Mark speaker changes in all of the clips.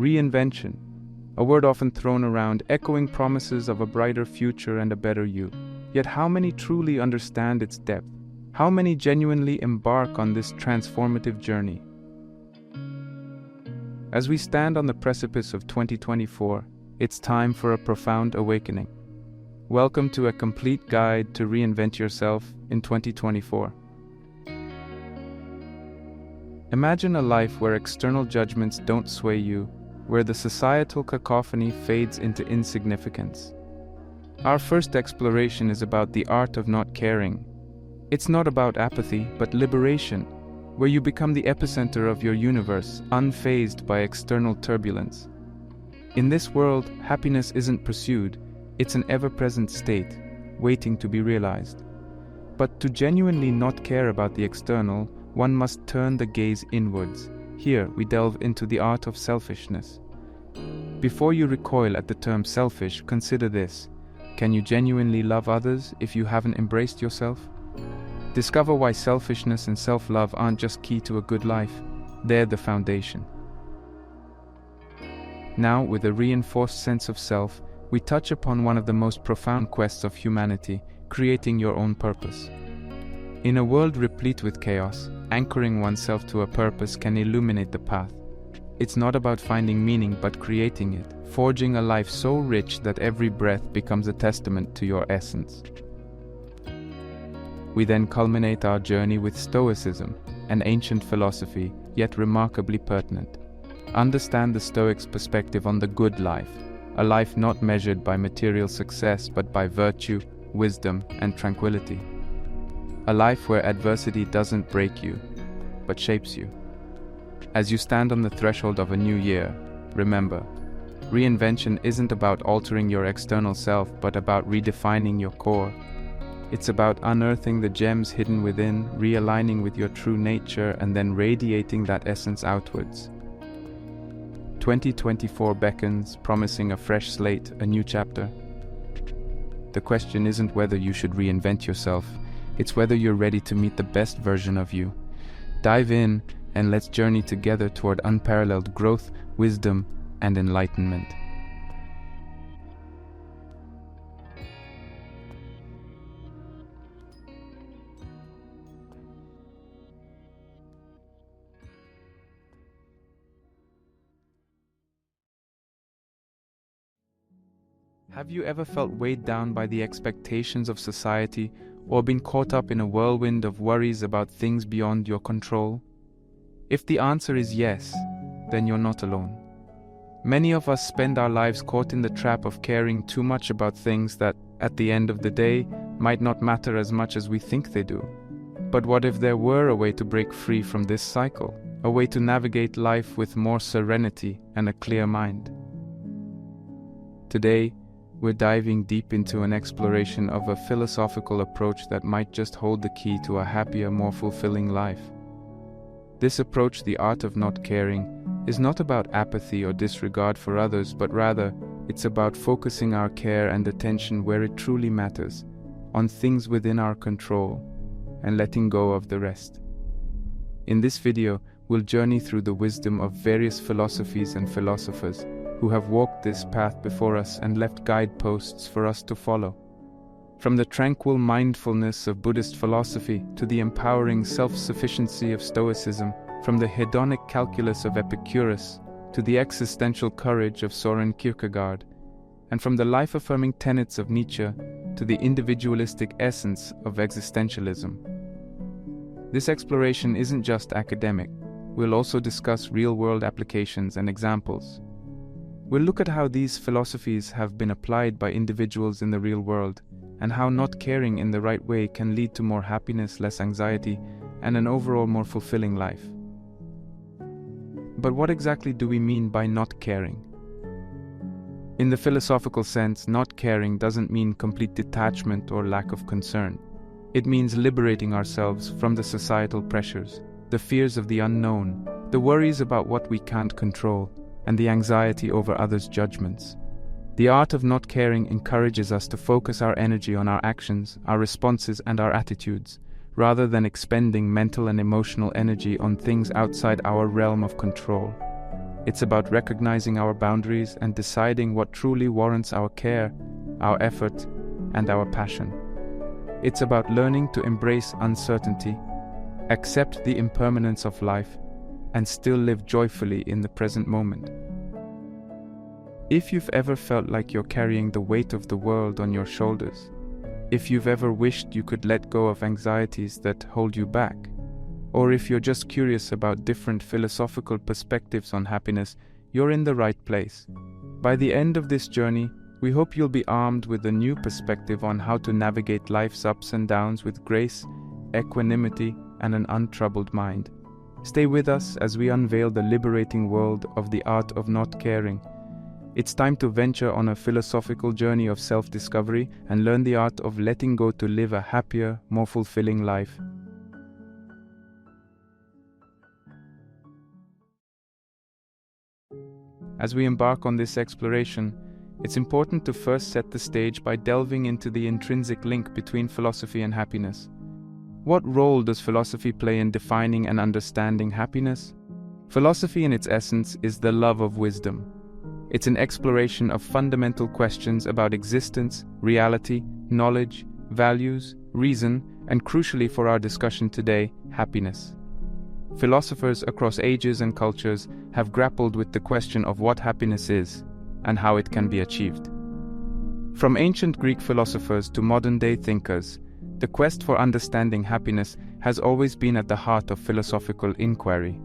Speaker 1: Reinvention, a word often thrown around, echoing promises of a brighter future and a better you. Yet how many truly understand its depth? How many genuinely embark on this transformative journey? As we stand on the precipice of 2024, it's time for a profound awakening. Welcome to a complete guide to reinvent yourself in 2024. Imagine a life where external judgments don't sway you, where the societal cacophony fades into insignificance. Our first exploration is about the art of not caring. It's not about apathy, but liberation, where you become the epicenter of your universe, unfazed by external turbulence. In this world, happiness isn't pursued, it's an ever-present state, waiting to be realized. But to genuinely not care about the external, one must turn the gaze inwards. Here, we delve into the art of selfishness. Before you recoil at the term selfish, consider this. Can you genuinely love others if you haven't embraced yourself? Discover why selfishness and self-love aren't just key to a good life, they're the foundation. Now, with a reinforced sense of self, we touch upon one of the most profound quests of humanity, creating your own purpose. In a world replete with chaos, anchoring oneself to a purpose can illuminate the path. It's not about finding meaning but creating it, forging a life so rich that every breath becomes a testament to your essence. We then culminate our journey with Stoicism, an ancient philosophy, yet remarkably pertinent. Understand the Stoics' perspective on the good life, a life not measured by material success but by virtue, wisdom, and tranquility. A life where adversity doesn't break you, but shapes you. As you stand on the threshold of a new year, remember, reinvention isn't about altering your external self but about redefining your core. It's about unearthing the gems hidden within, realigning with your true nature, and then radiating that essence outwards. 2024 beckons, promising a fresh slate, a new chapter. The question isn't whether you should reinvent yourself, it's whether you're ready to meet the best version of you. Dive in, and let's journey together toward unparalleled growth, wisdom, and enlightenment. Have you ever felt weighed down by the expectations of society or been caught up in a whirlwind of worries about things beyond your control? If the answer is yes, then you're not alone. Many of us spend our lives caught in the trap of caring too much about things that, at the end of the day, might not matter as much as we think they do. But what if there were a way to break free from this cycle? A way to navigate life with more serenity and a clear mind? Today, we're diving deep into an exploration of a philosophical approach that might just hold the key to a happier, more fulfilling life. This approach, the art of not caring, is not about apathy or disregard for others, but rather, it's about focusing our care and attention where it truly matters, on things within our control, and letting go of the rest. In this video, we'll journey through the wisdom of various philosophies and philosophers who have walked this path before us and left guideposts for us to follow. From the tranquil mindfulness of Buddhist philosophy to the empowering self-sufficiency of Stoicism, from the hedonic calculus of Epictetus to the existential courage of Soren Kierkegaard, and from the life-affirming tenets of Nietzsche to the individualistic essence of existentialism. This exploration isn't just academic. We'll also discuss real-world applications and examples. We'll look at how these philosophies have been applied by individuals in the real world, and how not caring in the right way can lead to more happiness, less anxiety, and an overall more fulfilling life. But what exactly do we mean by not caring? In the philosophical sense, not caring doesn't mean complete detachment or lack of concern. It means liberating ourselves from the societal pressures, the fears of the unknown, the worries about what we can't control, and the anxiety over others' judgments. The art of not caring encourages us to focus our energy on our actions, our responses, and our attitudes, rather than expending mental and emotional energy on things outside our realm of control. It's about recognizing our boundaries and deciding what truly warrants our care, our effort, and our passion. It's about learning to embrace uncertainty, accept the impermanence of life, and still live joyfully in the present moment. If you've ever felt like you're carrying the weight of the world on your shoulders, if you've ever wished you could let go of anxieties that hold you back, or if you're just curious about different philosophical perspectives on happiness, you're in the right place. By the end of this journey, we hope you'll be armed with a new perspective on how to navigate life's ups and downs with grace, equanimity, and an untroubled mind. Stay with us as we unveil the liberating world of the art of not caring. It's time to venture on a philosophical journey of self-discovery and learn the art of letting go to live a happier, more fulfilling life. As we embark on this exploration, it's important to first set the stage by delving into the intrinsic link between philosophy and happiness. What role does philosophy play in defining and understanding happiness? Philosophy in its essence is the love of wisdom. It's an exploration of fundamental questions about existence, reality, knowledge, values, reason, and crucially for our discussion today, happiness. Philosophers across ages and cultures have grappled with the question of what happiness is and how it can be achieved. From ancient Greek philosophers to modern-day thinkers, the quest for understanding happiness has always been at the heart of philosophical inquiry.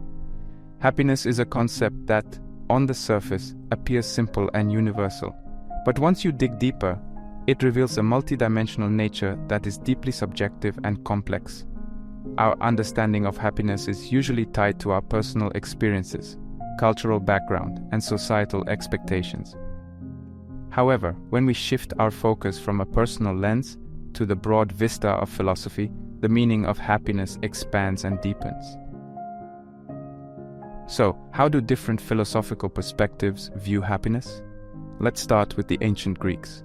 Speaker 1: Happiness is a concept that, on the surface, appears simple and universal. But once you dig deeper, it reveals a multidimensional nature that is deeply subjective and complex. Our understanding of happiness is usually tied to our personal experiences, cultural background, and societal expectations. However, when we shift our focus from a personal lens to the broad vista of philosophy, the meaning of happiness expands and deepens. So, how do different philosophical perspectives view happiness? Let's start with the ancient Greeks.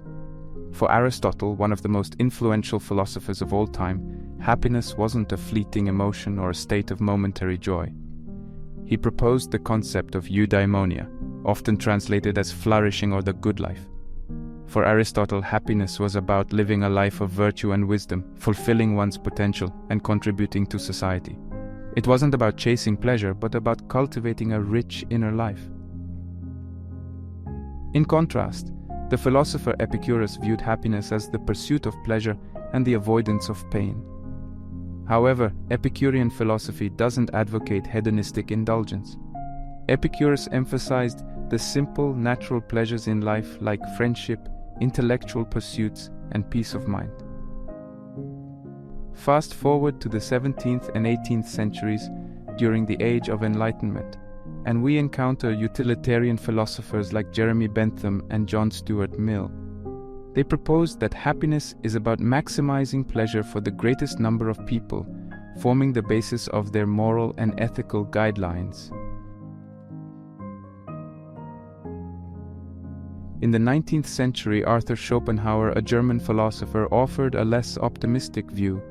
Speaker 1: For Aristotle, one of the most influential philosophers of all time, happiness wasn't a fleeting emotion or a state of momentary joy. He proposed the concept of eudaimonia, often translated as flourishing or the good life. For Aristotle, happiness was about living a life of virtue and wisdom, fulfilling one's potential, and contributing to society. It wasn't about chasing pleasure, but about cultivating a rich inner life. In contrast, the philosopher Epictetus viewed happiness as the pursuit of pleasure and the avoidance of pain. However, Epicurean philosophy doesn't advocate hedonistic indulgence. Epicurus emphasized the simple, natural pleasures in life like friendship, intellectual pursuits, and peace of mind. Fast forward to the 17th and 18th centuries during the Age of Enlightenment, and we encounter utilitarian philosophers like Jeremy Bentham and John Stuart Mill. They proposed that happiness is about maximizing pleasure for the greatest number of people, forming the basis of their moral and ethical guidelines. In the 19th century, Arthur Schopenhauer, a German philosopher, offered a less optimistic view.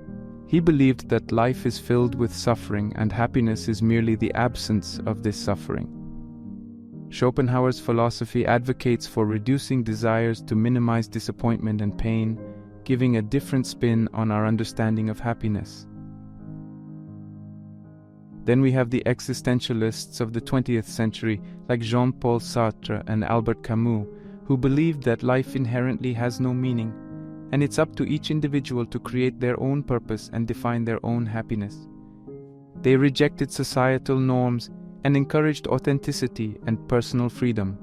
Speaker 1: He believed that life is filled with suffering and happiness is merely the absence of this suffering. Schopenhauer's philosophy advocates for reducing desires to minimize disappointment and pain, giving a different spin on our understanding of happiness. Then we have the existentialists of the 20th century like Jean-Paul Sartre and Albert Camus, who believed that life inherently has no meaning, and it's up to each individual to create their own purpose and define their own happiness. They rejected societal norms and encouraged authenticity and personal freedom.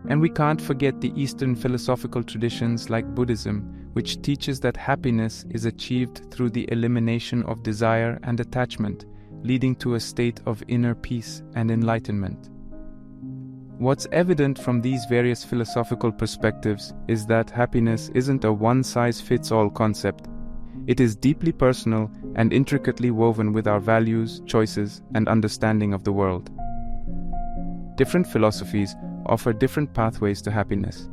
Speaker 1: And we can't forget the Eastern philosophical traditions like Buddhism, which teaches that happiness is achieved through the elimination of desire and attachment, leading to a state of inner peace and enlightenment. What's evident from these various philosophical perspectives is that happiness isn't a one-size-fits-all concept. It is deeply personal and intricately woven with our values, choices, and understanding of the world. Different philosophies offer different pathways to happiness,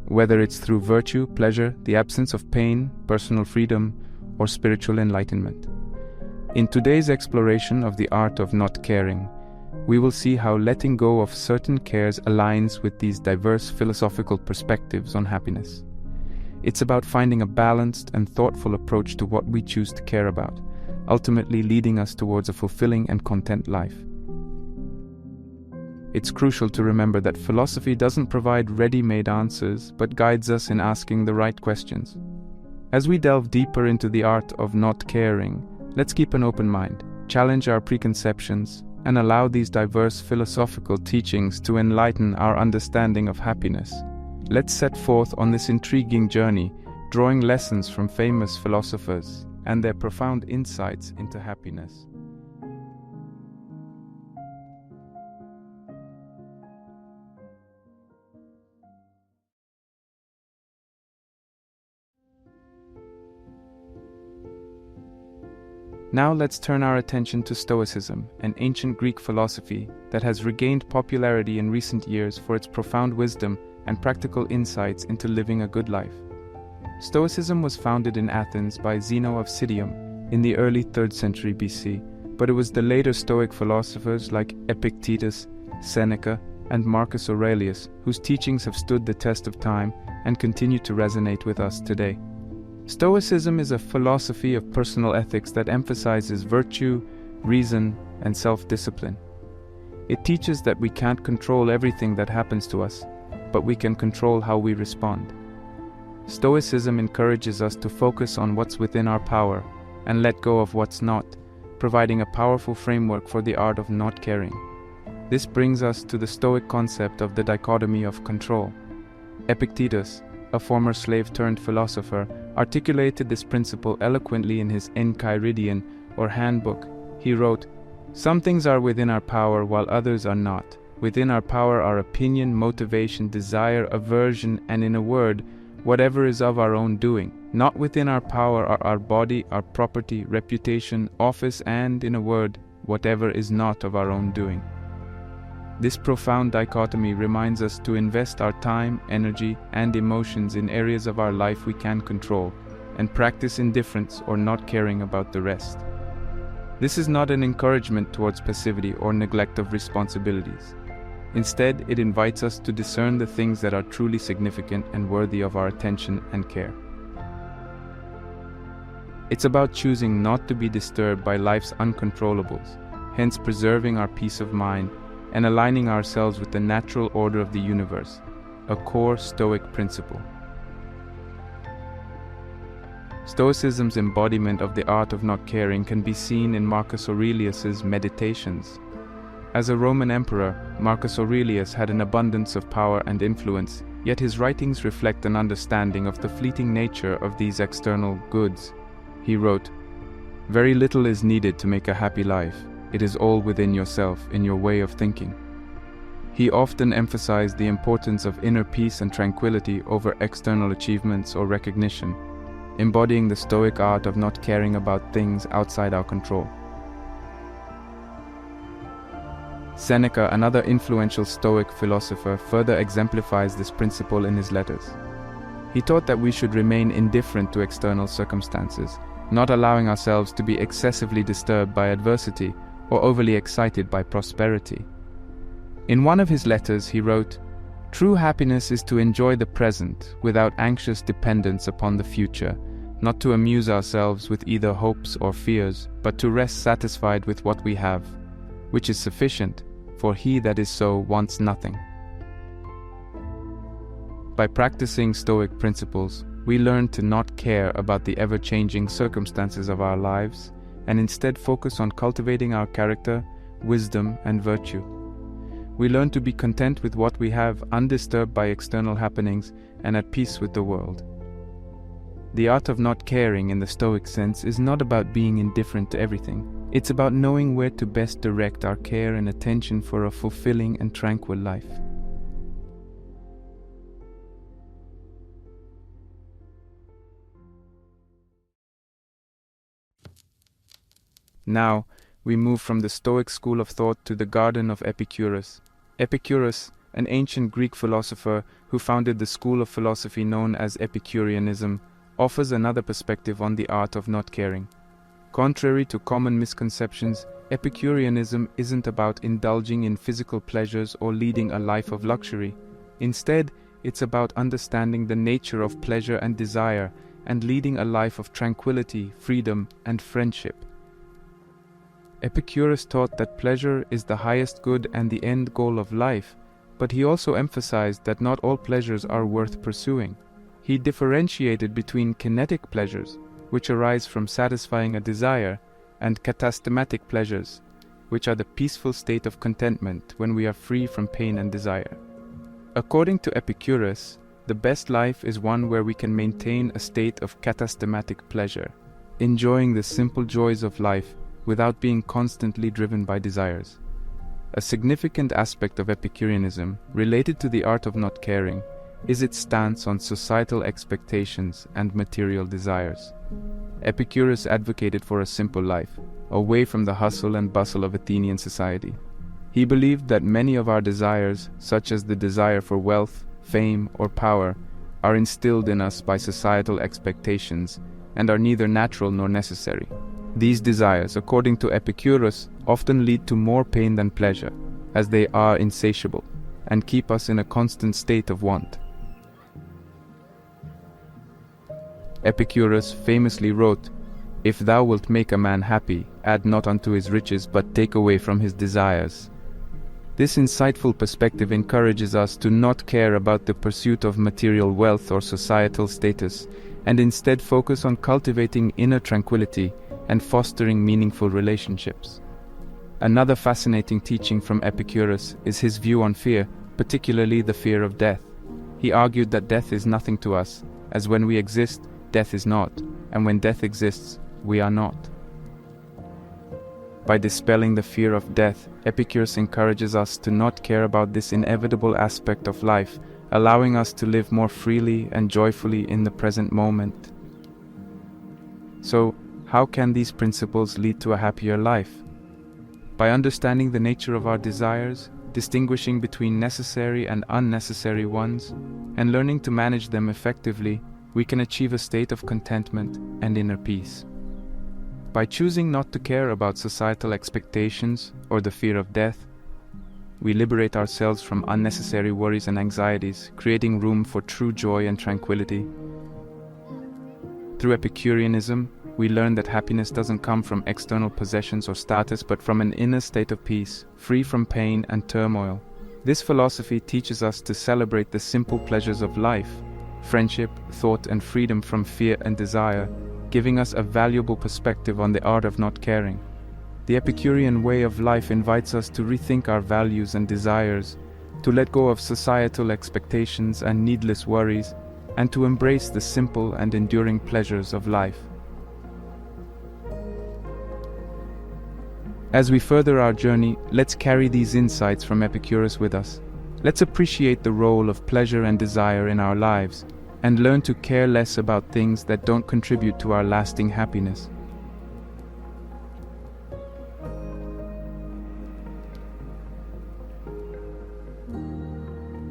Speaker 1: whether it's through virtue, pleasure, the absence of pain, personal freedom, or spiritual enlightenment. In today's exploration of the art of not caring, we will see how letting go of certain cares aligns with these diverse philosophical perspectives on happiness. It's about finding a balanced and thoughtful approach to what we choose to care about, ultimately leading us towards a fulfilling and content life. It's crucial to remember that philosophy doesn't provide ready-made answers, but guides us in asking the right questions. As we delve deeper into the art of not caring, let's keep an open mind, challenge our preconceptions, and allow these diverse philosophical teachings to enlighten our understanding of happiness. Let's set forth on this intriguing journey, drawing lessons from famous philosophers and their profound insights into happiness. Now let's turn our attention to Stoicism, an ancient Greek philosophy that has regained popularity in recent years for its profound wisdom and practical insights into living a good life. Stoicism was founded in Athens by Zeno of Citium in the early 3rd century BC, but it was the later Stoic philosophers like Epictetus, Seneca, and Marcus Aurelius whose teachings have stood the test of time and continue to resonate with us today. Stoicism is a philosophy of personal ethics that emphasizes virtue, reason, and self-discipline. It teaches that we can't control everything that happens to us, but we can control how we respond. Stoicism encourages us to focus on what's within our power and let go of what's not, providing a powerful framework for the art of not caring. This brings us to the Stoic concept of the dichotomy of control. Epictetus, a former slave-turned philosopher, articulated this principle eloquently in his Enchiridion, or handbook. He wrote, "Some things are within our power while others are not. Within our power are opinion, motivation, desire, aversion, and in a word, whatever is of our own doing. Not within our power are our body, our property, reputation, office, and, in a word, whatever is not of our own doing." This profound dichotomy reminds us to invest our time, energy, and emotions in areas of our life we can control, and practice indifference or not caring about the rest. This is not an encouragement towards passivity or neglect of responsibilities. Instead, it invites us to discern the things that are truly significant and worthy of our attention and care. It's about choosing not to be disturbed by life's uncontrollables, hence preserving our peace of mind and aligning ourselves with the natural order of the universe, a core Stoic principle. Stoicism's embodiment of the art of not caring can be seen in Marcus Aurelius's Meditations. As a Roman emperor, Marcus Aurelius had an abundance of power and influence, yet his writings reflect an understanding of the fleeting nature of these external goods. He wrote, "Very little is needed to make a happy life. It is all within yourself, in your way of thinking." He often emphasized the importance of inner peace and tranquility over external achievements or recognition, embodying the Stoic art of not caring about things outside our control. Seneca, another influential Stoic philosopher, further exemplifies this principle in his letters. He taught that we should remain indifferent to external circumstances, not allowing ourselves to be excessively disturbed by adversity or overly excited by prosperity. In one of his letters he wrote, "True happiness is to enjoy the present without anxious dependence upon the future, not to amuse ourselves with either hopes or fears, but to rest satisfied with what we have, which is sufficient, for he that is so wants nothing." By practicing Stoic principles, we learn to not care about the ever-changing circumstances of our lives, and instead focus on cultivating our character, wisdom, and virtue. We learn to be content with what we have, undisturbed by external happenings, and at peace with the world. The art of not caring in the Stoic sense is not about being indifferent to everything. It's about knowing where to best direct our care and attention for a fulfilling and tranquil life. Now, we move from the Stoic school of thought to the garden of Epicurus. Epicurus, an ancient Greek philosopher who founded the school of philosophy known as Epicureanism, offers another perspective on the art of not caring. Contrary to common misconceptions, Epicureanism isn't about indulging in physical pleasures or leading a life of luxury. Instead, it's about understanding the nature of pleasure and desire and leading a life of tranquility, freedom, and friendship. Epicurus taught that pleasure is the highest good and the end goal of life, but he also emphasized that not all pleasures are worth pursuing. He differentiated between kinetic pleasures, which arise from satisfying a desire, and katastematic pleasures, which are the peaceful state of contentment when we are free from pain and desire. According to Epicurus, the best life is one where we can maintain a state of katastematic pleasure, enjoying the simple joys of life without being constantly driven by desires. A significant aspect of Epicureanism, related to the art of not caring, is its stance on societal expectations and material desires. Epicurus advocated for a simple life, away from the hustle and bustle of Athenian society. He believed that many of our desires, such as the desire for wealth, fame, or power, are instilled in us by societal expectations and are neither natural nor necessary. These desires, according to Epicurus, often lead to more pain than pleasure, as they are insatiable, and keep us in a constant state of want. Epicurus famously wrote, "If thou wilt make a man happy, add not unto his riches, but take away from his desires." This insightful perspective encourages us to not care about the pursuit of material wealth or societal status, and instead focus on cultivating inner tranquility and fostering meaningful relationships. Another fascinating teaching from Epicurus is his view on fear, particularly the fear of death. He argued that death is nothing to us, as when we exist, death is not, and when death exists, we are not. By dispelling the fear of death, Epicurus encourages us to not care about this inevitable aspect of life, allowing us to live more freely and joyfully in the present moment. So, how can these principles lead to a happier life? By understanding the nature of our desires, distinguishing between necessary and unnecessary ones, and learning to manage them effectively, we can achieve a state of contentment and inner peace. By choosing not to care about societal expectations or the fear of death, we liberate ourselves from unnecessary worries and anxieties, creating room for true joy and tranquility. Through Epicureanism, we learn that happiness doesn't come from external possessions or status, but from an inner state of peace, free from pain and turmoil. This philosophy teaches us to celebrate the simple pleasures of life, friendship, thought, and freedom from fear and desire, giving us a valuable perspective on the art of not caring. The Epicurean way of life invites us to rethink our values and desires, to let go of societal expectations and needless worries, and to embrace the simple and enduring pleasures of life. As we further our journey, let's carry these insights from Epicurus with us. Let's appreciate the role of pleasure and desire in our lives, and learn to care less about things that don't contribute to our lasting happiness.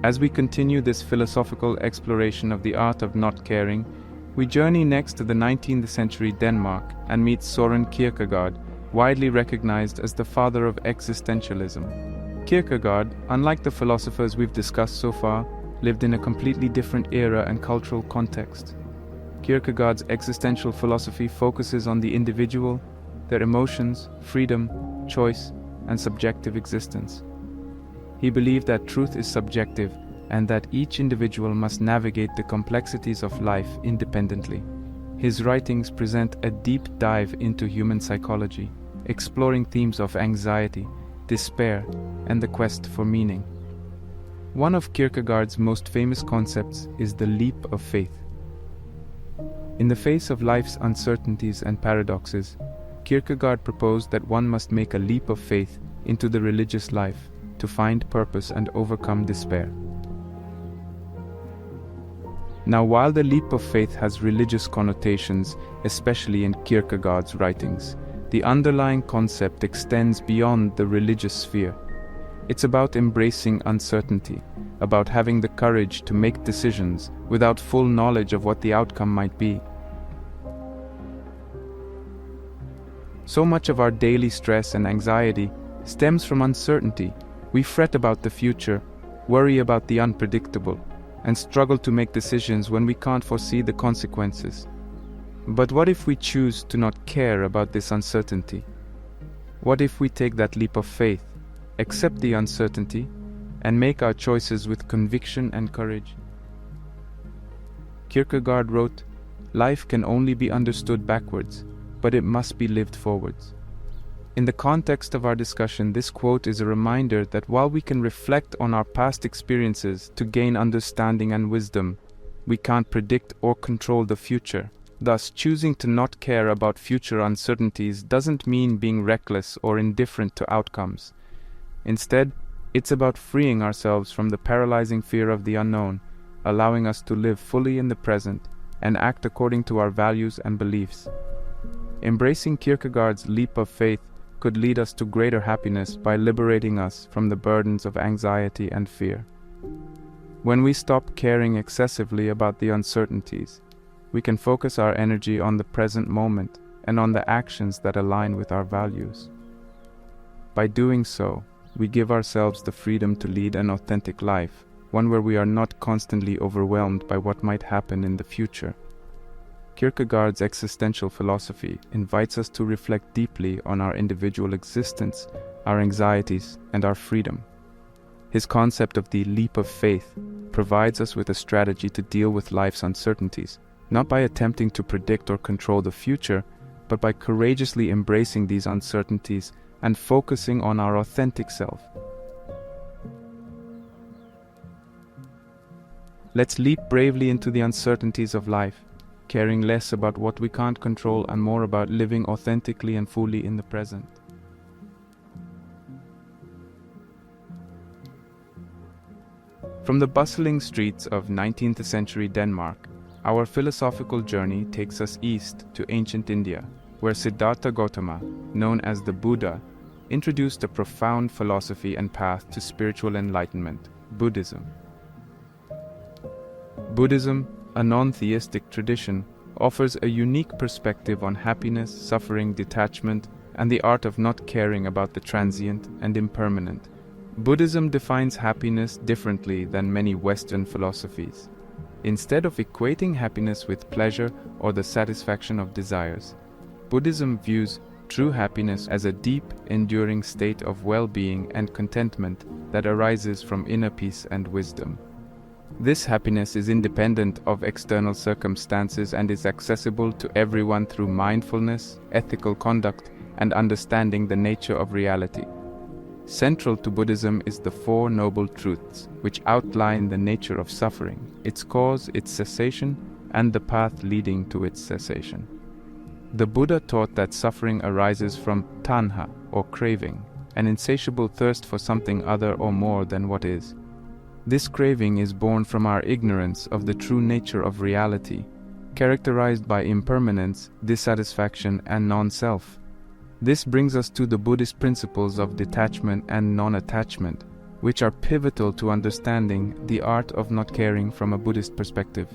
Speaker 1: As we continue this philosophical exploration of the art of not caring, we journey next to the 19th century Denmark and meet Søren Kierkegaard, widely recognized as the father of existentialism. Kierkegaard, unlike the philosophers we've discussed so far, lived in a completely different era and cultural context. Kierkegaard's existential philosophy focuses on the individual, their emotions, freedom, choice, and subjective existence. He believed that truth is subjective and that each individual must navigate the complexities of life independently. His writings present a deep dive into human psychology, exploring themes of anxiety, despair, and the quest for meaning. One of Kierkegaard's most famous concepts is the leap of faith. In the face of life's uncertainties and paradoxes, Kierkegaard proposed that one must make a leap of faith into the religious life to find purpose and overcome despair. Now, while the leap of faith has religious connotations, especially in Kierkegaard's writings, the underlying concept extends beyond the religious sphere. It's about embracing uncertainty, about having the courage to make decisions without full knowledge of what the outcome might be. So much of our daily stress and anxiety stems from uncertainty. We fret about the future, worry about the unpredictable, and struggle to make decisions when we can't foresee the consequences. But what if we choose to not care about this uncertainty? What if we take that leap of faith, accept the uncertainty, and make our choices with conviction and courage? Kierkegaard wrote, "Life can only be understood backwards, but it must be lived forwards." In the context of our discussion, this quote is a reminder that while we can reflect on our past experiences to gain understanding and wisdom, we can't predict or control the future. Thus, choosing to not care about future uncertainties doesn't mean being reckless or indifferent to outcomes. Instead, it's about freeing ourselves from the paralyzing fear of the unknown, allowing us to live fully in the present and act according to our values and beliefs. Embracing Kierkegaard's leap of faith could lead us to greater happiness by liberating us from the burdens of anxiety and fear. When we stop caring excessively about the uncertainties, we can focus our energy on the present moment and on the actions that align with our values. By doing so, we give ourselves the freedom to lead an authentic life, one where we are not constantly overwhelmed by what might happen in the future. Kierkegaard's existential philosophy invites us to reflect deeply on our individual existence, our anxieties, and our freedom. His concept of the leap of faith provides us with a strategy to deal with life's uncertainties, not by attempting to predict or control the future, but by courageously embracing these uncertainties and focusing on our authentic self. Let's leap bravely into the uncertainties of life, caring less about what we can't control and more about living authentically and fully in the present. From the bustling streets of 19th century Denmark, our philosophical journey takes us east to ancient India, where Siddhartha Gautama, known as the Buddha, introduced a profound philosophy and path to spiritual enlightenment, Buddhism. Buddhism, a non-theistic tradition, offers a unique perspective on happiness, suffering, detachment, and the art of not caring about the transient and impermanent. Buddhism defines happiness differently than many Western philosophies. Instead of equating happiness with pleasure or the satisfaction of desires, Buddhism views true happiness as a deep, enduring state of well-being and contentment that arises from inner peace and wisdom. This happiness is independent of external circumstances and is accessible to everyone through mindfulness, ethical conduct, and understanding the nature of reality. Central to Buddhism is the Four Noble Truths, which outline the nature of suffering, its cause, its cessation, and the path leading to its cessation. The Buddha taught that suffering arises from tanha, or craving, an insatiable thirst for something other or more than what is. This craving is born from our ignorance of the true nature of reality, characterized by impermanence, dissatisfaction, and non-self. This brings us to the Buddhist principles of detachment and non-attachment, which are pivotal to understanding the art of not caring from a Buddhist perspective.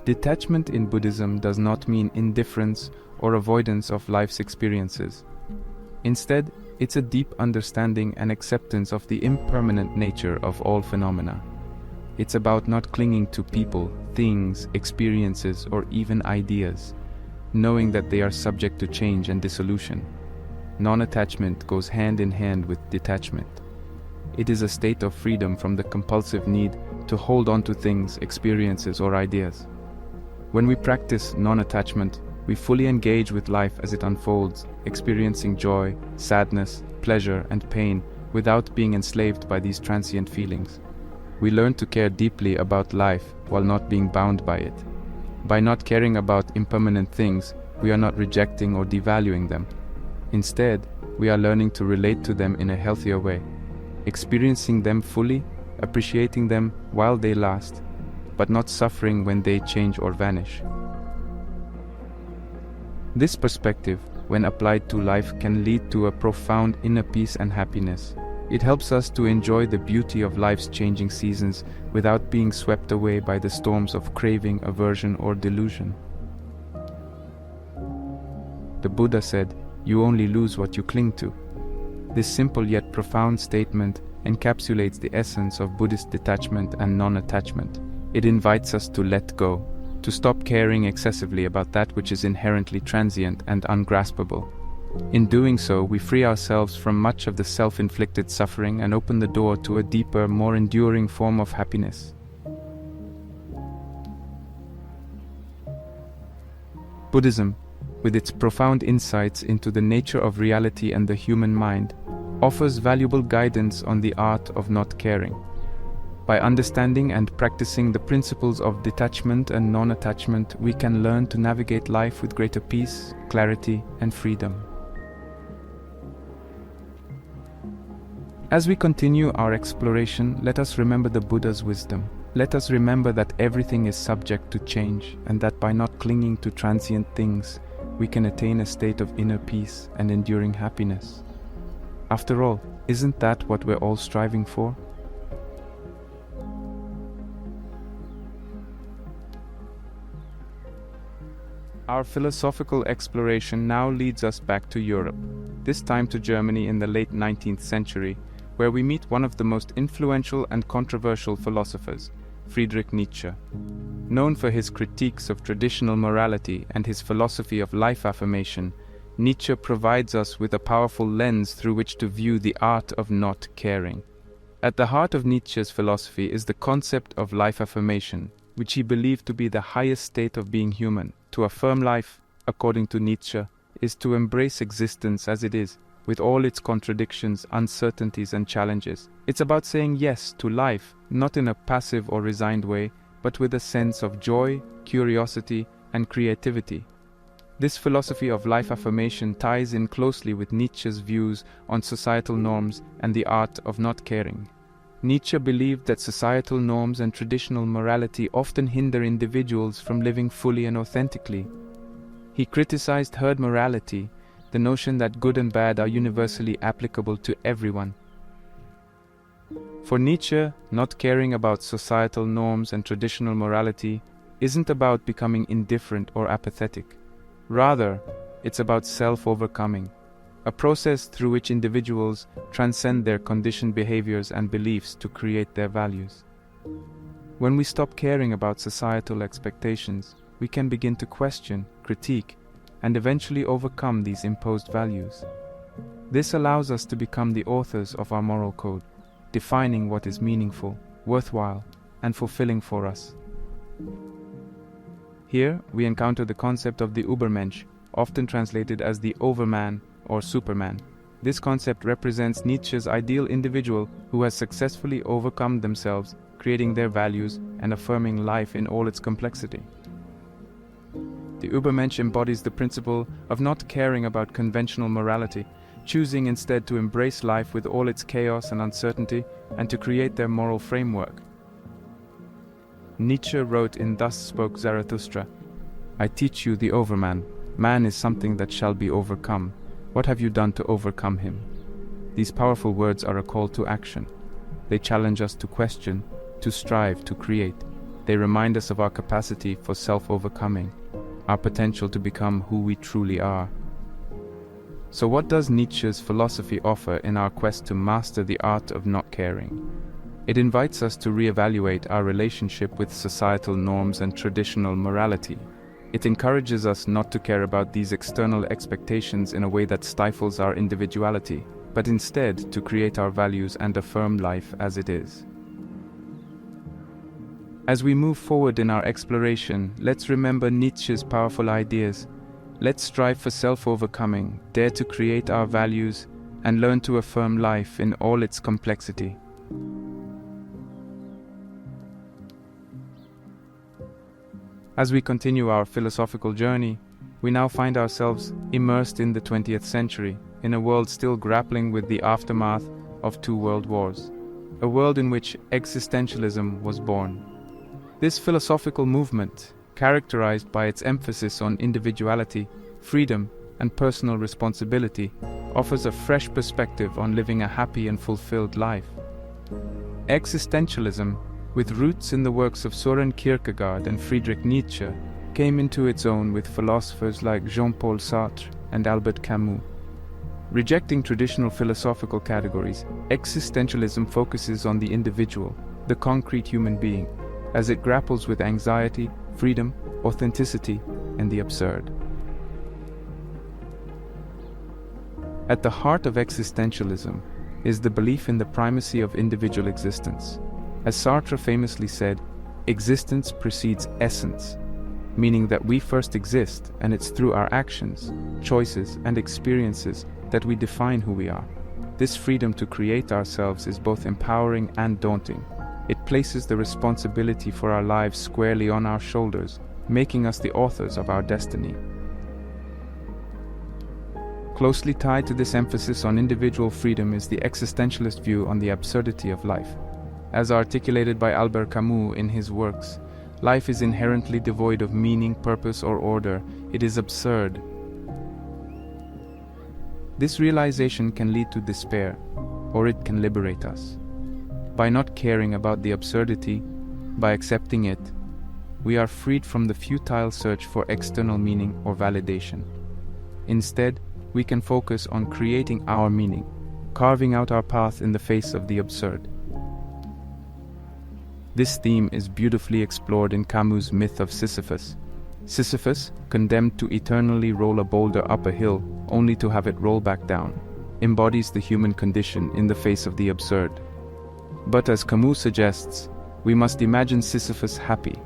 Speaker 1: Detachment in Buddhism does not mean indifference or avoidance of life's experiences. Instead, it's a deep understanding and acceptance of the impermanent nature of all phenomena. It's about not clinging to people, things, experiences, or even ideas, knowing that they are subject to change and dissolution. Non-attachment goes hand in hand with detachment. It is a state of freedom from the compulsive need to hold on to things, experiences, or ideas. When we practice non-attachment, we fully engage with life as it unfolds, experiencing joy, sadness, pleasure, and pain without being enslaved by these transient feelings. We learn to care deeply about life while not being bound by it. By not caring about impermanent things, we are not rejecting or devaluing them. Instead, we are learning to relate to them in a healthier way, experiencing them fully, appreciating them while they last, but not suffering when they change or vanish. This perspective, when applied to life, can lead to a profound inner peace and happiness. It helps us to enjoy the beauty of life's changing seasons without being swept away by the storms of craving, aversion, or delusion. The Buddha said, you only lose what you cling to. This simple yet profound statement encapsulates the essence of Buddhist detachment and non-attachment. It invites us to let go, to stop caring excessively about that which is inherently transient and ungraspable. In doing so, we free ourselves from much of the self-inflicted suffering and open the door to a deeper, more enduring form of happiness. Buddhism, with its profound insights into the nature of reality and the human mind, offers valuable guidance on the art of not caring. By understanding and practicing the principles of detachment and non-attachment, we can learn to navigate life with greater peace, clarity, and freedom. As we continue our exploration, let us remember the Buddha's wisdom. Let us remember that everything is subject to change, and that by not clinging to transient things, we can attain a state of inner peace and enduring happiness. After all, isn't that what we're all striving for? Our philosophical exploration now leads us back to Europe, this time to Germany in the late 19th century, where we meet one of the most influential and controversial philosophers, Friedrich Nietzsche. Known for his critiques of traditional morality and his philosophy of life affirmation, Nietzsche provides us with a powerful lens through which to view the art of not caring. At the heart of Nietzsche's philosophy is the concept of life affirmation, which he believed to be the highest state of being human. To affirm life, according to Nietzsche, is to embrace existence as it is, with all its contradictions, uncertainties, and challenges. It's about saying yes to life, not in a passive or resigned way, but with a sense of joy, curiosity, and creativity. This philosophy of life affirmation ties in closely with Nietzsche's views on societal norms and the art of not caring. Nietzsche believed that societal norms and traditional morality often hinder individuals from living fully and authentically. He criticized herd morality, the notion that good and bad are universally applicable to everyone. For Nietzsche, not caring about societal norms and traditional morality isn't about becoming indifferent or apathetic. Rather, it's about self-overcoming, a process through which individuals transcend their conditioned behaviors and beliefs to create their values. When we stop caring about societal expectations, we can begin to question, critique, and eventually overcome these imposed values. This allows us to become the authors of our moral code, defining what is meaningful, worthwhile, and fulfilling for us. Here, we encounter the concept of the Übermensch, often translated as the Overman or Superman. This concept represents Nietzsche's ideal individual who has successfully overcome themselves, creating their values and affirming life in all its complexity. The Übermensch embodies the principle of not caring about conventional morality, choosing instead to embrace life with all its chaos and uncertainty and to create their moral framework. Nietzsche wrote in Thus Spoke Zarathustra, "I teach you the overman. Man is something that shall be overcome. What have you done to overcome him?" These powerful words are a call to action. They challenge us to question, to strive, to create. They remind us of our capacity for self-overcoming, our potential to become who we truly are. So what does Nietzsche's philosophy offer in our quest to master the art of not caring? It invites us to reevaluate our relationship with societal norms and traditional morality. It encourages us not to care about these external expectations in a way that stifles our individuality, but instead to create our values and affirm life as it is. As we move forward in our exploration, let's remember Nietzsche's powerful ideas. Let's strive for self-overcoming, dare to create our values, and learn to affirm life in all its complexity. As we continue our philosophical journey, we now find ourselves immersed in the 20th century, in a world still grappling with the aftermath of 2 world wars, a world in which existentialism was born. This philosophical movement, characterized by its emphasis on individuality, freedom, and personal responsibility, offers a fresh perspective on living a happy and fulfilled life. Existentialism, with roots in the works of Søren Kierkegaard and Friedrich Nietzsche, came into its own with philosophers like Jean-Paul Sartre and Albert Camus. Rejecting traditional philosophical categories, existentialism focuses on the individual, the concrete human being, as it grapples with anxiety, freedom, authenticity, and the absurd. At the heart of existentialism is the belief in the primacy of individual existence. As Sartre famously said, existence precedes essence, meaning that we first exist, and it's through our actions, choices, and experiences that we define who we are. This freedom to create ourselves is both empowering and daunting. It places the responsibility for our lives squarely on our shoulders, making us the authors of our destiny. Closely tied to this emphasis on individual freedom is the existentialist view on the absurdity of life. As articulated by Albert Camus in his works, life is inherently devoid of meaning, purpose, or order. It is absurd. This realization can lead to despair, or it can liberate us. By not caring about the absurdity, by accepting it, we are freed from the futile search for external meaning or validation. Instead, we can focus on creating our meaning, carving out our path in the face of the absurd. This theme is beautifully explored in Camus' myth of Sisyphus. Sisyphus, condemned to eternally roll a boulder up a hill only to have it roll back down, embodies the human condition in the face of the absurd. But as Camus suggests, we must imagine Sisyphus happy.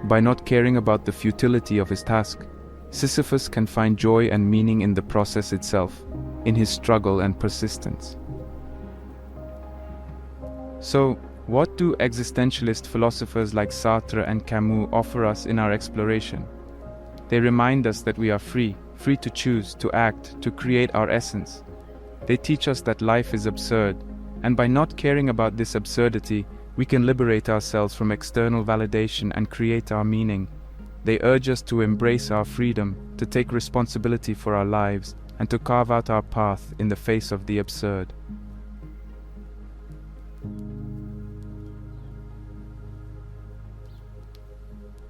Speaker 1: By not caring about the futility of his task, Sisyphus can find joy and meaning in the process itself, in his struggle and persistence. So, what do existentialist philosophers like Sartre and Camus offer us in our exploration? They remind us that we are free to choose, to act, to create our essence. They teach us that life is absurd, and by not caring about this absurdity, we can liberate ourselves from external validation and create our meaning. They urge us to embrace our freedom, to take responsibility for our lives, and to carve out our path in the face of the absurd.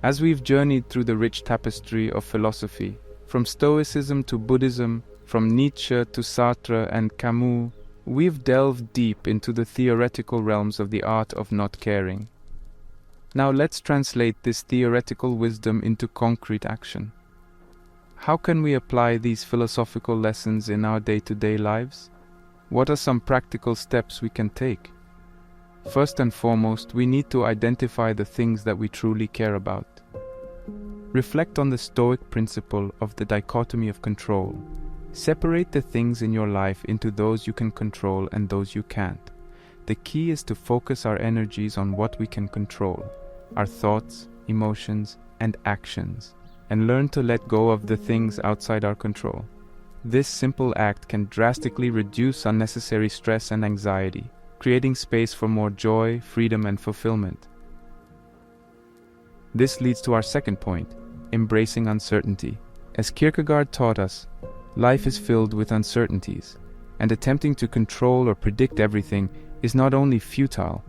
Speaker 1: As we've journeyed through the rich tapestry of philosophy, from Stoicism to Buddhism, from Nietzsche to Sartre and Camus, we've delved deep into the theoretical realms of the art of not caring. Now let's translate this theoretical wisdom into concrete action. How can we apply these philosophical lessons in our day-to-day lives? What are some practical steps we can take? First and foremost, we need to identify the things that we truly care about. Reflect on the Stoic principle of the dichotomy of control. Separate the things in your life into those you can control and those you can't. The key is to focus our energies on what we can control, our thoughts, emotions, and actions, and learn to let go of the things outside our control. This simple act can drastically reduce unnecessary stress and anxiety, creating space for more joy, freedom, and fulfillment. This leads to our second point, embracing uncertainty. As Kierkegaard taught us, life is filled with uncertainties, and attempting to control or predict everything is not only futile,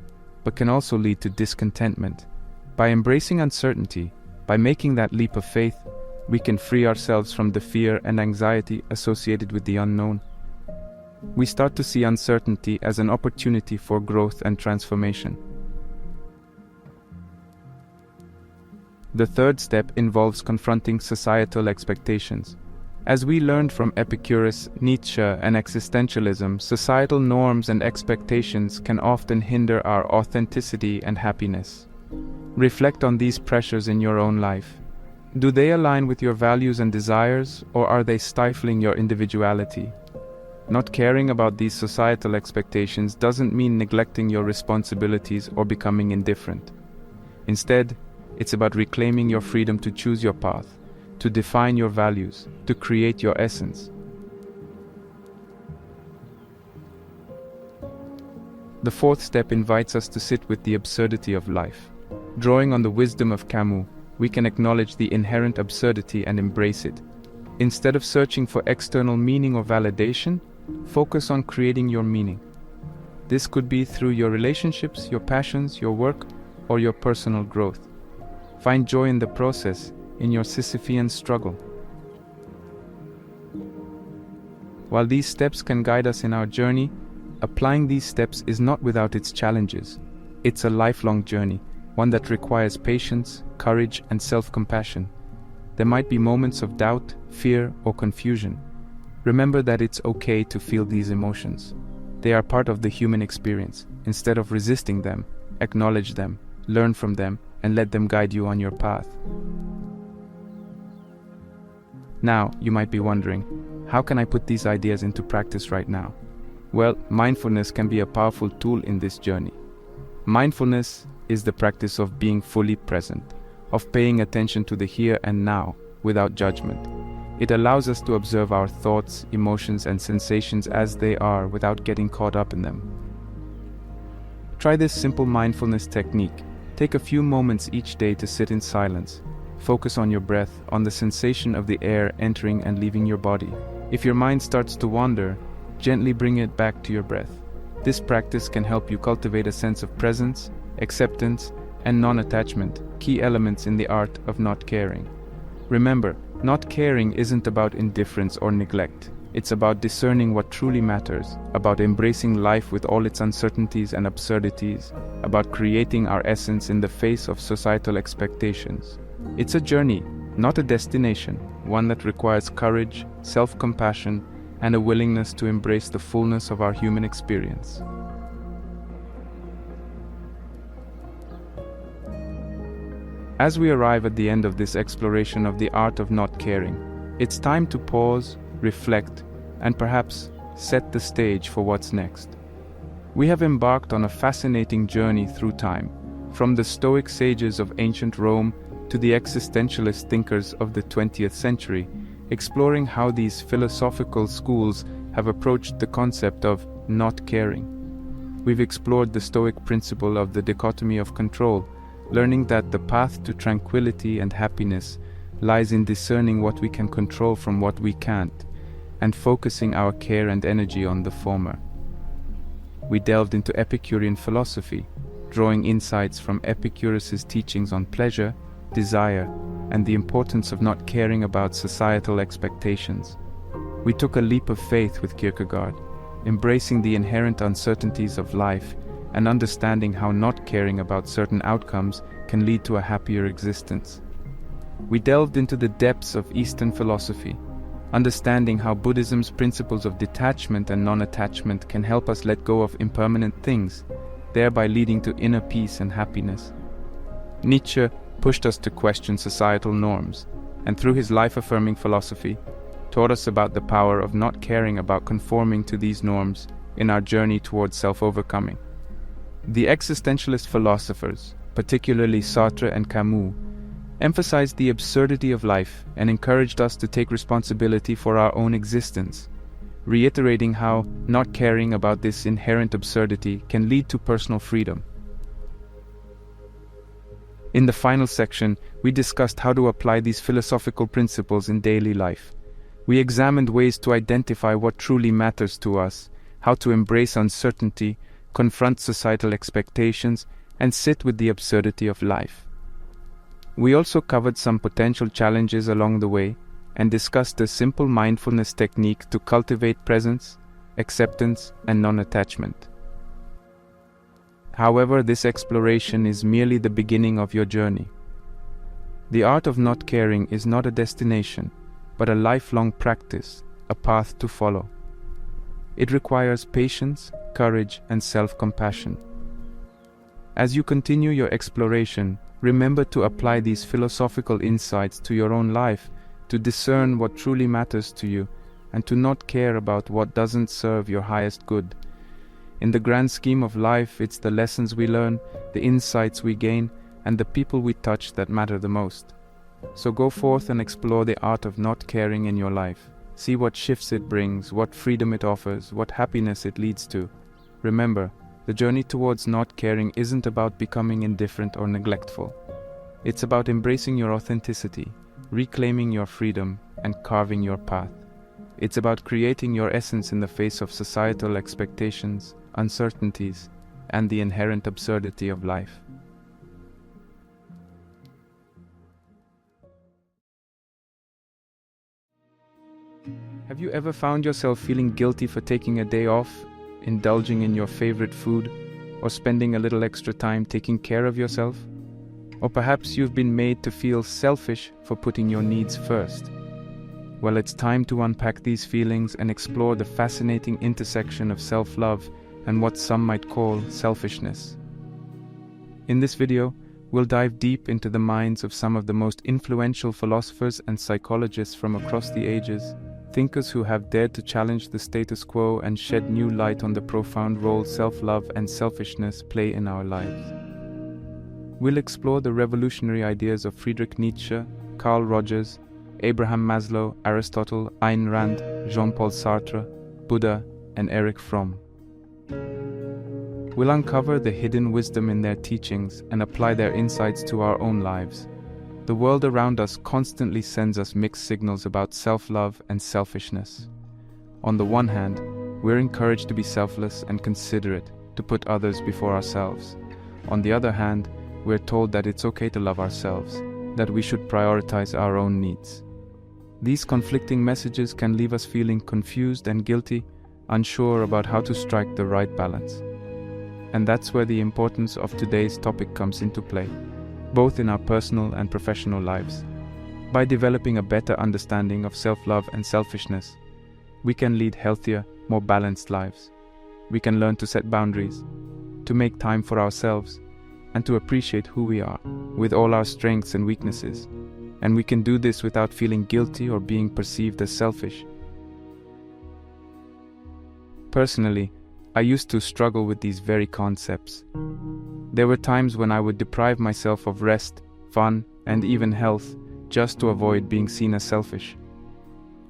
Speaker 1: but can also lead to discontentment. By embracing uncertainty, by making that leap of faith, we can free ourselves from the fear and anxiety associated with the unknown. We start to see uncertainty as an opportunity for growth and transformation. The third step involves confronting societal expectations. As we learned from Epictetus, Nietzsche, and existentialism, societal norms and expectations can often hinder our authenticity and happiness. Reflect on these pressures in your own life. Do they align with your values and desires, or are they stifling your individuality? Not caring about these societal expectations doesn't mean neglecting your responsibilities or becoming indifferent. Instead, it's about reclaiming your freedom to choose your path, to define your values, to create your essence. The fourth step invites us to sit with the absurdity of life. Drawing on the wisdom of Camus, we can acknowledge the inherent absurdity and embrace it. Instead of searching for external meaning or validation, focus on creating your meaning. This could be through your relationships, your passions, your work, or your personal growth. Find joy in the process, in your Sisyphean struggle. While these steps can guide us in our journey, applying these steps is not without its challenges. It's a lifelong journey, one that requires patience, courage, and self-compassion. There might be moments of doubt, fear, or confusion. Remember that it's okay to feel these emotions. They are part of the human experience. Instead of resisting them, acknowledge them, learn from them, and let them guide you on your path. Now, you might be wondering, how can I put these ideas into practice right now? Well, mindfulness can be a powerful tool in this journey. Mindfulness is the practice of being fully present, of paying attention to the here and now without judgment. It allows us to observe our thoughts, emotions, and sensations as they are without getting caught up in them. Try this simple mindfulness technique. Take a few moments each day to sit in silence. Focus on your breath, on the sensation of the air entering and leaving your body. If your mind starts to wander, gently bring it back to your breath. This practice can help you cultivate a sense of presence, acceptance, and non-attachment, key elements in the art of not caring. Remember, not caring isn't about indifference or neglect. It's about discerning what truly matters, about embracing life with all its uncertainties and absurdities, about creating our essence in the face of societal expectations. It's a journey, not a destination, one that requires courage, self-compassion, and a willingness to embrace the fullness of our human experience. As we arrive at the end of this exploration of the art of not caring, it's time to pause, reflect, and perhaps set the stage for what's next. We have embarked on a fascinating journey through time, from the Stoic sages of ancient Rome to the existentialist thinkers of the 20th century, exploring how these philosophical schools have approached the concept of not caring. We've explored the Stoic principle of the dichotomy of control, learning that the path to tranquility and happiness lies in discerning what we can control from what we can't, and focusing our care and energy on the former. We delved into Epicurean philosophy, drawing insights from Epictetus's teachings on pleasure, desire, and the importance of not caring about societal expectations. We took a leap of faith with Kierkegaard, embracing the inherent uncertainties of life and understanding how not caring about certain outcomes can lead to a happier existence. We delved into the depths of Eastern philosophy, understanding how Buddhism's principles of detachment and non-attachment can help us let go of impermanent things, thereby leading to inner peace and happiness. Nietzsche pushed us to question societal norms, and through his life-affirming philosophy, taught us about the power of not caring about conforming to these norms in our journey towards self-overcoming. The existentialist philosophers, particularly Sartre and Camus, emphasized the absurdity of life and encouraged us to take responsibility for our own existence, reiterating how not caring about this inherent absurdity can lead to personal freedom. In the final section, we discussed how to apply these philosophical principles in daily life. We examined ways to identify what truly matters to us, how to embrace uncertainty, confront societal expectations, and sit with the absurdity of life. We also covered some potential challenges along the way and discussed a simple mindfulness technique to cultivate presence, acceptance, and non-attachment. However, this exploration is merely the beginning of your journey. The art of not caring is not a destination, but a lifelong practice, a path to follow. It requires patience, courage, and self-compassion. As you continue your exploration, remember to apply these philosophical insights to your own life, to discern what truly matters to you, and to not care about what doesn't serve your highest good. In the grand scheme of life, it's the lessons we learn, the insights we gain, and the people we touch that matter the most. So go forth and explore the art of not caring in your life. See what shifts it brings, what freedom it offers, what happiness it leads to. Remember, the journey towards not caring isn't about becoming indifferent or neglectful. It's about embracing your authenticity, reclaiming your freedom, and carving your path. It's about creating your essence in the face of societal expectations, uncertainties, and the inherent absurdity of life. Have you ever found yourself feeling guilty for taking a day off, indulging in your favorite food, or spending a little extra time taking care of yourself? Or perhaps you've been made to feel selfish for putting your needs first. Well, it's time to unpack these feelings and explore the fascinating intersection of self-love and what some might call selfishness. In this video, we'll dive deep into the minds of some of the most influential philosophers and psychologists from across the ages, thinkers who have dared to challenge the status quo and shed new light on the profound role self-love and selfishness play in our lives. We'll explore the revolutionary ideas of Friedrich Nietzsche, Carl Rogers, Abraham Maslow, Aristotle, Ayn Rand, Jean-Paul Sartre, Buddha, and Erich Fromm. We'll uncover the hidden wisdom in their teachings and apply their insights to our own lives. The world around us constantly sends us mixed signals about self-love and selfishness. On the one hand, we're encouraged to be selfless and considerate, to put others before ourselves. On the other hand, we're told that it's okay to love ourselves, that we should prioritize our own needs. These conflicting messages can leave us feeling confused and guilty, unsure about how to strike the right balance. And that's where the importance of today's topic comes into play, both in our personal and professional lives. By developing a better understanding of self-love and selfishness, we can lead healthier, more balanced lives. We can learn to set boundaries, to make time for ourselves, and to appreciate who we are, with all our strengths and weaknesses. And we can do this without feeling guilty or being perceived as selfish. Personally, I used to struggle with these very concepts. There were times when I would deprive myself of rest, fun, and even health, just to avoid being seen as selfish.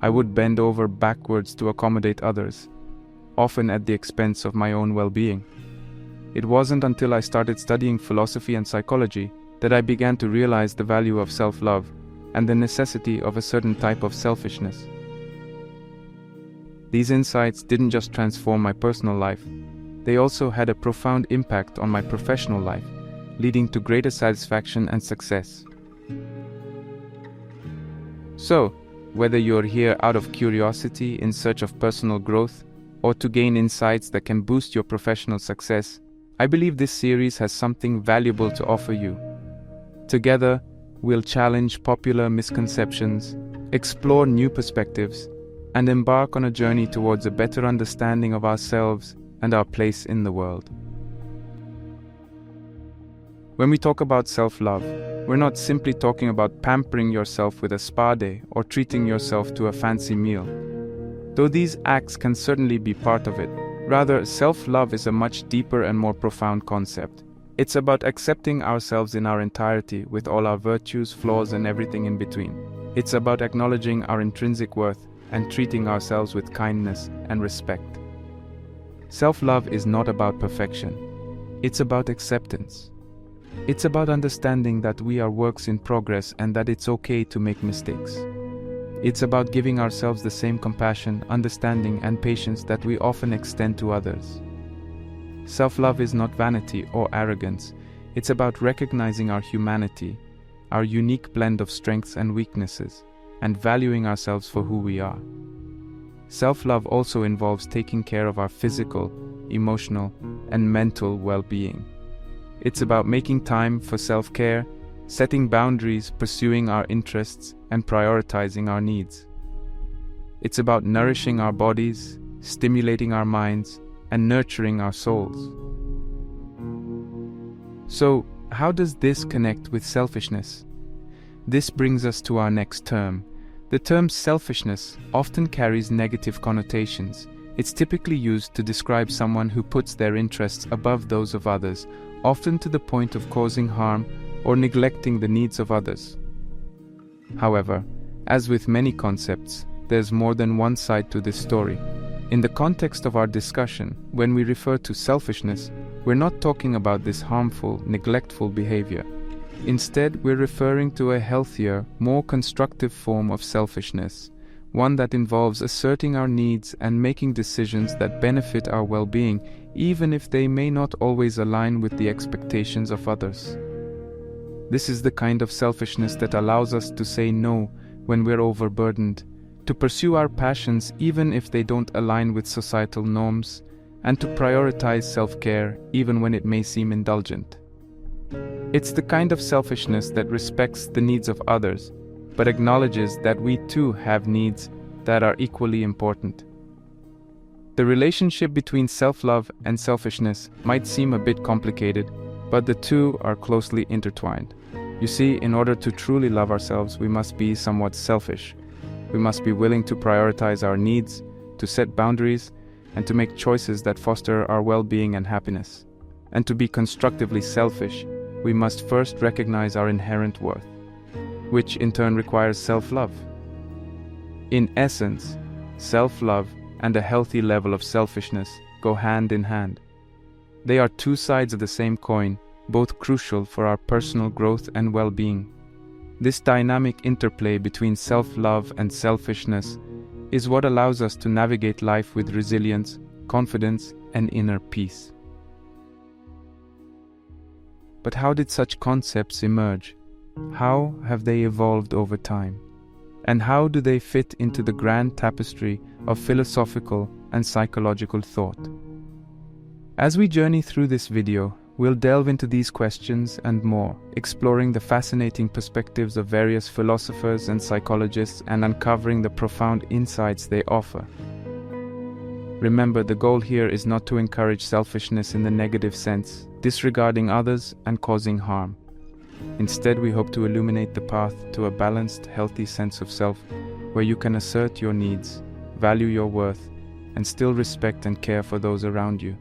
Speaker 1: I would bend over backwards to accommodate others, often at the expense of my own well-being. It wasn't until I started studying philosophy and psychology that I began to realize the value of self-love and the necessity of a certain type of selfishness. These insights didn't just transform my personal life, they also had a profound impact on my professional life, leading to greater satisfaction and success. So, whether you're here out of curiosity in search of personal growth, or to gain insights that can boost your professional success, I believe this series has something valuable to offer you. Together, we'll challenge popular misconceptions, explore new perspectives, and embark on a journey towards a better understanding of ourselves and our place in the world. When we talk about self-love, we're not simply talking about pampering yourself with a spa day or treating yourself to a fancy meal. Though these acts can certainly be part of it, rather, self-love is a much deeper and more profound concept. It's about accepting ourselves in our entirety, with all our virtues, flaws, and everything in between. It's about acknowledging our intrinsic worth and treating ourselves with kindness and respect. Self-love is not about perfection. It's about acceptance. It's about understanding that we are works in progress and that it's okay to make mistakes. It's about giving ourselves the same compassion, understanding, and patience that we often extend to others. Self-love is not vanity or arrogance. It's about recognizing our humanity, our unique blend of strengths and weaknesses, and valuing ourselves for who we are. Self-love also involves taking care of our physical, emotional, and mental well-being. It's about making time for self-care, setting boundaries, pursuing our interests, and prioritizing our needs. It's about nourishing our bodies, stimulating our minds, and nurturing our souls. So, how does this connect with selfishness? This brings us to our next term. The term selfishness often carries negative connotations. It's typically used to describe someone who puts their interests above those of others, often to the point of causing harm or neglecting the needs of others. However, as with many concepts, there's more than one side to this story. In the context of our discussion, when we refer to selfishness, we're not talking about this harmful, neglectful behavior. Instead, we're referring to a healthier, more constructive form of selfishness, one that involves asserting our needs and making decisions that benefit our well-being, even if they may not always align with the expectations of others. This is the kind of selfishness that allows us to say no when we're overburdened, to pursue our passions even if they don't align with societal norms, and to prioritize self-care even when it may seem indulgent. It's the kind of selfishness that respects the needs of others, but acknowledges that we too have needs that are equally important. The relationship between self-love and selfishness might seem a bit complicated, but the two are closely intertwined. You see, in order to truly love ourselves, we must be somewhat selfish. We must be willing to prioritize our needs, to set boundaries, and to make choices that foster our well-being and happiness. And to be constructively selfish, we must first recognize our inherent worth, which in turn requires self-love. In essence, self-love and a healthy level of selfishness go hand in hand. They are two sides of the same coin, both crucial for our personal growth and well-being. This dynamic interplay between self-love and selfishness is what allows us to navigate life with resilience, confidence, and inner peace. But how did such concepts emerge? How have they evolved over time? And how do they fit into the grand tapestry of philosophical and psychological thought? As we journey through this video, we'll delve into these questions and more, exploring the fascinating perspectives of various philosophers and psychologists and uncovering the profound insights they offer. Remember, the goal here is not to encourage selfishness in the negative sense, disregarding others and causing harm. Instead, we hope to illuminate the path to a balanced, healthy sense of self, where you can assert your needs, value your worth, and still respect and care for those around you.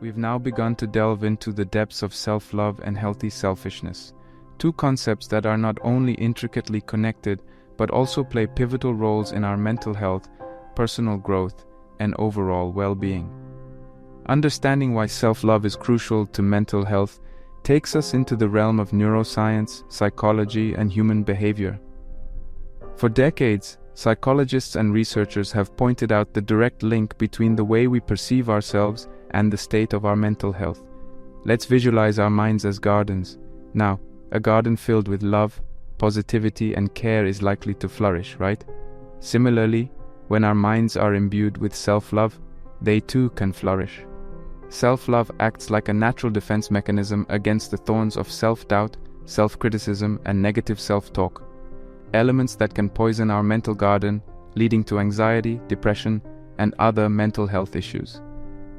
Speaker 1: We've now begun to delve into the depths of self-love and healthy selfishness, two concepts that are not only intricately connected, but also play pivotal roles in our mental health, personal growth, and overall well-being. Understanding why self-love is crucial to mental health takes us into the realm of neuroscience, psychology, and human behavior. For decades, psychologists and researchers have pointed out the direct link between the way we perceive ourselves and the state of our mental health. Let's visualize our minds as gardens. Now, a garden filled with love, positivity, and care is likely to flourish, right? Similarly, when our minds are imbued with self-love, they too can flourish. Self-love acts like a natural defense mechanism against the thorns of self-doubt, self-criticism, and negative self-talk, elements that can poison our mental garden, leading to anxiety, depression, and other mental health issues.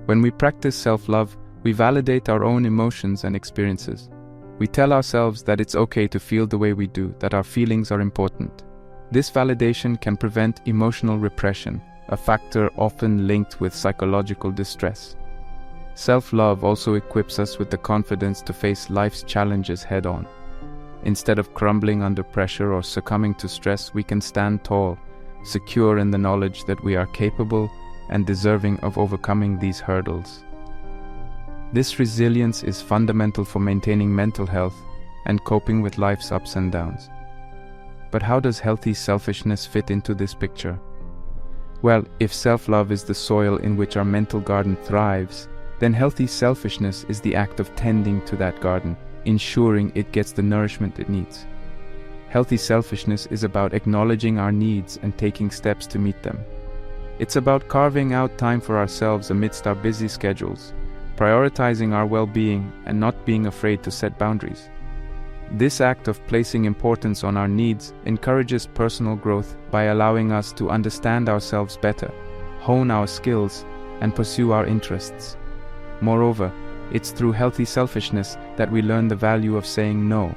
Speaker 1: When we practice self-love, we validate our own emotions and experiences. We tell ourselves that it's okay to feel the way we do, that our feelings are important. This validation can prevent emotional repression, a factor often linked with psychological distress. Self-love also equips us with the confidence to face life's challenges head-on. Instead of crumbling under pressure or succumbing to stress, we can stand tall, secure in the knowledge that we are capable and deserving of overcoming these hurdles. This resilience is fundamental for maintaining mental health and coping with life's ups and downs. But how does healthy selfishness fit into this picture? Well, if self-love is the soil in which our mental garden thrives, then healthy selfishness is the act of tending to that garden, ensuring it gets the nourishment it needs. Healthy selfishness is about acknowledging our needs and taking steps to meet them. It's about carving out time for ourselves amidst our busy schedules, prioritizing our well-being, and not being afraid to set boundaries. This act of placing importance on our needs encourages personal growth by allowing us to understand ourselves better, hone our skills, and pursue our interests. Moreover, it's through healthy selfishness that we learn the value of saying no,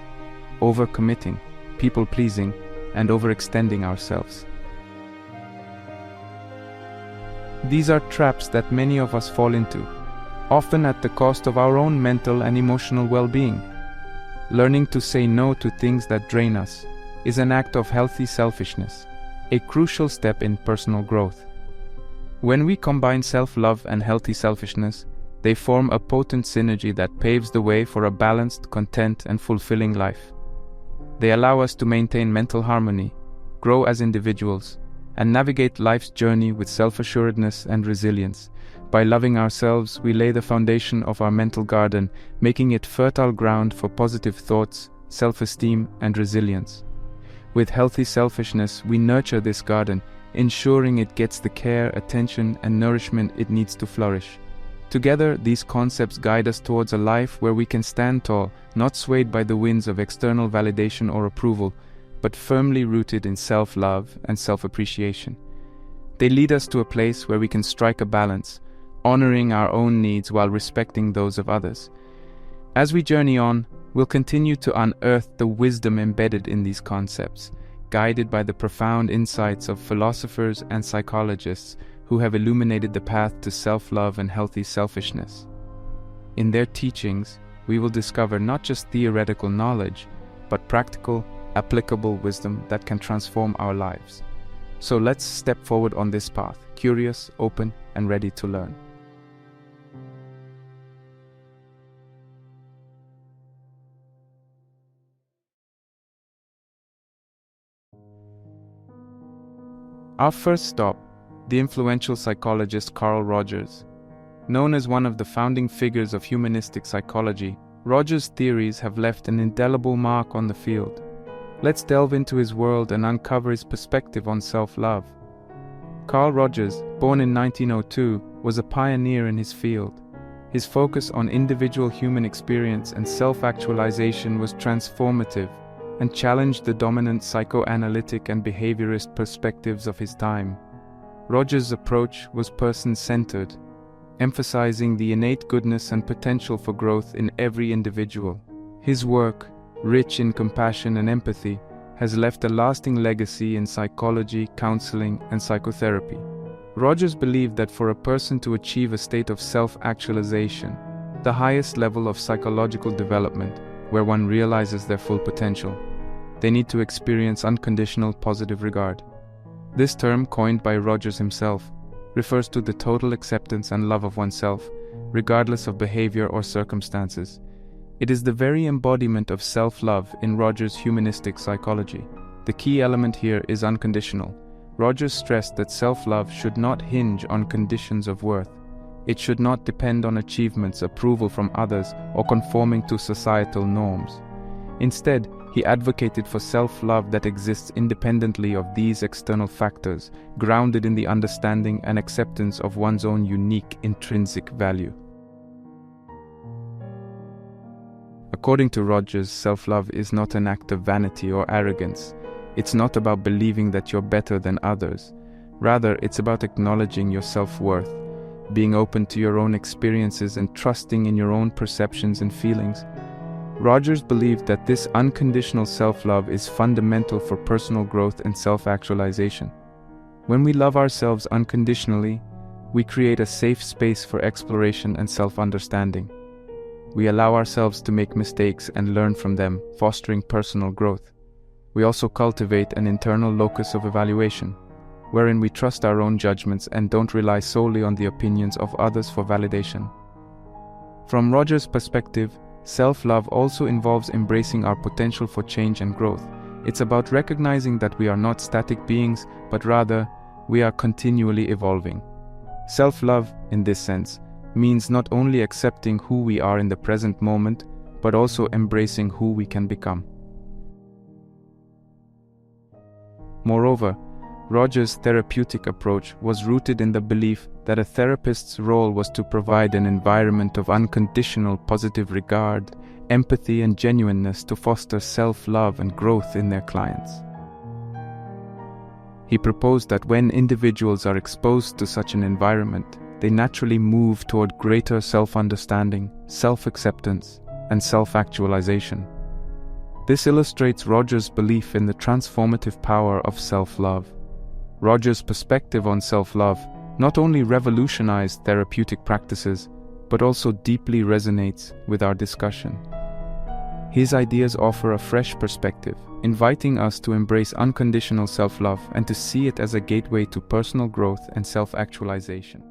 Speaker 1: overcommitting, people-pleasing, and overextending ourselves. These are traps that many of us fall into, often at the cost of our own mental and emotional well-being. Learning to say no to things that drain us is an act of healthy selfishness, a crucial step in personal growth. When we combine self-love and healthy selfishness, they form a potent synergy that paves the way for a balanced, content, and fulfilling life. They allow us to maintain mental harmony, grow as individuals, and navigate life's journey with self-assuredness and resilience. By loving ourselves, we lay the foundation of our mental garden, making it fertile ground for positive thoughts, self-esteem, and resilience. With healthy selfishness, we nurture this garden, ensuring it gets the care, attention, and nourishment it needs to flourish. Together, these concepts guide us towards a life where we can stand tall, not swayed by the winds of external validation or approval, but firmly rooted in self-love and self-appreciation. They lead us to a place where we can strike a balance, honoring our own needs while respecting those of others. As we journey on, we'll continue to unearth the wisdom embedded in these concepts, guided by the profound insights of philosophers and psychologists who have illuminated the path to self-love and healthy selfishness. In their teachings, we will discover not just theoretical knowledge, but practical, applicable wisdom that can transform our lives. So let's step forward on this path, curious, open, and ready to learn. Our first stop, the influential psychologist Carl Rogers. Known as one of the founding figures of humanistic psychology, Rogers' theories have left an indelible mark on the field. Let's delve into his world and uncover his perspective on self-love. Carl Rogers, born in 1902, was a pioneer in his field. His focus on individual human experience and self-actualization was transformative and challenged the dominant psychoanalytic and behaviorist perspectives of his time. Rogers' approach was person-centered, emphasizing the innate goodness and potential for growth in every individual. His work, rich in compassion and empathy, has left a lasting legacy in psychology, counseling, and psychotherapy. Rogers believed that for a person to achieve a state of self-actualization, the highest level of psychological development, where one realizes their full potential, they need to experience unconditional positive regard. This term, coined by Rogers himself, refers to the total acceptance and love of oneself, regardless of behavior or circumstances. It is the very embodiment of self-love in Rogers' humanistic psychology. The key element here is unconditional. Rogers stressed that self-love should not hinge on conditions of worth. It should not depend on achievements, approval from others, or conforming to societal norms. Instead, he advocated for self-love that exists independently of these external factors, grounded in the understanding and acceptance of one's own unique intrinsic value. According to Rogers, self-love is not an act of vanity or arrogance. It's not about believing that you're better than others. Rather, it's about acknowledging your self-worth, being open to your own experiences and trusting in your own perceptions and feelings. Rogers believed that this unconditional self-love is fundamental for personal growth and self-actualization. When we love ourselves unconditionally, we create a safe space for exploration and self-understanding. We allow ourselves to make mistakes and learn from them, fostering personal growth. We also cultivate an internal locus of evaluation, wherein we trust our own judgments and don't rely solely on the opinions of others for validation. From Rogers' perspective, self-love also involves embracing our potential for change and growth. It's about recognizing that we are not static beings, but rather, we are continually evolving. Self-love, in this sense, means not only accepting who we are in the present moment, but also embracing who we can become. Moreover, Rogers' therapeutic approach was rooted in the belief that a therapist's role was to provide an environment of unconditional positive regard, empathy, and genuineness to foster self-love and growth in their clients. He proposed that when individuals are exposed to such an environment, they naturally move toward greater self-understanding, self-acceptance, and self-actualization. This illustrates Rogers' belief in the transformative power of self-love. Rogers' perspective on self-love not only revolutionized therapeutic practices, but also deeply resonates with our discussion. His ideas offer a fresh perspective, inviting us to embrace unconditional self-love and to see it as a gateway to personal growth and self-actualization.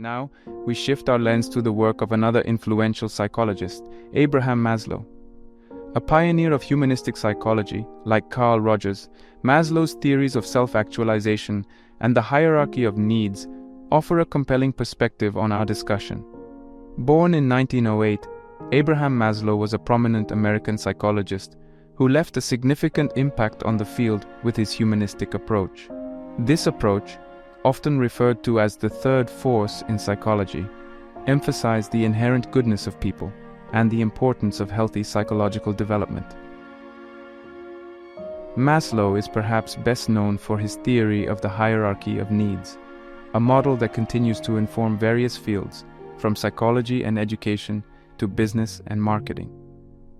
Speaker 1: Now, we shift our lens to the work of another influential psychologist, Abraham Maslow. A pioneer of humanistic psychology, like Carl Rogers, Maslow's theories of self-actualization and the hierarchy of needs offer a compelling perspective on our discussion. Born in 1908, Abraham Maslow was a prominent American psychologist who left a significant impact on the field with his humanistic approach. This approach, often referred to as the third force in psychology, emphasized the inherent goodness of people and the importance of healthy psychological development. Maslow is perhaps best known for his theory of the hierarchy of needs, a model that continues to inform various fields, from psychology and education to business and marketing.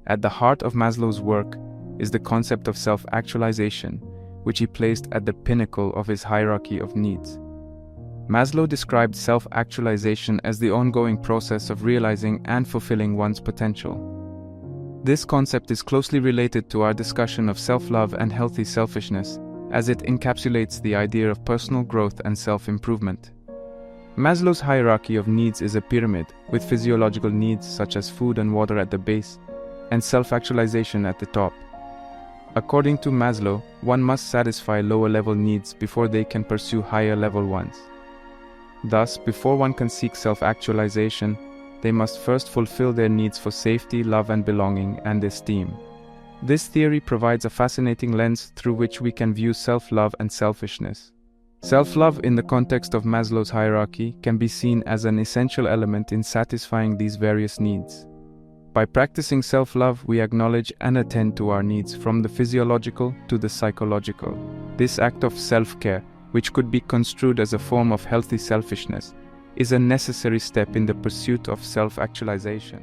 Speaker 1: At the heart of Maslow's work is the concept of self-actualization, which he placed at the pinnacle of his hierarchy of needs. Maslow described self-actualization as the ongoing process of realizing and fulfilling one's potential. This concept is closely related to our discussion of self-love and healthy selfishness, as it encapsulates the idea of personal growth and self-improvement. Maslow's hierarchy of needs is a pyramid, with physiological needs such as food and water at the base, and self-actualization at the top. According to Maslow, one must satisfy lower-level needs before they can pursue higher-level ones. Thus, before one can seek self-actualization, they must first fulfill their needs for safety, love and belonging, and esteem. This theory provides a fascinating lens through which we can view self-love and selfishness. Self-love in the context of Maslow's hierarchy can be seen as an essential element in satisfying these various needs. By practicing self-love, we acknowledge and attend to our needs from the physiological to the psychological. This act of self-care, which could be construed as a form of healthy selfishness, is a necessary step in the pursuit of self-actualization.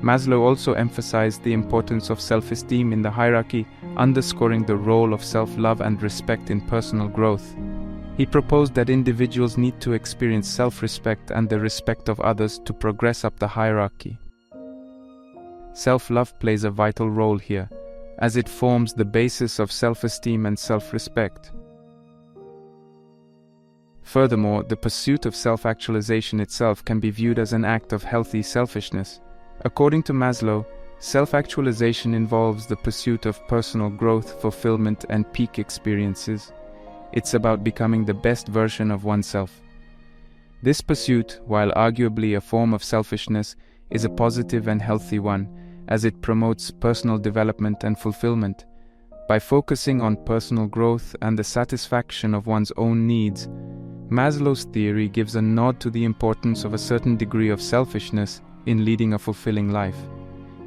Speaker 1: Maslow also emphasized the importance of self-esteem in the hierarchy, underscoring the role of self-love and respect in personal growth. He proposed that individuals need to experience self-respect and the respect of others to progress up the hierarchy. Self-love plays a vital role here, as it forms the basis of self-esteem and self-respect. Furthermore, the pursuit of self-actualization itself can be viewed as an act of healthy selfishness. According to Maslow, self-actualization involves the pursuit of personal growth, fulfillment, and peak experiences. It's about becoming the best version of oneself. This pursuit, while arguably a form of selfishness, is a positive and healthy one, as it promotes personal development and fulfillment. By focusing on personal growth and the satisfaction of one's own needs, Maslow's theory gives a nod to the importance of a certain degree of selfishness in leading a fulfilling life.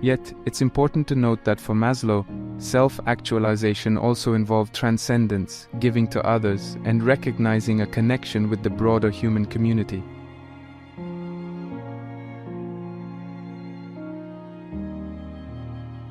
Speaker 1: Yet, it's important to note that for Maslow, self-actualization also involved transcendence, giving to others, and recognizing a connection with the broader human community.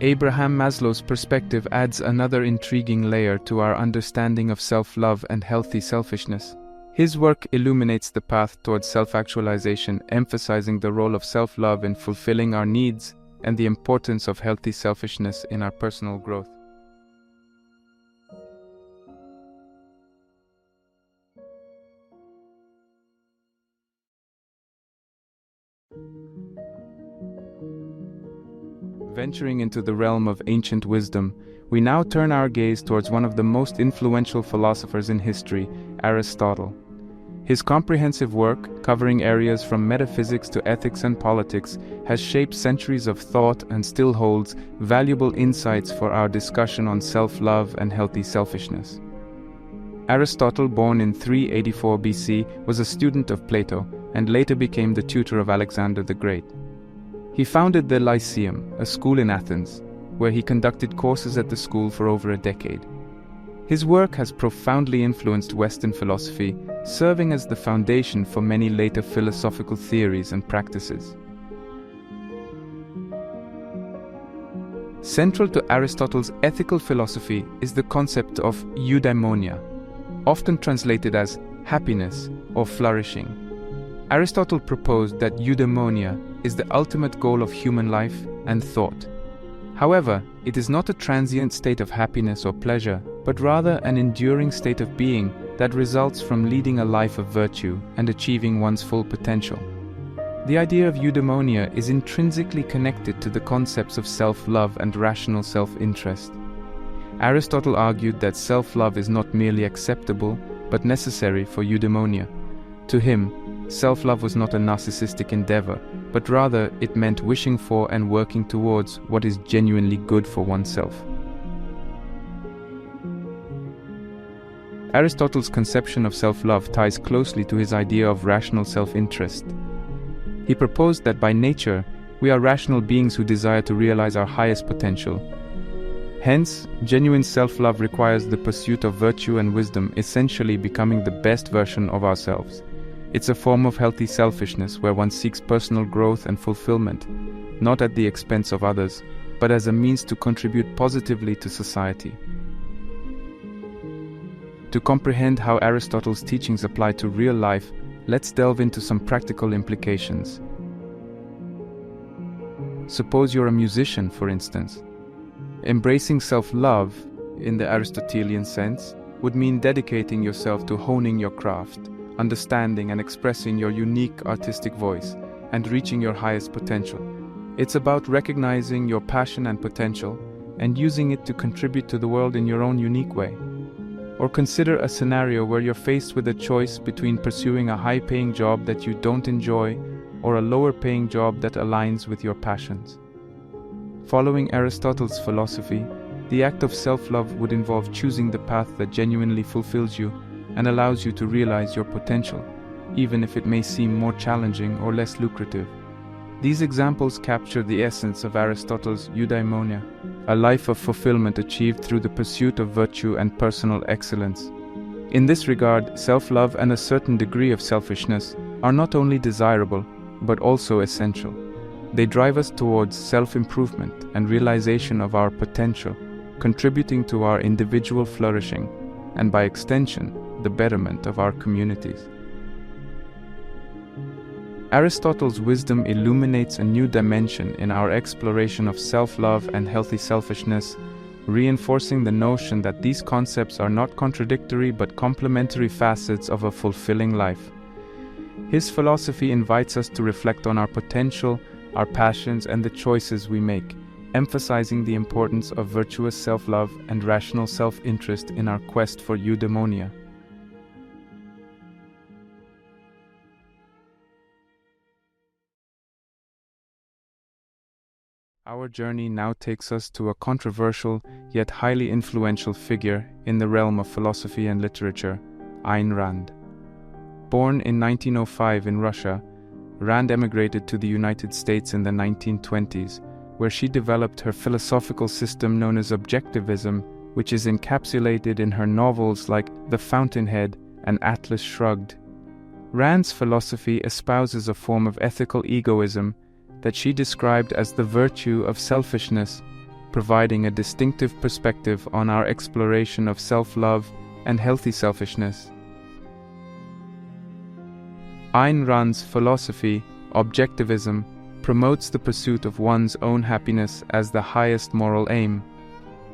Speaker 1: Abraham Maslow's perspective adds another intriguing layer to our understanding of self-love and healthy selfishness. His work illuminates the path towards self-actualization, emphasizing the role of self-love in fulfilling our needs and the importance of healthy selfishness in our personal growth. Venturing into the realm of ancient wisdom, we now turn our gaze towards one of the most influential philosophers in history, Aristotle. His comprehensive work, covering areas from metaphysics to ethics and politics, has shaped centuries of thought and still holds valuable insights for our discussion on self-love and healthy selfishness. Aristotle, born in 384 BC, was a student of Plato and later became the tutor of Alexander the Great. He founded the Lyceum, a school in Athens, where he conducted courses at the school for over a decade. His work has profoundly influenced Western philosophy, serving as the foundation for many later philosophical theories and practices. Central to Aristotle's ethical philosophy is the concept of eudaimonia, often translated as happiness or flourishing. Aristotle proposed that eudaimonia is the ultimate goal of human life and thought. However, it is not a transient state of happiness or pleasure, but rather an enduring state of being that results from leading a life of virtue and achieving one's full potential. The idea of eudaimonia is intrinsically connected to the concepts of self-love and rational self-interest. Aristotle argued that self-love is not merely acceptable, but necessary for eudaimonia. To him, self-love was not a narcissistic endeavor, but rather it meant wishing for and working towards what is genuinely good for oneself. Aristotle's conception of self-love ties closely to his idea of rational self-interest. He proposed that by nature, we are rational beings who desire to realize our highest potential. Hence, genuine self-love requires the pursuit of virtue and wisdom, essentially becoming the best version of ourselves. It's a form of healthy selfishness where one seeks personal growth and fulfillment, not at the expense of others, but as a means to contribute positively to society. To comprehend how Aristotle's teachings apply to real life, let's delve into some practical implications. Suppose you're a musician, for instance. Embracing self-love, in the Aristotelian sense, would mean dedicating yourself to honing your craft, understanding and expressing your unique artistic voice, and reaching your highest potential. It's about recognizing your passion and potential, and using it to contribute to the world in your own unique way. Or consider a scenario where you're faced with a choice between pursuing a high-paying job that you don't enjoy or a lower-paying job that aligns with your passions. Following Aristotle's philosophy, the act of self-love would involve choosing the path that genuinely fulfills you and allows you to realize your potential, even if it may seem more challenging or less lucrative. These examples capture the essence of Aristotle's eudaimonia, a life of fulfillment achieved through the pursuit of virtue and personal excellence. In this regard, self-love and a certain degree of selfishness are not only desirable, but also essential. They drive us towards self-improvement and realization of our potential, contributing to our individual flourishing, and by extension, the betterment of our communities. Aristotle's wisdom illuminates a new dimension in our exploration of self-love and healthy selfishness, reinforcing the notion that these concepts are not contradictory but complementary facets of a fulfilling life. His philosophy invites us to reflect on our potential, our passions, and the choices we make, emphasizing the importance of virtuous self-love and rational self-interest in our quest for eudaimonia. Our journey now takes us to a controversial yet highly influential figure in the realm of philosophy and literature, Ayn Rand. Born in 1905 in Russia, Rand emigrated to the United States in the 1920s, where she developed her philosophical system known as objectivism, which is encapsulated in her novels like The Fountainhead and Atlas Shrugged. Rand's philosophy espouses a form of ethical egoism that she described as the virtue of selfishness, providing a distinctive perspective on our exploration of self-love and healthy selfishness. Ayn Rand's philosophy, objectivism, promotes the pursuit of one's own happiness as the highest moral aim.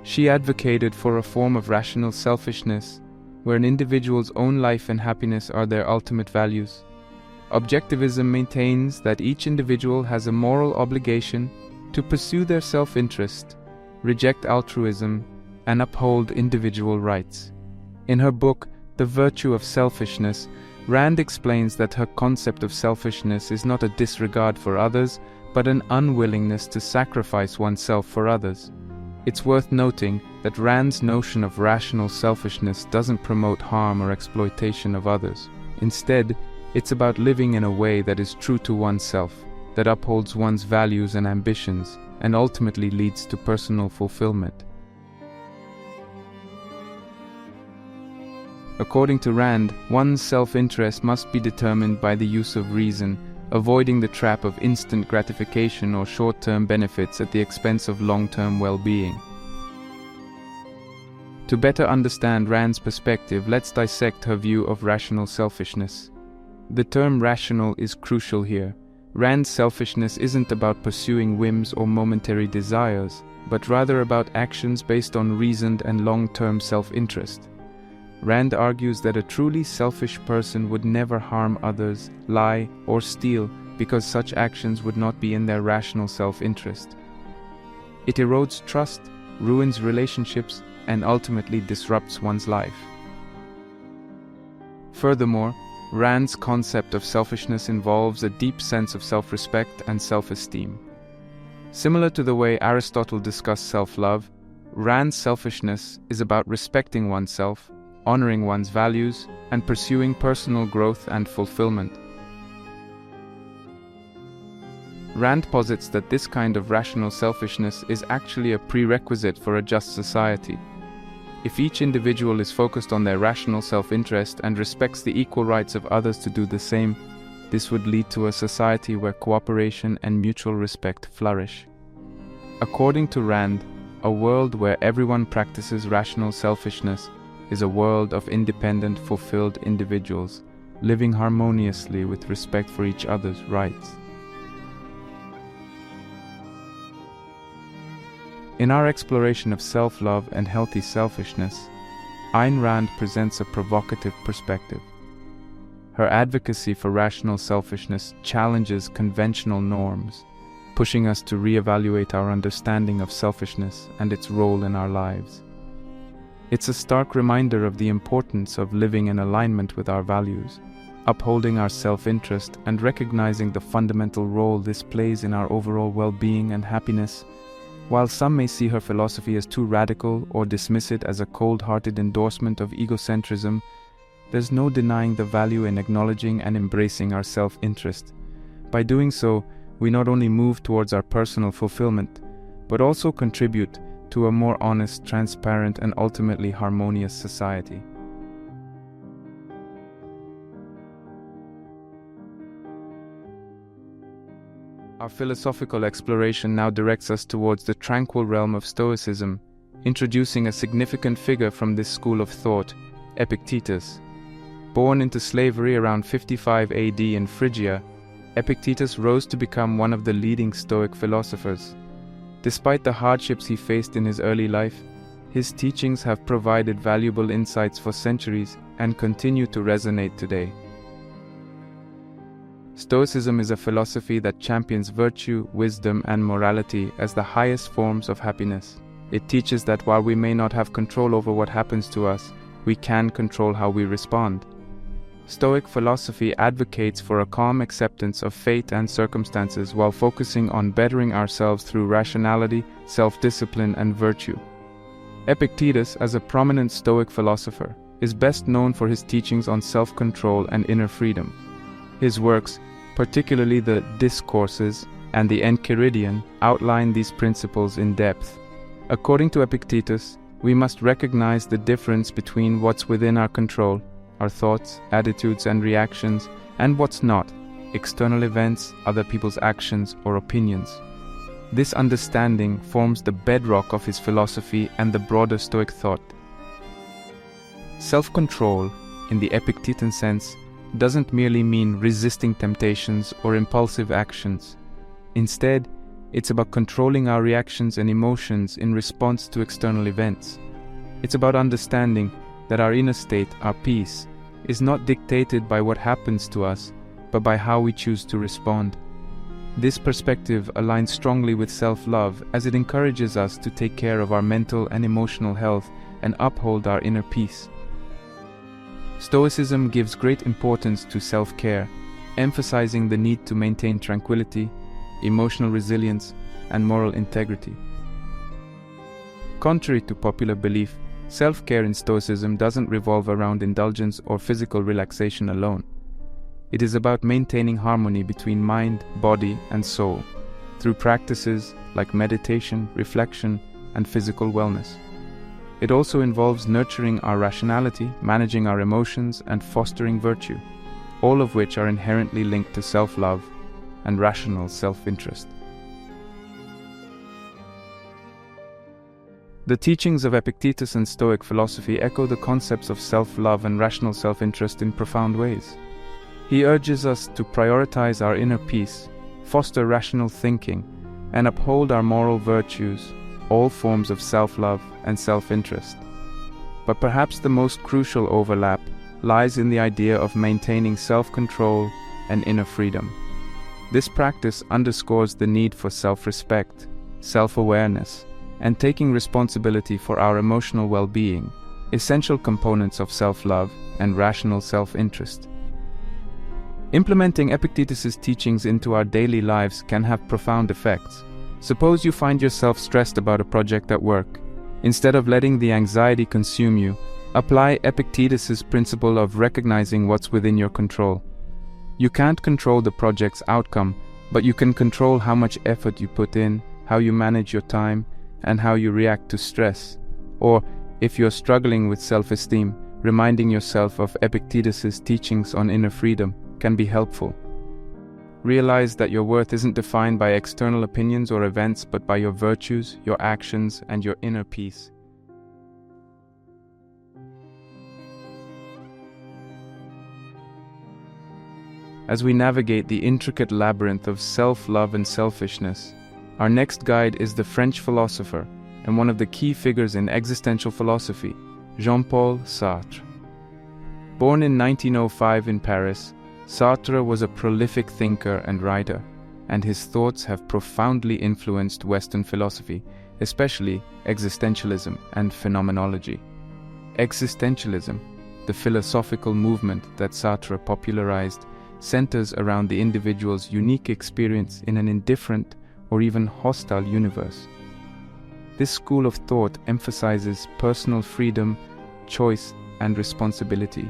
Speaker 1: She advocated for a form of rational selfishness, where an individual's own life and happiness are their ultimate values. Objectivism maintains that each individual has a moral obligation to pursue their self-interest, reject altruism, and uphold individual rights. In her book, The Virtue of Selfishness, Rand explains that her concept of selfishness is not a disregard for others, but an unwillingness to sacrifice oneself for others. It's worth noting that Rand's notion of rational selfishness doesn't promote harm or exploitation of others. Instead, it's about living in a way that is true to oneself, that upholds one's values and ambitions, and ultimately leads to personal fulfillment. According to Rand, one's self-interest must be determined by the use of reason, avoiding the trap of instant gratification or short-term benefits at the expense of long-term well-being. To better understand Rand's perspective, let's dissect her view of rational selfishness. The term rational is crucial here. Rand's selfishness isn't about pursuing whims or momentary desires, but rather about actions based on reasoned and long-term self-interest. Rand argues that a truly selfish person would never harm others, lie, or steal because such actions would not be in their rational self-interest. It erodes trust, ruins relationships, and ultimately disrupts one's life. Furthermore, Rand's concept of selfishness involves a deep sense of self-respect and self-esteem. Similar to the way Aristotle discussed self-love, Rand's selfishness is about respecting oneself, honoring one's values, and pursuing personal growth and fulfillment. Rand posits that this kind of rational selfishness is actually a prerequisite for a just society. If each individual is focused on their rational self-interest and respects the equal rights of others to do the same, this would lead to a society where cooperation and mutual respect flourish. According to Rand, a world where everyone practices rational selfishness is a world of independent, fulfilled individuals, living harmoniously with respect for each other's rights. In our exploration of self-love and healthy selfishness, Ayn Rand presents a provocative perspective. Her advocacy for rational selfishness challenges conventional norms, pushing us to reevaluate our understanding of selfishness and its role in our lives. It's a stark reminder of the importance of living in alignment with our values, upholding our self-interest and recognizing the fundamental role this plays in our overall well-being and happiness. While some may see her philosophy as too radical or dismiss it as a cold-hearted endorsement of egocentrism, there's no denying the value in acknowledging and embracing our self-interest. By doing so, we not only move towards our personal fulfillment, but also contribute to a more honest, transparent, and ultimately harmonious society. Our philosophical exploration now directs us towards the tranquil realm of Stoicism, introducing a significant figure from this school of thought, Epictetus. Born into slavery around 55 AD in Phrygia, Epictetus rose to become one of the leading Stoic philosophers. Despite the hardships he faced in his early life, his teachings have provided valuable insights for centuries and continue to resonate today. Stoicism is a philosophy that champions virtue, wisdom, and morality as the highest forms of happiness. It teaches that while we may not have control over what happens to us, we can control how we respond. Stoic philosophy advocates for a calm acceptance of fate and circumstances while focusing on bettering ourselves through rationality, self-discipline, and virtue. Epictetus, as a prominent Stoic philosopher, is best known for his teachings on self-control and inner freedom. His works, particularly the Discourses and the Enchiridion, outline these principles in depth. According to Epictetus, we must recognize the difference between what's within our control, our thoughts, attitudes, and reactions, and what's not, external events, other people's actions, or opinions. This understanding forms the bedrock of his philosophy and the broader Stoic thought. Self-control, in the Epictetan sense, doesn't merely mean resisting temptations or impulsive actions. Instead, it's about controlling our reactions and emotions in response to external events. It's about understanding that our inner state, our peace, is not dictated by what happens to us, but by how we choose to respond. This perspective aligns strongly with self-love as it encourages us to take care of our mental and emotional health and uphold our inner peace. Stoicism gives great importance to self-care, emphasizing the need to maintain tranquility, emotional resilience, and moral integrity. Contrary to popular belief, self-care in Stoicism doesn't revolve around indulgence or physical relaxation alone. It is about maintaining harmony between mind, body, and soul, through practices like meditation, reflection, and physical wellness. It also involves nurturing our rationality, managing our emotions, and fostering virtue, all of which are inherently linked to self-love and rational self-interest. The teachings of Epictetus and Stoic philosophy echo the concepts of self-love and rational self-interest in profound ways. He urges us to prioritize our inner peace, foster rational thinking, and uphold our moral virtues, all forms of self-love and self-interest. but perhaps the most crucial overlap lies in the idea of maintaining self-control and inner freedom. This practice underscores the need for self-respect, self-awareness, and taking responsibility for our emotional well-being, essential components of self-love and rational self-interest. Implementing Epictetus's teachings into our daily lives can have profound effects. Suppose you find yourself stressed about a project at work. Instead of letting the anxiety consume you, apply Epictetus's principle of recognizing what's within your control. You can't control the project's outcome, but you can control how much effort you put in, how you manage your time, and how you react to stress. Or, if you're struggling with self-esteem, reminding yourself of Epictetus's teachings on inner freedom can be helpful. Realize that your worth isn't defined by external opinions or events, but by your virtues, your actions, and your inner peace. As we navigate the intricate labyrinth of self-love and selfishness, our next guide is the French philosopher and one of the key figures in existential philosophy, Jean-Paul Sartre. Born in 1905 in Paris, Sartre was a prolific thinker and writer, and his thoughts have profoundly influenced Western philosophy, especially existentialism and phenomenology. Existentialism, the philosophical movement that Sartre popularized, centers around the individual's unique experience in an indifferent or even hostile universe. This school of thought emphasizes personal freedom, choice, and responsibility.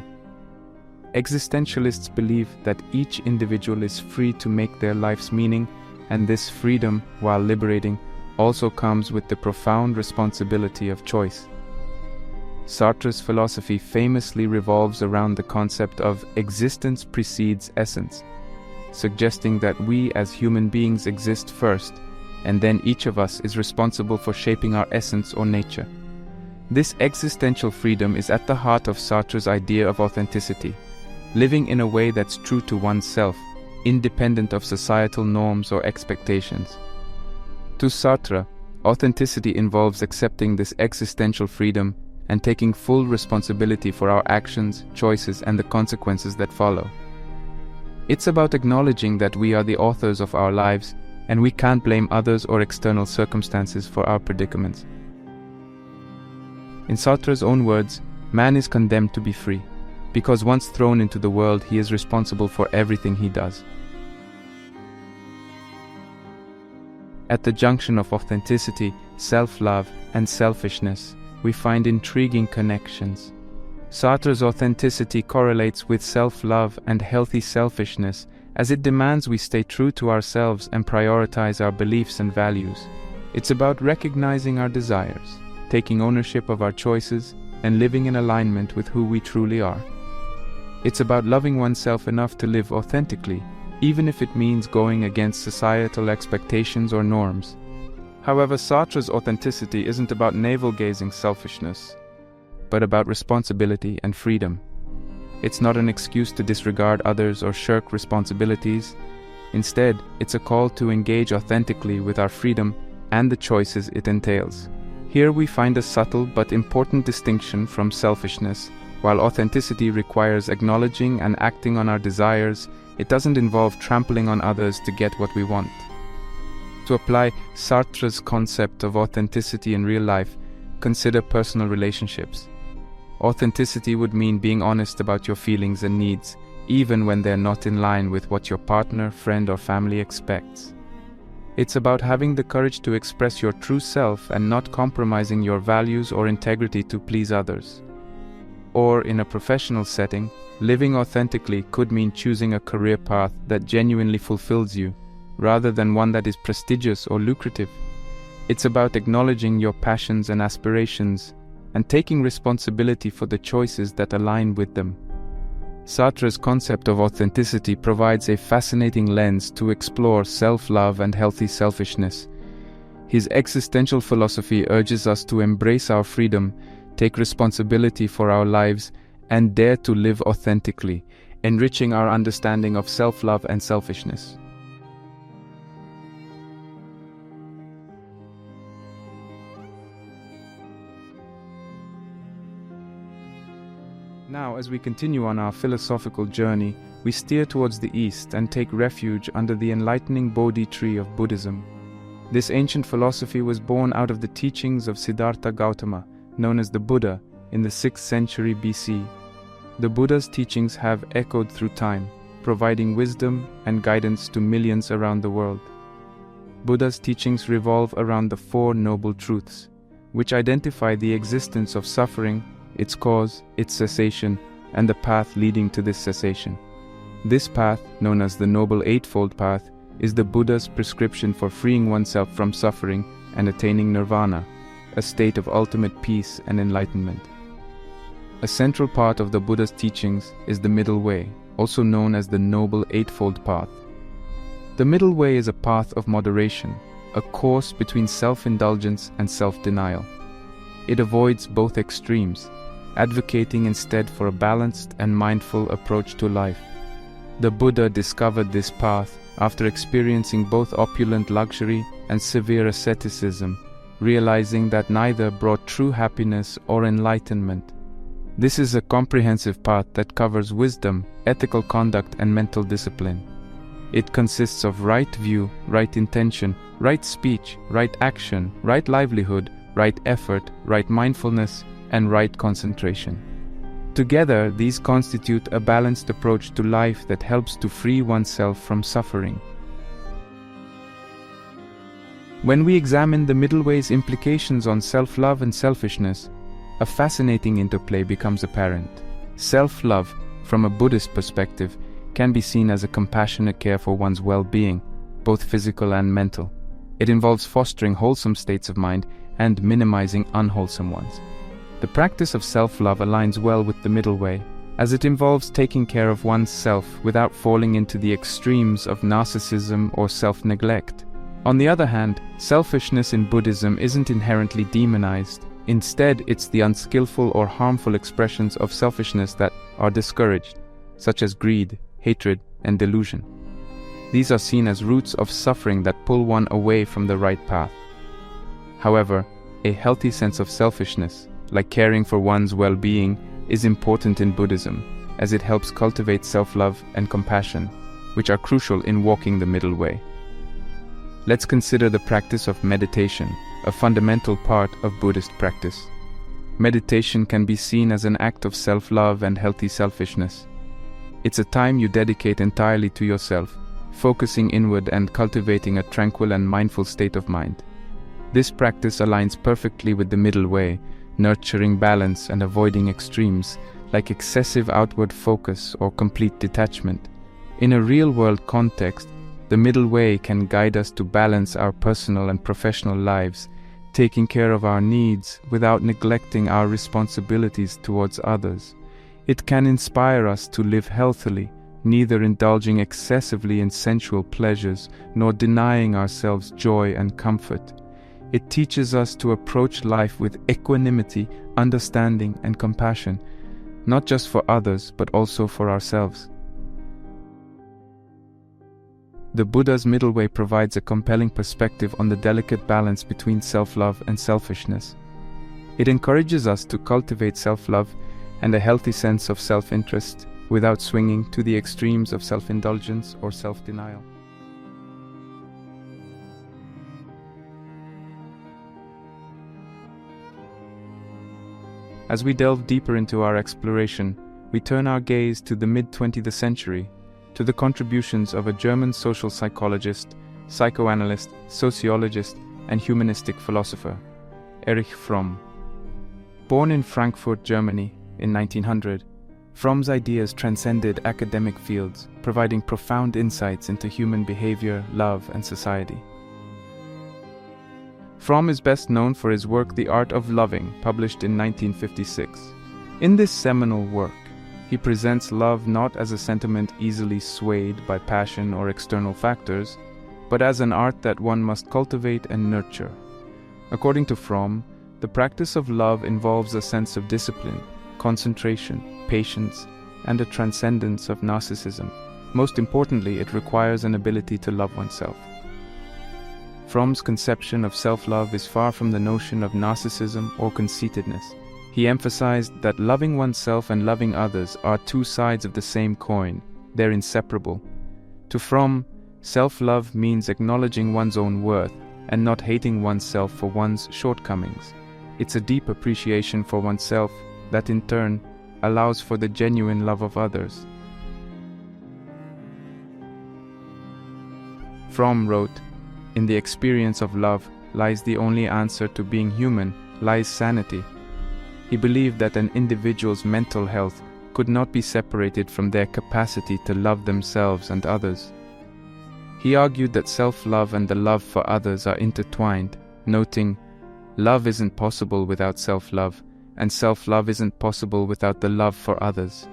Speaker 1: Existentialists believe that each individual is free to make their life's meaning, and this freedom, while liberating, also comes with the profound responsibility of choice. Sartre's philosophy famously revolves around the concept of existence precedes essence, suggesting that we as human beings exist first, and then each of us is responsible for shaping our essence or nature. This existential freedom is at the heart of Sartre's idea of authenticity, living in a way that's true to oneself, independent of societal norms or expectations. To Sartre, authenticity involves accepting this existential freedom and taking full responsibility for our actions, choices, and the consequences that follow. It's about acknowledging that we are the authors of our lives, and we can't blame others or external circumstances for our predicaments. In Sartre's own words, man is condemned to be free, because once thrown into the world, he is responsible for everything he does. At the junction of authenticity, self-love, and selfishness, we find intriguing connections. Sartre's authenticity correlates with self-love and healthy selfishness, as it demands we stay true to ourselves and prioritize our beliefs and values. It's about recognizing our desires, taking ownership of our choices, and living in alignment with who we truly are. It's about loving oneself enough to live authentically, even if it means going against societal expectations or norms. However, Sartre's authenticity isn't about navel-gazing selfishness, but about responsibility and freedom. It's not an excuse to disregard others or shirk responsibilities. Instead, it's a call to engage authentically with our freedom and the choices it entails. Here we find a subtle but important distinction from selfishness. While authenticity requires acknowledging and acting on our desires, it doesn't involve trampling on others to get what we want. To apply Sartre's concept of authenticity in real life, consider personal relationships. Authenticity would mean being honest about your feelings and needs, even when they're not in line with what your partner, friend, or family expects. It's about having the courage to express your true self and not compromising your values or integrity to please others. Or, in a professional setting, living authentically could mean choosing a career path that genuinely fulfills you, rather than one that is prestigious or lucrative. It's about acknowledging your passions and aspirations, and taking responsibility for the choices that align with them. Sartre's concept of authenticity provides a fascinating lens to explore self-love and healthy selfishness. His existential philosophy urges us to embrace our freedom, take responsibility for our lives, and dare to live authentically, enriching our understanding of self-love and selfishness. Now, as we continue on our philosophical journey, we steer towards the east and take refuge under the enlightening Bodhi tree of Buddhism. This ancient philosophy was born out of the teachings of Siddhartha Gautama, known as the Buddha, in the 6th century BC. The Buddha's teachings have echoed through time, providing wisdom and guidance to millions around the world. Buddha's teachings revolve around the Four Noble Truths, which identify the existence of suffering, its cause, its cessation, and the path leading to this cessation. This path, known as the Noble Eightfold Path, is the Buddha's prescription for freeing oneself from suffering and attaining nirvana, a state of ultimate peace and enlightenment. A central part of the Buddha's teachings is the middle way, also known as the Noble Eightfold Path. The middle way is a path of moderation, a course between self-indulgence and self-denial. It avoids both extremes, advocating instead for a balanced and mindful approach to life. The Buddha discovered this path after experiencing both opulent luxury and severe asceticism, realizing that neither brought true happiness or enlightenment. This is a comprehensive path that covers wisdom, ethical conduct, and mental discipline. It consists of right view, right intention, right speech, right action, right livelihood, right effort, right mindfulness, and right concentration. Together, these constitute a balanced approach to life that helps to free oneself from suffering. When we examine the middle way's implications on self-love and selfishness, a fascinating interplay becomes apparent. Self-love, from a Buddhist perspective, can be seen as a compassionate care for one's well-being, both physical and mental. It involves fostering wholesome states of mind and minimizing unwholesome ones. The practice of self-love aligns well with the middle way, as it involves taking care of one's self without falling into the extremes of narcissism or self-neglect. On the other hand, selfishness in Buddhism isn't inherently demonized. Instead, it's the unskillful or harmful expressions of selfishness that are discouraged, such as greed, hatred, and delusion. These are seen as roots of suffering that pull one away from the right path. However, a healthy sense of selfishness, like caring for one's well-being, is important in Buddhism, as it helps cultivate self-love and compassion, which are crucial in walking the middle way. Let's consider the practice of meditation, a fundamental part of Buddhist practice. Meditation can be seen as an act of self-love and healthy selfishness. It's a time you dedicate entirely to yourself, focusing inward and cultivating a tranquil and mindful state of mind. This practice aligns perfectly with the middle way, nurturing balance and avoiding extremes, like excessive outward focus or complete detachment. In a real-world context, the middle way can guide us to balance our personal and professional lives, taking care of our needs without neglecting our responsibilities towards others. It can inspire us to live healthily, neither indulging excessively in sensual pleasures nor denying ourselves joy and comfort. It teaches us to approach life with equanimity, understanding, and compassion, not just for others, but also for ourselves. The Buddha's middle way provides a compelling perspective on the delicate balance between self-love and selfishness. It encourages us to cultivate self-love and a healthy sense of self-interest without swinging to the extremes of self-indulgence or self-denial. As we delve deeper into our exploration, we turn our gaze to the mid-20th century, to the contributions of a German social psychologist, psychoanalyst, sociologist, and humanistic philosopher, Erich Fromm. Born in Frankfurt, Germany, in 1900, Fromm's ideas transcended academic fields, providing profound insights into human behavior, love, and society. Fromm is best known for his work The Art of Loving, published in 1956. In this seminal work, he presents love not as a sentiment easily swayed by passion or external factors, but as an art that one must cultivate and nurture. According to Fromm, the practice of love involves a sense of discipline, concentration, patience, and a transcendence of narcissism. Most importantly, it requires an ability to love oneself. Fromm's conception of self-love is far from the notion of narcissism or conceitedness. He emphasized that loving oneself and loving others are two sides of the same coin. They're inseparable. To Fromm, self-love means acknowledging one's own worth and not hating oneself for one's shortcomings. It's a deep appreciation for oneself that in turn allows for the genuine love of others. Fromm wrote, "In the experience of love lies the only answer to being human, lies sanity." He believed that an individual's mental health could not be separated from their capacity to love themselves and others. He argued that self-love and the love for others are intertwined, noting, "Love isn't possible without self-love, and self-love isn't possible without the love for others."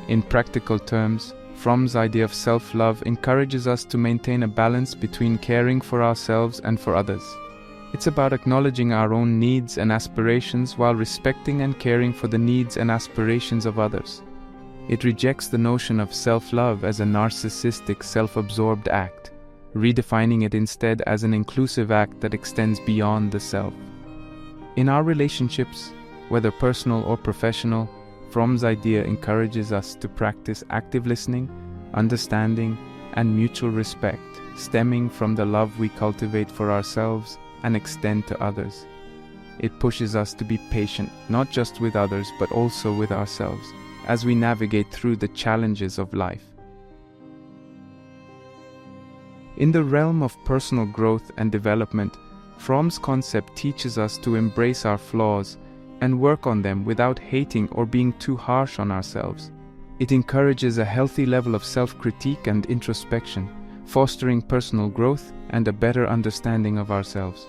Speaker 1: In practical terms, Fromm's idea of self-love encourages us to maintain a balance between caring for ourselves and for others. It's about acknowledging our own needs and aspirations while respecting and caring for the needs and aspirations of others. It rejects the notion of self-love as a narcissistic, self-absorbed act, redefining it instead as an inclusive act that extends beyond the self. In our relationships, whether personal or professional, Fromm's idea encourages us to practice active listening, understanding, and mutual respect, stemming from the love we cultivate for ourselves and extend to others. It pushes us to be patient, not just with others, but also with ourselves, as we navigate through the challenges of life. In the realm of personal growth and development, Fromm's concept teaches us to embrace our flaws and work on them without hating or being too harsh on ourselves. It encourages a healthy level of self-critique and introspection, fostering personal growth and a better understanding of ourselves.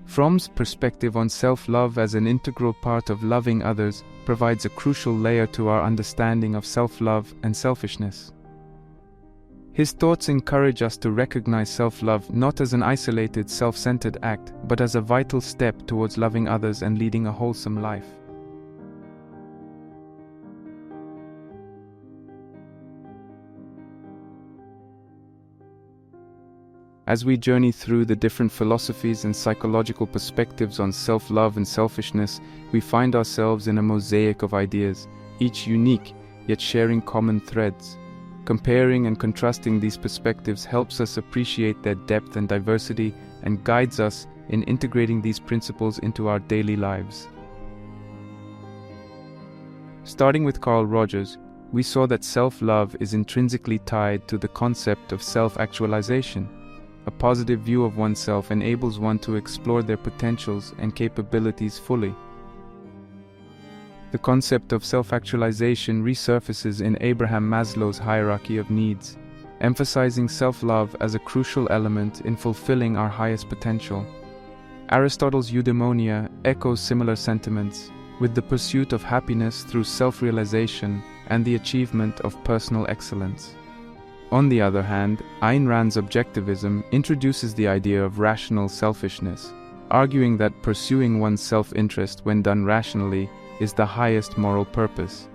Speaker 1: Fromm's perspective on self-love as an integral part of loving others provides a crucial layer to our understanding of self-love and selfishness. His thoughts encourage us to recognize self-love not as an isolated, self-centered act, but as a vital step towards loving others and leading a wholesome life. As we journey through the different philosophies and psychological perspectives on self-love and selfishness, we find ourselves in a mosaic of ideas, each unique, yet sharing common threads. Comparing and contrasting these perspectives helps us appreciate their depth and diversity and guides us in integrating these principles into our daily lives. Starting with Carl Rogers, we saw that self-love is intrinsically tied to the concept of self-actualization. A positive view of oneself enables one to explore their potentials and capabilities fully. The concept of self-actualization resurfaces in Abraham Maslow's hierarchy of needs, emphasizing self-love as a crucial element in fulfilling our highest potential. Aristotle's eudaimonia echoes similar sentiments, with the pursuit of happiness through self-realization and the achievement of personal excellence. On the other hand, Ayn Rand's objectivism introduces the idea of rational selfishness, arguing that pursuing one's self-interest when done rationally is the highest moral purpose.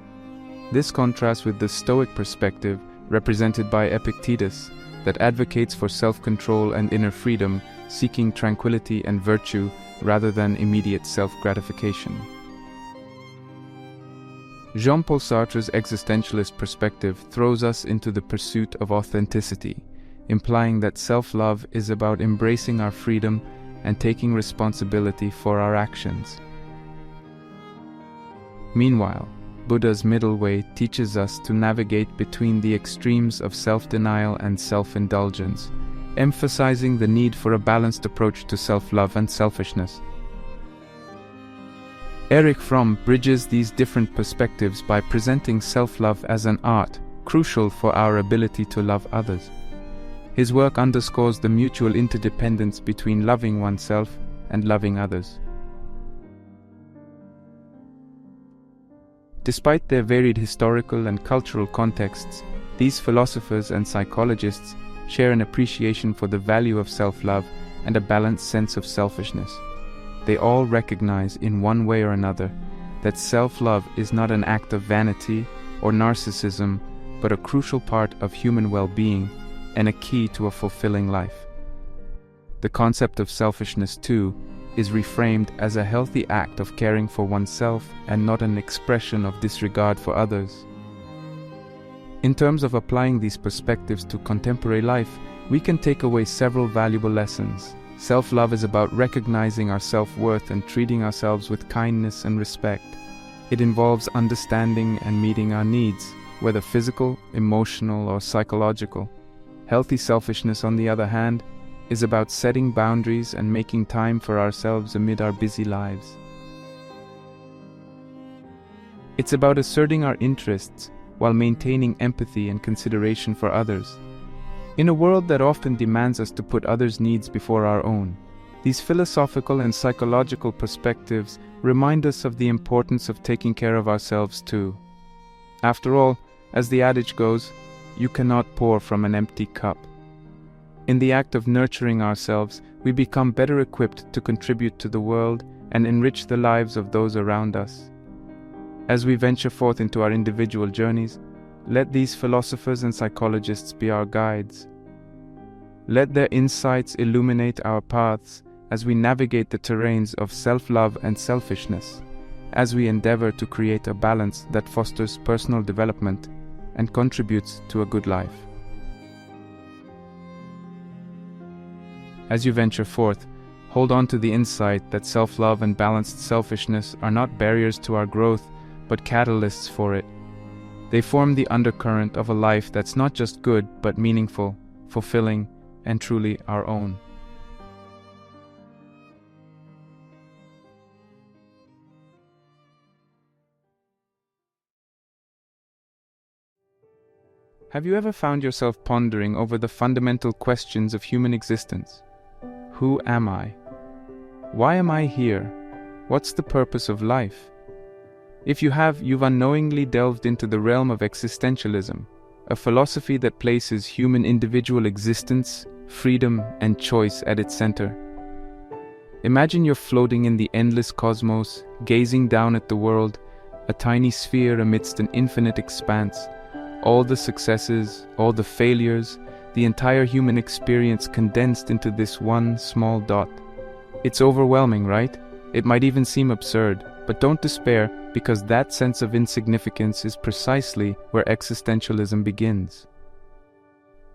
Speaker 1: This contrasts with the Stoic perspective, represented by Epictetus, that advocates for self-control and inner freedom, seeking tranquility and virtue rather than immediate self-gratification. Jean-Paul Sartre's existentialist perspective throws us into the pursuit of authenticity, implying that self-love is about embracing our freedom and taking responsibility for our actions. Meanwhile, Buddha's middle way teaches us to navigate between the extremes of self-denial and self-indulgence, emphasizing the need for a balanced approach to self-love and selfishness. Erich Fromm bridges these different perspectives by presenting self-love as an art, crucial for our ability to love others. His work underscores the mutual interdependence between loving oneself and loving others. Despite their varied historical and cultural contexts, these philosophers and psychologists share an appreciation for the value of self-love and a balanced sense of selfishness. They all recognize, in one way or another, that self-love is not an act of vanity or narcissism, but a crucial part of human well-being and a key to a fulfilling life. The concept of selfishness, too, is reframed as a healthy act of caring for oneself and not an expression of disregard for others. In terms of applying these perspectives to contemporary life, we can take away several valuable lessons. Self-love is about recognizing our self-worth and treating ourselves with kindness and respect. It involves understanding and meeting our needs, whether physical, emotional, or psychological. Healthy selfishness, on the other hand, is about setting boundaries and making time for ourselves amid our busy lives. It's about asserting our interests while maintaining empathy and consideration for others. In a world that often demands us to put others' needs before our own, these philosophical and psychological perspectives remind us of the importance of taking care of ourselves too. After all, as the adage goes, you cannot pour from an empty cup. In the act of nurturing ourselves, we become better equipped to contribute to the world and enrich the lives of those around us. As we venture forth into our individual journeys, let these philosophers and psychologists be our guides. Let their insights illuminate our paths as we navigate the terrains of self-love and selfishness, as we endeavor to create a balance that fosters personal development and contributes to a good life. As you venture forth, hold on to the insight that self-love and balanced selfishness are not barriers to our growth, but catalysts for it. They form the undercurrent of a life that's not just good, but meaningful, fulfilling, and truly our own. Have you ever found yourself pondering over the fundamental questions of human existence? Who am I? Why am I here? What's the purpose of life? If you have, you've unknowingly delved into the realm of existentialism, a philosophy that places human individual existence, freedom, and choice at its center. Imagine you're floating in the endless cosmos, gazing down at the world, a tiny sphere amidst an infinite expanse. All the successes, all the failures, the entire human experience condensed into this one small dot. It's overwhelming, right? It might even seem absurd, but don't despair, because that sense of insignificance is precisely where existentialism begins.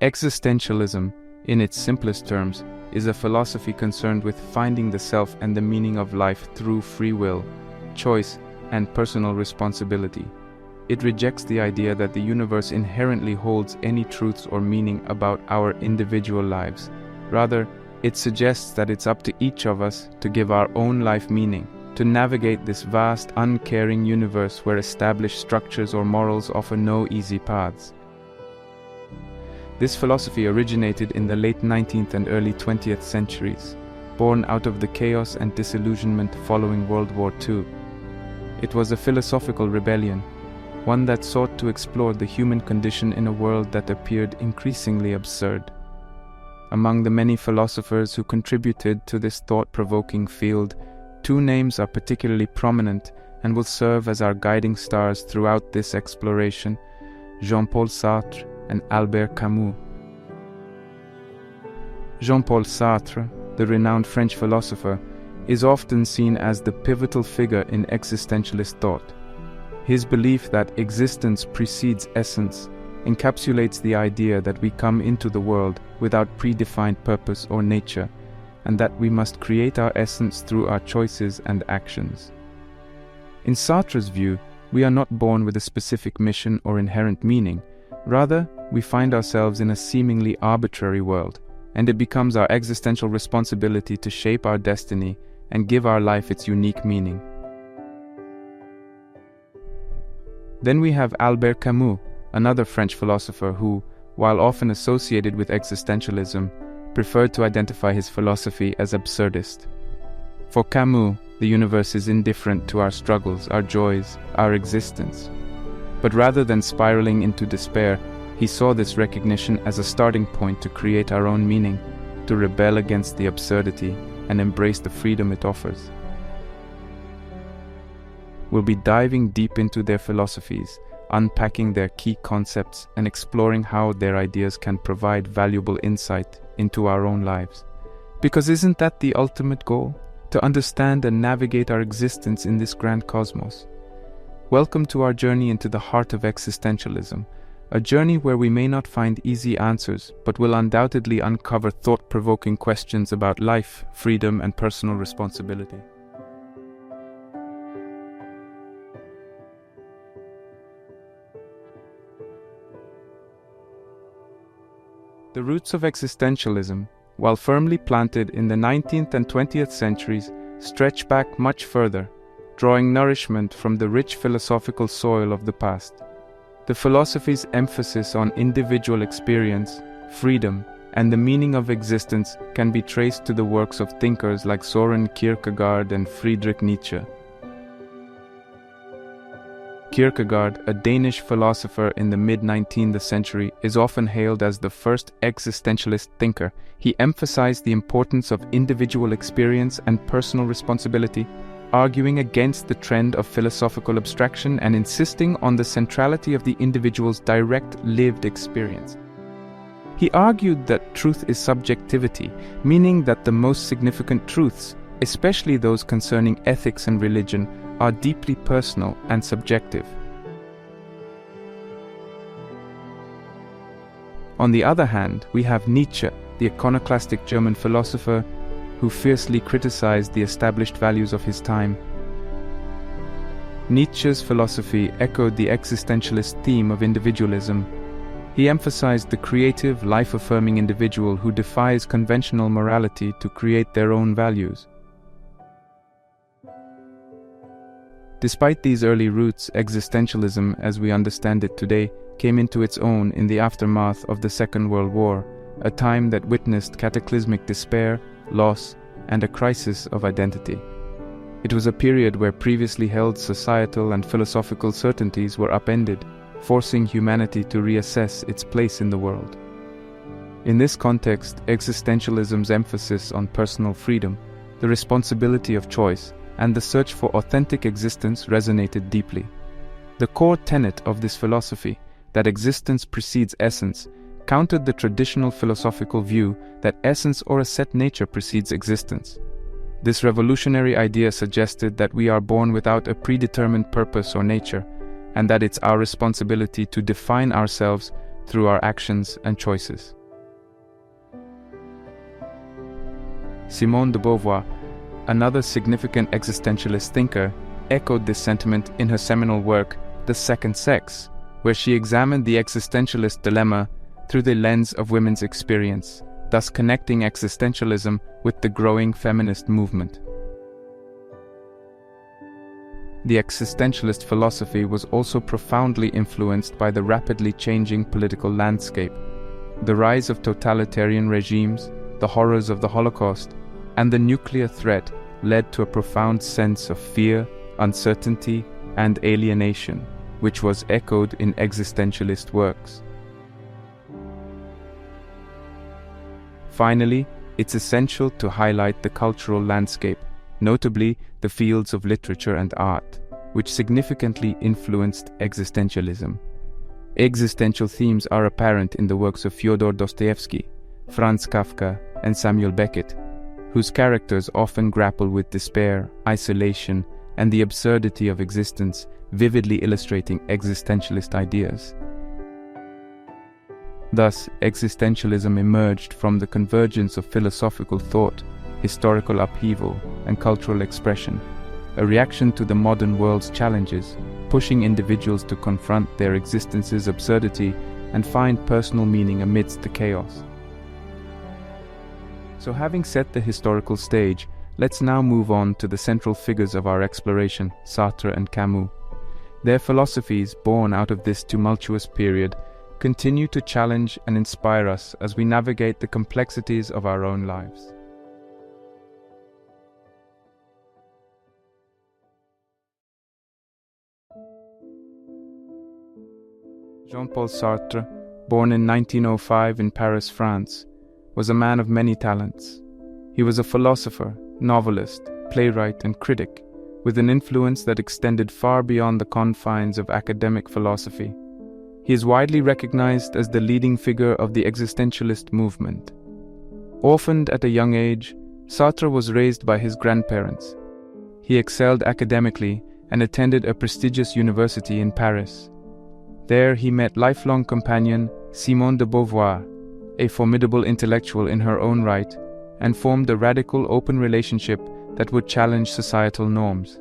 Speaker 1: Existentialism, in its simplest terms, is a philosophy concerned with finding the self and the meaning of life through free will, choice, and personal responsibility. It rejects the idea that the universe inherently holds any truths or meaning about our individual lives. Rather, it suggests that it's up to each of us to give our own life meaning, to navigate this vast, uncaring universe where established structures or morals offer no easy paths. This philosophy originated in the late 19th and early 20th centuries, born out of the chaos and disillusionment following World War II. It was a philosophical rebellion, one that sought to explore the human condition in a world that appeared increasingly absurd. Among the many philosophers who contributed to this thought-provoking field, two names are particularly prominent and will serve as our guiding stars throughout this exploration: Jean-Paul Sartre and Albert Camus. Jean-Paul Sartre, the renowned French philosopher, is often seen as the pivotal figure in existentialist thought. His belief that existence precedes essence encapsulates the idea that we come into the world without predefined purpose or nature, and that we must create our essence through our choices and actions. In Sartre's view, we are not born with a specific mission or inherent meaning. Rather, we find ourselves in a seemingly arbitrary world, and it becomes our existential responsibility to shape our destiny and give our life its unique meaning. Then we have Albert Camus, another French philosopher who, while often associated with existentialism, preferred to identify his philosophy as absurdist. For Camus, the universe is indifferent to our struggles, our joys, our existence. But rather than spiraling into despair, he saw this recognition as a starting point to create our own meaning, to rebel against the absurdity and embrace the freedom it offers. We'll be diving deep into their philosophies, unpacking their key concepts and exploring how their ideas can provide valuable insight into our own lives. Because isn't that the ultimate goal? to understand and navigate our existence in this grand cosmos. Welcome to our journey into the heart of existentialism, a journey where we may not find easy answers, but will undoubtedly uncover thought-provoking questions about life, freedom, and personal responsibility. The roots of existentialism, while firmly planted in the 19th and 20th centuries, stretch back much further, drawing nourishment from the rich philosophical soil of the past. The philosophy's emphasis on individual experience, freedom, and the meaning of existence can be traced to the works of thinkers like Søren Kierkegaard and Friedrich Nietzsche. Kierkegaard, a Danish philosopher in the mid-19th century, is often hailed as the first existentialist thinker. He emphasized the importance of individual experience and personal responsibility, arguing against the trend of philosophical abstraction and insisting on the centrality of the individual's direct lived experience. He argued that truth is subjectivity, meaning that the most significant truths, especially those concerning ethics and religion, are deeply personal and subjective. On the other hand, we have Nietzsche, the iconoclastic German philosopher who fiercely criticized the established values of his time. Nietzsche's philosophy echoed the existentialist theme of individualism. He emphasized the creative, life-affirming individual who defies conventional morality to create their own values. Despite these early roots, existentialism, as we understand it today, came into its own in the aftermath of the Second World War, a time that witnessed cataclysmic despair, loss, and a crisis of identity. It was a period where previously held societal and philosophical certainties were upended, forcing humanity to reassess its place in the world. In this context, existentialism's emphasis on personal freedom, the responsibility of choice, and the search for authentic existence resonated deeply. The core tenet of this philosophy, that existence precedes essence, countered the traditional philosophical view that essence or a set nature precedes existence. This revolutionary idea suggested that we are born without a predetermined purpose or nature, and that it's our responsibility to define ourselves through our actions and choices. Simone de Beauvoir, another significant existentialist thinker, echoed this sentiment in her seminal work, The Second Sex, where she examined the existentialist dilemma through the lens of women's experience, thus connecting existentialism with the growing feminist movement. The existentialist philosophy was also profoundly influenced by the rapidly changing political landscape. The rise of totalitarian regimes, the horrors of the Holocaust, and the nuclear threat led to a profound sense of fear, uncertainty, and alienation, which was echoed in existentialist works. Finally, it's essential to highlight the cultural landscape, notably the fields of literature and art, which significantly influenced existentialism. Existential themes are apparent in the works of Fyodor Dostoevsky, Franz Kafka, and Samuel Beckett, whose characters often grapple with despair, isolation, and the absurdity of existence, vividly illustrating existentialist ideas. Thus, existentialism emerged from the convergence of philosophical thought, historical upheaval, and cultural expression, a reaction to the modern world's challenges, pushing individuals to confront their existence's absurdity and find personal meaning amidst the chaos. So having set the historical stage, let's now move on to the central figures of our exploration, Sartre and Camus. Their philosophies, born out of this tumultuous period, continue to challenge and inspire us as we navigate the complexities of our own lives. Jean-Paul Sartre, born in 1905 in Paris, France, was a man of many talents. He was a philosopher, novelist, playwright, and critic, with an influence that extended far beyond the confines of academic philosophy. He is widely recognized as the leading figure of the existentialist movement. Orphaned at a young age, Sartre was raised by his grandparents. He excelled academically and attended a prestigious university in Paris. There he met lifelong companion Simone de Beauvoir, a formidable intellectual in her own right, and formed a radical open relationship that would challenge societal norms.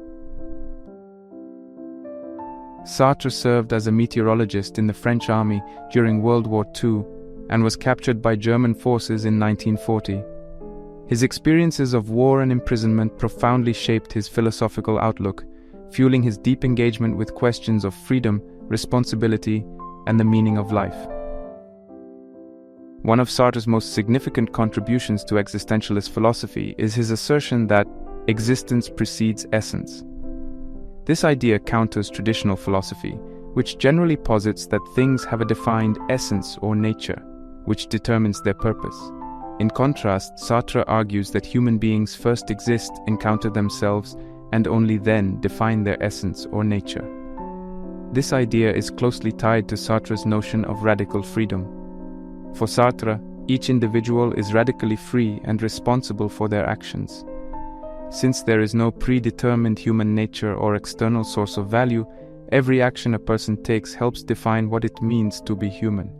Speaker 1: Sartre served as a meteorologist in the French army during World War II and was captured by German forces in 1940. His experiences of war and imprisonment profoundly shaped his philosophical outlook, fueling his deep engagement with questions of freedom, responsibility, and the meaning of life. One of Sartre's most significant contributions to existentialist philosophy is his assertion that existence precedes essence. This idea counters traditional philosophy, which generally posits that things have a defined essence or nature, which determines their purpose. In contrast, Sartre argues that human beings first exist, encounter themselves, and only then define their essence or nature. This idea is closely tied to Sartre's notion of radical freedom. For Sartre, each individual is radically free and responsible for their actions. Since there is no predetermined human nature or external source of value, every action a person takes helps define what it means to be human.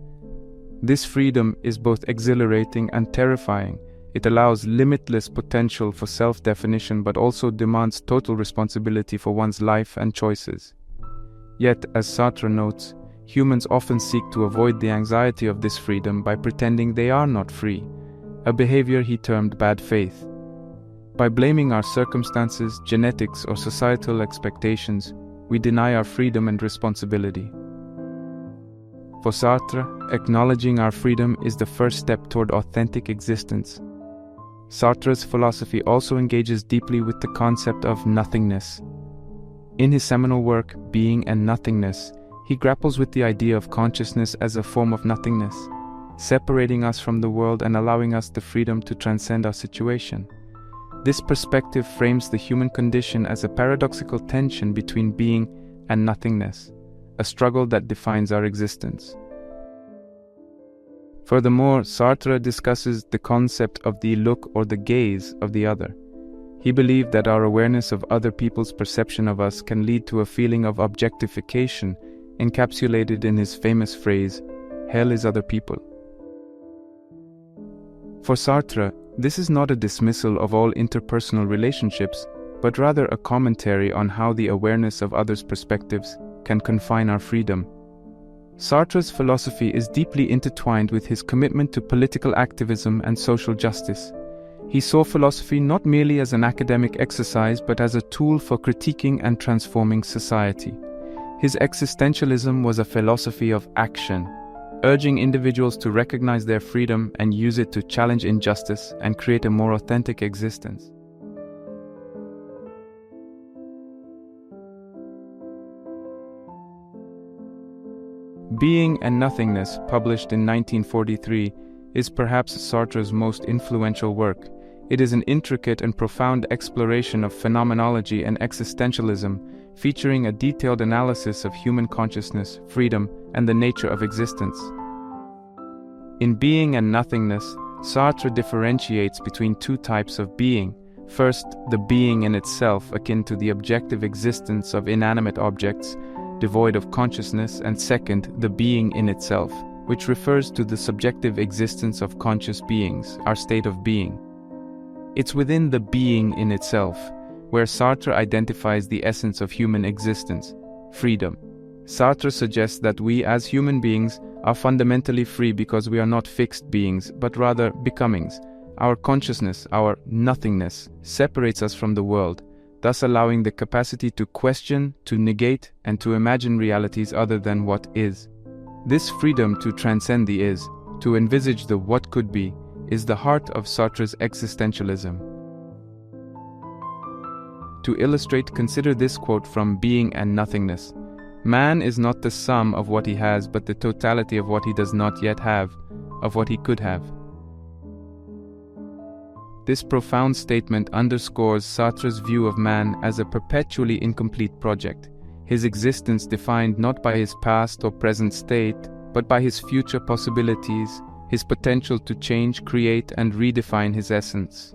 Speaker 1: This freedom is both exhilarating and terrifying. It allows limitless potential for self-definition but also demands total responsibility for one's life and choices. Yet, as Sartre notes, humans often seek to avoid the anxiety of this freedom by pretending they are not free, a behavior he termed bad faith. By blaming our circumstances, genetics, or societal expectations, we deny our freedom and responsibility. For Sartre, acknowledging our freedom is the first step toward authentic existence. Sartre's philosophy also engages deeply with the concept of nothingness. In his seminal work, Being and Nothingness, he grapples with the idea of consciousness as a form of nothingness, separating us from the world and allowing us the freedom to transcend our situation. This perspective frames the human condition as a paradoxical tension between being and nothingness, a struggle that defines our existence. Furthermore, Sartre discusses the concept of the look or the gaze of the other. He believed that our awareness of other people's perception of us can lead to a feeling of objectification, encapsulated in his famous phrase, "Hell is other people." For Sartre, this is not a dismissal of all interpersonal relationships, but rather a commentary on how the awareness of others' perspectives can confine our freedom. Sartre's philosophy is deeply intertwined with his commitment to political activism and social justice. He saw philosophy not merely as an academic exercise, but as a tool for critiquing and transforming society. His existentialism was a philosophy of action, urging individuals to recognize their freedom and use it to challenge injustice and create a more authentic existence. Being and Nothingness, published in 1943, is perhaps Sartre's most influential work. It is an intricate and profound exploration of phenomenology and existentialism, featuring a detailed analysis of human consciousness, freedom, and the nature of existence. In Being and Nothingness, Sartre differentiates between two types of being. First, the being in itself, akin to the objective existence of inanimate objects, devoid of consciousness, and second, the being in itself, which refers to the subjective existence of conscious beings, our state of being. It's within the being in itself, where Sartre identifies the essence of human existence, freedom. Sartre suggests that we as human beings are fundamentally free because we are not fixed beings, but rather becomings. Our consciousness, our nothingness, separates us from the world, thus allowing the capacity to question, to negate, and to imagine realities other than what is. This freedom to transcend the is, to envisage the what could be, is the heart of Sartre's existentialism. To illustrate, consider this quote from Being and Nothingness. "Man is not the sum of what he has, but the totality of what he does not yet have, of what he could have." This profound statement underscores Sartre's view of man as a perpetually incomplete project, his existence defined not by his past or present state, but by his future possibilities, his potential to change, create, and redefine his essence.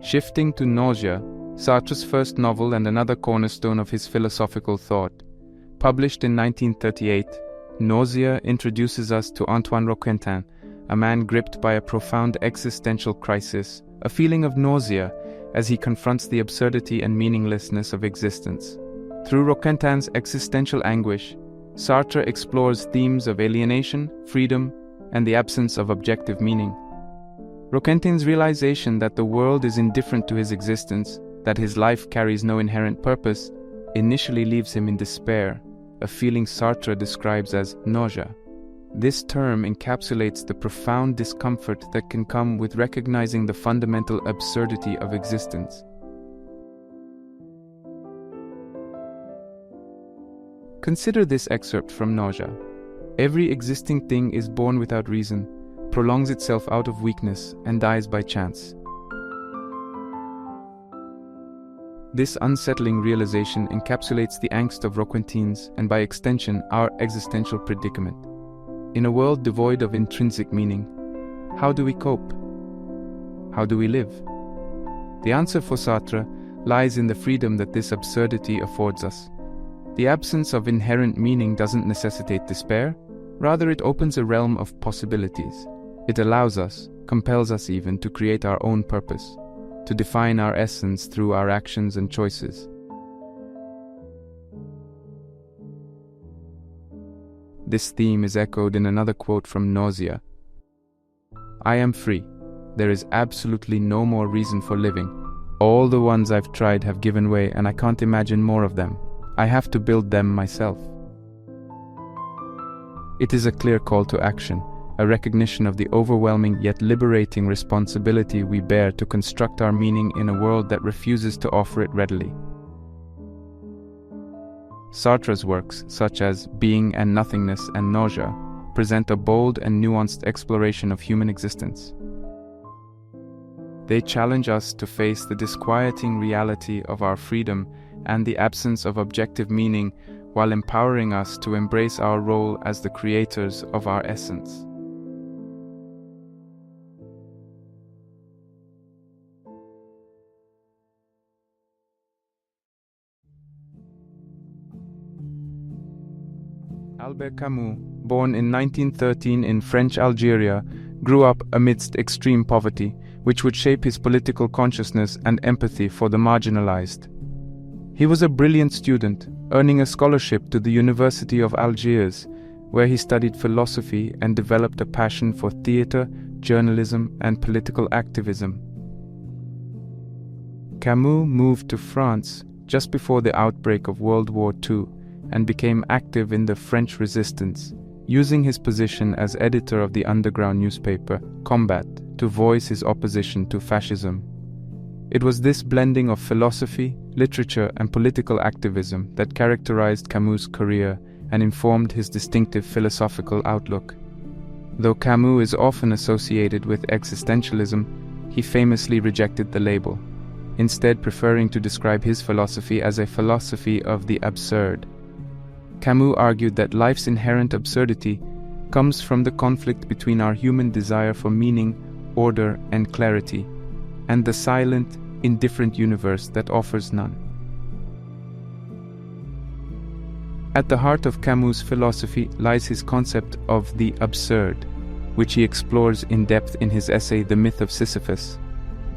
Speaker 1: Shifting to Nausea, Sartre's first novel and another cornerstone of his philosophical thought. Published in 1938, Nausea introduces us to Antoine Roquentin, a man gripped by a profound existential crisis, a feeling of nausea as he confronts the absurdity and meaninglessness of existence. Through Roquentin's existential anguish, Sartre explores themes of alienation, freedom, and the absence of objective meaning. Roquentin's realization that the world is indifferent to his existence, that his life carries no inherent purpose, initially leaves him in despair, a feeling Sartre describes as nausea. This term encapsulates the profound discomfort that can come with recognizing the fundamental absurdity of existence. Consider this excerpt from Nausea. Every existing thing is born without reason, prolongs itself out of weakness, and dies by chance. This unsettling realization encapsulates the angst of Roquentin's, and by extension, our existential predicament. In a world devoid of intrinsic meaning, how do we cope? How do we live? The answer for Sartre lies in the freedom that this absurdity affords us. The absence of inherent meaning doesn't necessitate despair, rather it opens a realm of possibilities. It allows us, compels us even, to create our own purpose, to define our essence through our actions and choices. This theme is echoed in another quote from Nausea. "I am free. There is absolutely no more reason for living. All the ones I've tried have given way and I can't imagine more of them. I have to build them myself." It is a clear call to action, a recognition of the overwhelming yet liberating responsibility we bear to construct our meaning in a world that refuses to offer it readily. Sartre's works, such as Being and Nothingness and Nausea, present a bold and nuanced exploration of human existence. They challenge us to face the disquieting reality of our freedom and the absence of objective meaning, while empowering us to embrace our role as the creators of our essence. Albert Camus, born in 1913 in French Algeria, grew up amidst extreme poverty, which would shape his political consciousness and empathy for the marginalized. He was a brilliant student, earning a scholarship to the University of Algiers, where he studied philosophy and developed a passion for theater, journalism, and political activism. Camus moved to France just before the outbreak of World War II and became active in the French resistance, using his position as editor of the underground newspaper Combat to voice his opposition to fascism. It was this blending of philosophy, literature, and political activism that characterized Camus' career and informed his distinctive philosophical outlook. Though Camus is often associated with existentialism, he famously rejected the label, instead preferring to describe his philosophy as a philosophy of the absurd. Camus argued that life's inherent absurdity comes from the conflict between our human desire for meaning, order, and clarity, and the silent, indifferent universe that offers none. At the heart of Camus' philosophy lies his concept of the absurd, which he explores in depth in his essay The Myth of Sisyphus.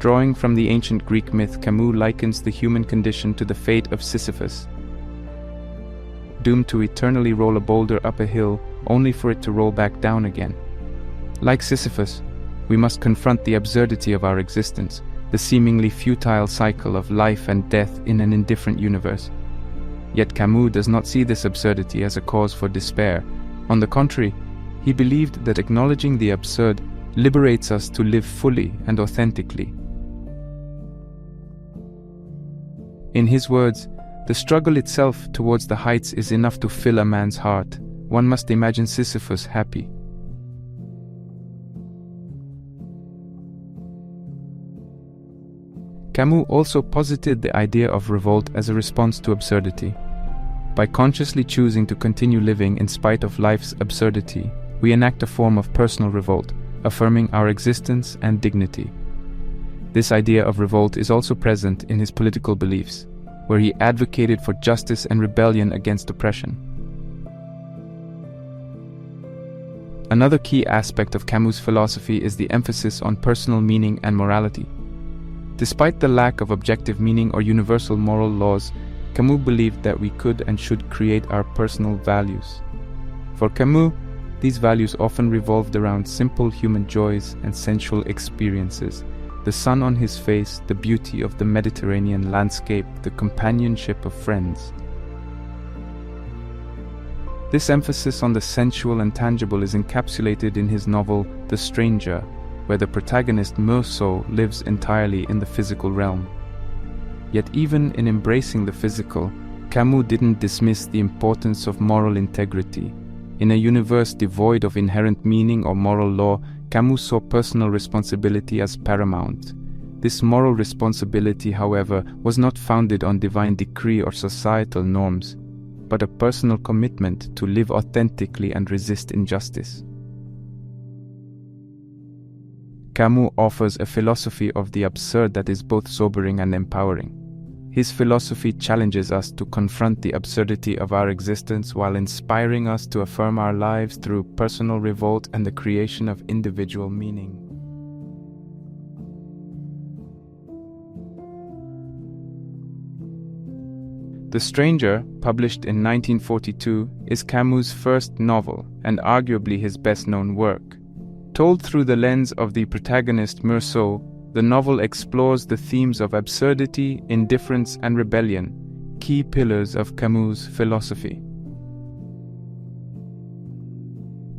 Speaker 1: Drawing from the ancient Greek myth, Camus likens the human condition to the fate of Sisyphus, doomed to eternally roll a boulder up a hill only for it to roll back down again. Like Sisyphus, we must confront the absurdity of our existence, the seemingly futile cycle of life and death in an indifferent universe. Yet Camus does not see this absurdity as a cause for despair. On the contrary, he believed that acknowledging the absurd liberates us to live fully and authentically. In his words, the struggle itself towards the heights is enough to fill a man's heart. One must imagine Sisyphus happy. Camus also posited the idea of revolt as a response to absurdity. By consciously choosing to continue living in spite of life's absurdity, we enact a form of personal revolt, affirming our existence and dignity. This idea of revolt is also present in his political beliefs, where he advocated for justice and rebellion against oppression. Another key aspect of Camus' philosophy is the emphasis on personal meaning and morality. Despite the lack of objective meaning or universal moral laws, Camus believed that we could and should create our personal values. For Camus, these values often revolved around simple human joys and sensual experiences: the sun on his face, the beauty of the Mediterranean landscape, the companionship of friends. This emphasis on the sensual and tangible is encapsulated in his novel The Stranger, where the protagonist Meursault lives entirely in the physical realm. Yet even in embracing the physical, Camus didn't dismiss the importance of moral integrity. In a universe devoid of inherent meaning or moral law, Camus saw personal responsibility as paramount. This moral responsibility, however, was not founded on divine decree or societal norms, but a personal commitment to live authentically and resist injustice. Camus offers a philosophy of the absurd that is both sobering and empowering. His philosophy challenges us to confront the absurdity of our existence while inspiring us to affirm our lives through personal revolt and the creation of individual meaning. The Stranger, published in 1942, is Camus' first novel and arguably his best-known work. Told through the lens of the protagonist Meursault, the novel explores the themes of absurdity, indifference, and rebellion, key pillars of Camus' philosophy.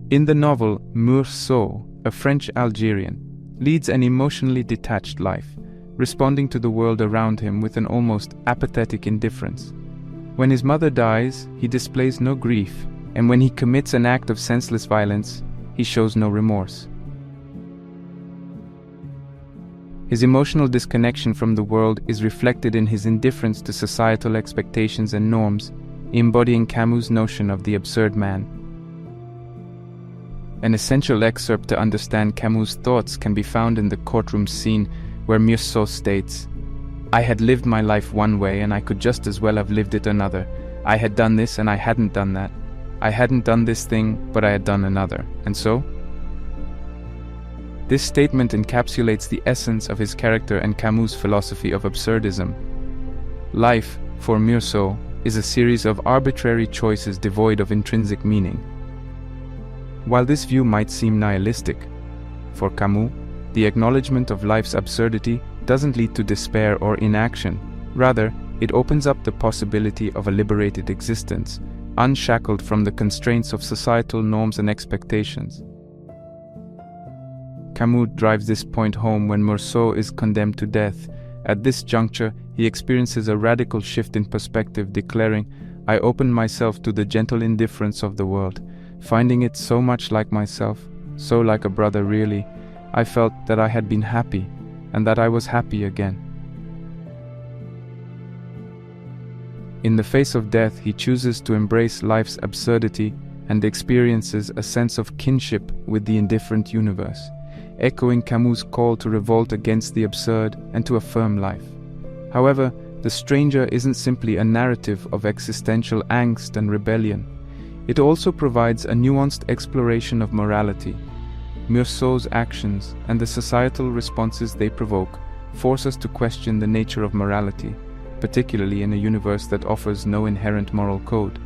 Speaker 1: In the novel, Meursault, a French Algerian, leads an emotionally detached life, responding to the world around him with an almost apathetic indifference. When his mother dies, he displays no grief, and when he commits an act of senseless violence, he shows no remorse. His emotional disconnection from the world is reflected in his indifference to societal expectations and norms, embodying Camus' notion of the absurd man. An essential excerpt to understand Camus' thoughts can be found in the courtroom scene where Meursault states, "I had lived my life one way and I could just as well have lived it another. I had done this and I hadn't done that. I hadn't done this thing, but I had done another. And so?" This statement encapsulates the essence of his character and Camus' philosophy of absurdism. Life, for Meursault, is a series of arbitrary choices devoid of intrinsic meaning. While this view might seem nihilistic, for Camus, the acknowledgement of life's absurdity doesn't lead to despair or inaction. Rather, it opens up the possibility of a liberated existence, unshackled from the constraints of societal norms and expectations. Camus drives this point home when Meursault is condemned to death. At this juncture, he experiences a radical shift in perspective, declaring, "I opened myself to the gentle indifference of the world, finding it so much like myself, so like a brother really. I felt that I had been happy, and that I was happy again." In the face of death, he chooses to embrace life's absurdity and experiences a sense of kinship with the indifferent universe, echoing Camus' call to revolt against the absurd and to affirm life. However, The Stranger isn't simply a narrative of existential angst and rebellion. It also provides a nuanced exploration of morality. Meursault's actions and the societal responses they provoke force us to question the nature of morality, particularly in a universe that offers no inherent moral code.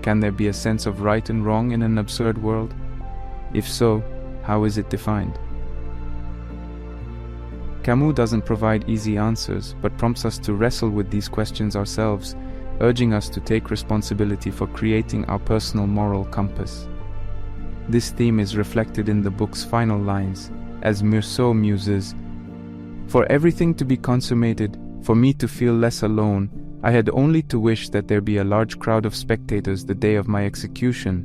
Speaker 1: Can there be a sense of right and wrong in an absurd world? If so, how is it defined? Camus doesn't provide easy answers, but prompts us to wrestle with these questions ourselves, urging us to take responsibility for creating our personal moral compass. This theme is reflected in the book's final lines, as Meursault muses, "For everything to be consummated, for me to feel less alone, I had only to wish that there be a large crowd of spectators the day of my execution,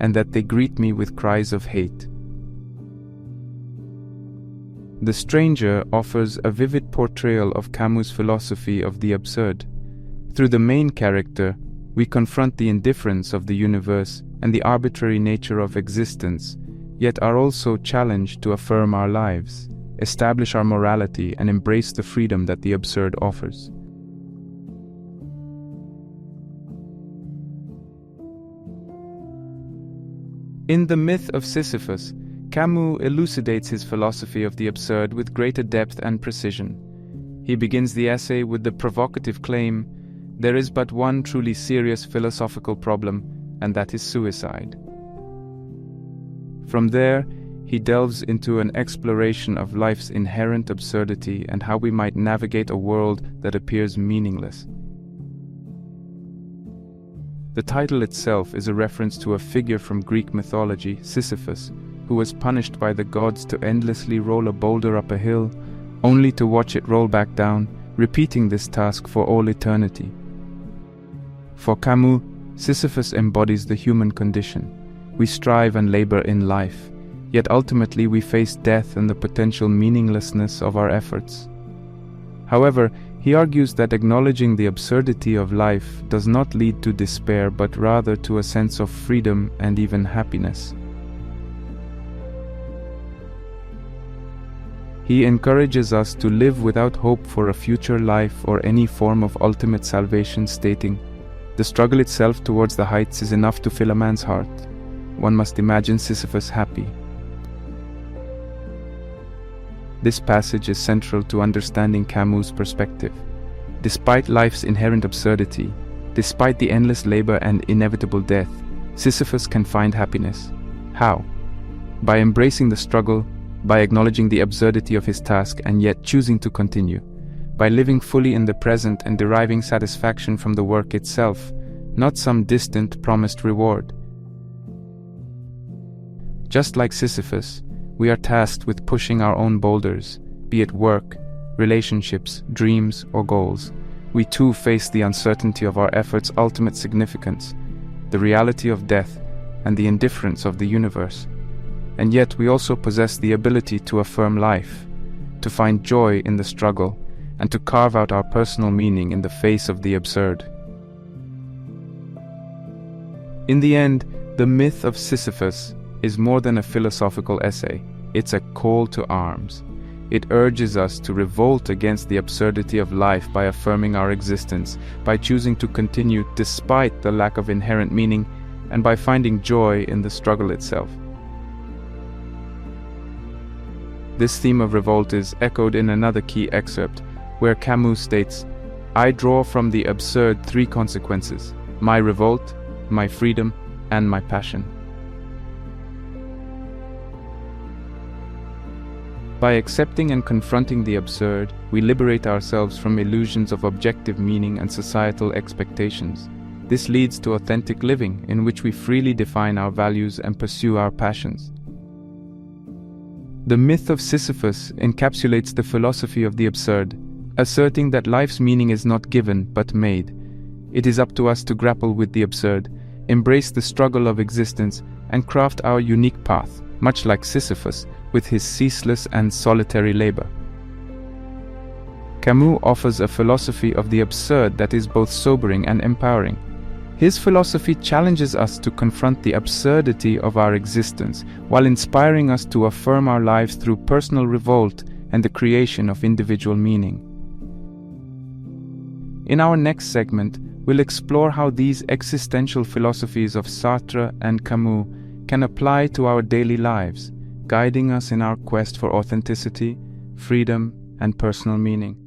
Speaker 1: and that they greet me with cries of hate." The Stranger offers a vivid portrayal of Camus' philosophy of the absurd. Through the main character, we confront the indifference of the universe and the arbitrary nature of existence, yet are also challenged to affirm our lives, establish our morality, and embrace the freedom that the absurd offers. In The Myth of Sisyphus, Camus elucidates his philosophy of the absurd with greater depth and precision. He begins the essay with the provocative claim, "There is but one truly serious philosophical problem, and that is suicide." From there, he delves into an exploration of life's inherent absurdity and how we might navigate a world that appears meaningless. The title itself is a reference to a figure from Greek mythology, Sisyphus, who was punished by the gods to endlessly roll a boulder up a hill, only to watch it roll back down, repeating this task for all eternity. For Camus, Sisyphus embodies the human condition. We strive and labor in life, yet ultimately we face death and the potential meaninglessness of our efforts. However, he argues that acknowledging the absurdity of life does not lead to despair, but rather to a sense of freedom and even happiness. He encourages us to live without hope for a future life or any form of ultimate salvation, stating, "The struggle itself towards the heights is enough to fill a man's heart." One must imagine Sisyphus happy. This passage is central to understanding Camus' perspective. Despite life's inherent absurdity, despite the endless labor and inevitable death, Sisyphus can find happiness. How? By embracing the struggle, by acknowledging the absurdity of his task and yet choosing to continue, by living fully in the present and deriving satisfaction from the work itself, not some distant, promised reward. Just like Sisyphus, we are tasked with pushing our own boulders, be it work, relationships, dreams, or goals. We too face the uncertainty of our efforts' ultimate significance, the reality of death, and the indifference of the universe. And yet we also possess the ability to affirm life, to find joy in the struggle, and to carve out our personal meaning in the face of the absurd. In the end, the myth of Sisyphus is more than a philosophical essay. It's a call to arms. It urges us to revolt against the absurdity of life by affirming our existence, by choosing to continue despite the lack of inherent meaning, and by finding joy in the struggle itself. This theme of revolt is echoed in another key excerpt, where Camus states, "I draw from the absurd three consequences: my revolt, my freedom, and my passion." By accepting and confronting the absurd, we liberate ourselves from illusions of objective meaning and societal expectations. This leads to authentic living, in which we freely define our values and pursue our passions. The myth of Sisyphus encapsulates the philosophy of the absurd, asserting that life's meaning is not given but made. It is up to us to grapple with the absurd, embrace the struggle of existence, and craft our unique path, much like Sisyphus, with his ceaseless and solitary labor. Camus offers a philosophy of the absurd that is both sobering and empowering. His philosophy challenges us to confront the absurdity of our existence, while inspiring us to affirm our lives through personal revolt and the creation of individual meaning. In our next segment, we'll explore how these existential philosophies of Sartre and Camus can apply to our daily lives, guiding us in our quest for authenticity, freedom, and personal meaning.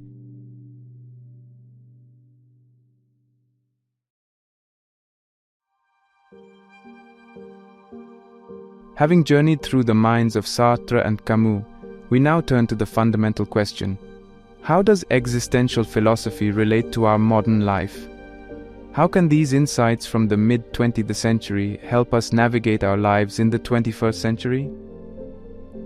Speaker 1: Having journeyed through the minds of Sartre and Camus, we now turn to the fundamental question: how does existential philosophy relate to our modern life? How can these insights from the mid-20th century help us navigate our lives in the 21st century?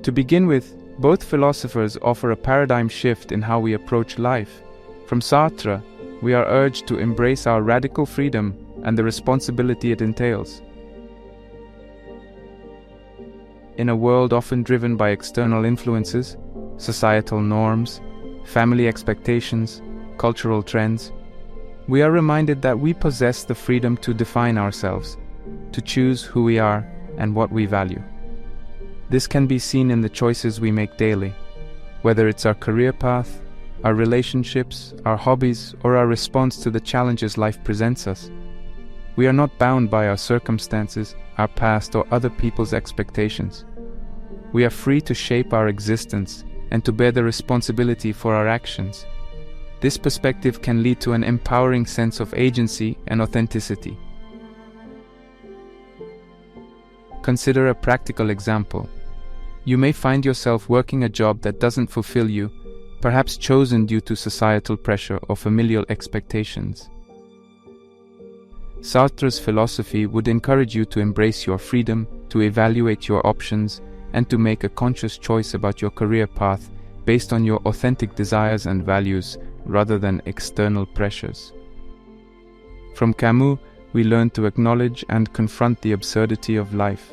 Speaker 1: To begin with, both philosophers offer a paradigm shift in how we approach life. From Sartre, we are urged to embrace our radical freedom and the responsibility it entails. In a world often driven by external influences, societal norms, family expectations, cultural trends, we are reminded that we possess the freedom to define ourselves, to choose who we are and what we value. This can be seen in the choices we make daily. whether it's our career path, our relationships, our hobbies, or our response to the challenges life presents us. We are not bound by our circumstances, our past, or other people's expectations. We are free to shape our existence and to bear the responsibility for our actions. This perspective can lead to an empowering sense of agency and authenticity. Consider a practical example. You may find yourself working a job that doesn't fulfill you, perhaps chosen due to societal pressure or familial expectations. Sartre's philosophy would encourage you to embrace your freedom, to evaluate your options, and to make a conscious choice about your career path based on your authentic desires and values rather than external pressures. From Camus, we learn to acknowledge and confront the absurdity of life.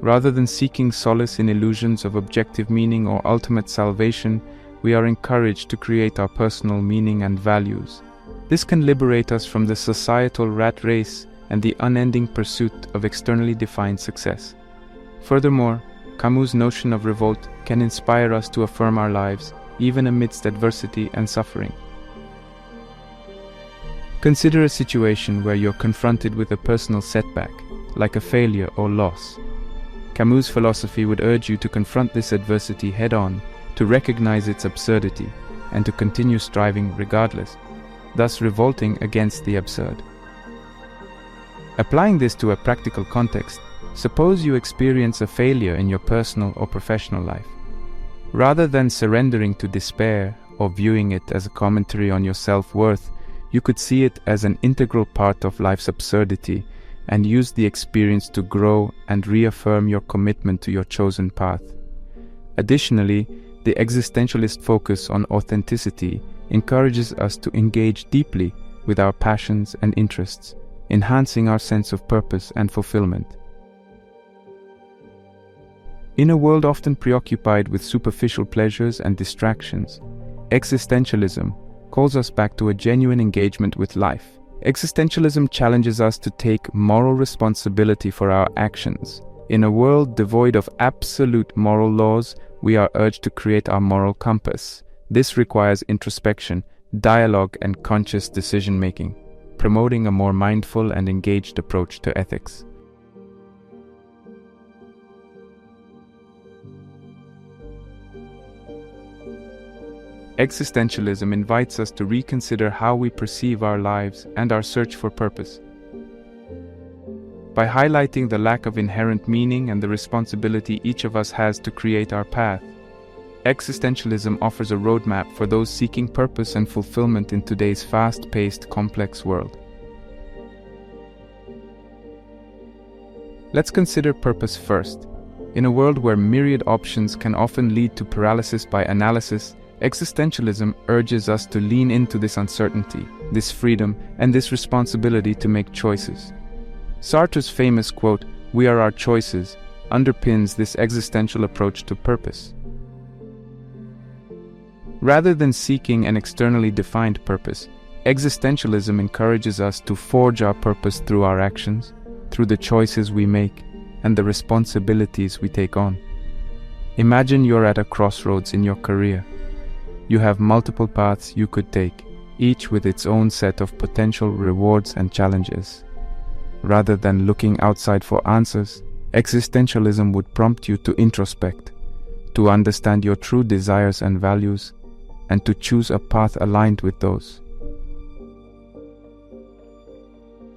Speaker 1: Rather than seeking solace in illusions of objective meaning or ultimate salvation, we are encouraged to create our personal meaning and values. This can liberate us from the societal rat race and the unending pursuit of externally defined success. Furthermore, Camus' notion of revolt can inspire us to affirm our lives, even amidst adversity and suffering. Consider a situation where you're confronted with a personal setback, like a failure or loss. Camus' philosophy would urge you to confront this adversity head-on, to recognize its absurdity, and to continue striving regardless, thus revolting against the absurd. Applying this to a practical context, suppose you experience a failure in your personal or professional life. Rather than surrendering to despair or viewing it as a commentary on your self-worth, you could see it as an integral part of life's absurdity and use the experience to grow and reaffirm your commitment to your chosen path. Additionally, the existentialist focus on authenticity encourages us to engage deeply with our passions and interests, enhancing our sense of purpose and fulfillment. In a world often preoccupied with superficial pleasures and distractions, existentialism calls us back to a genuine engagement with life. Existentialism challenges us to take moral responsibility for our actions. In a world devoid of absolute moral laws, we are urged to create our moral compass. This requires introspection, dialogue, and conscious decision-making, promoting a more mindful and engaged approach to ethics. Existentialism invites us to reconsider how we perceive our lives and our search for purpose. By highlighting the lack of inherent meaning and the responsibility each of us has to create our path, existentialism offers a roadmap for those seeking purpose and fulfillment in today's fast-paced, complex world. Let's consider purpose first. In a world where myriad options can often lead to paralysis by analysis, existentialism urges us to lean into this uncertainty, this freedom, and this responsibility to make choices. Sartre's famous quote, "We are our choices," underpins this existential approach to purpose. Rather than seeking an externally defined purpose, existentialism encourages us to forge our purpose through our actions, through the choices we make, and the responsibilities we take on. Imagine you're at a crossroads in your career. You have multiple paths you could take, each with its own set of potential rewards and challenges. Rather than looking outside for answers, existentialism would prompt you to introspect, to understand your true desires and values, and to choose a path aligned with those.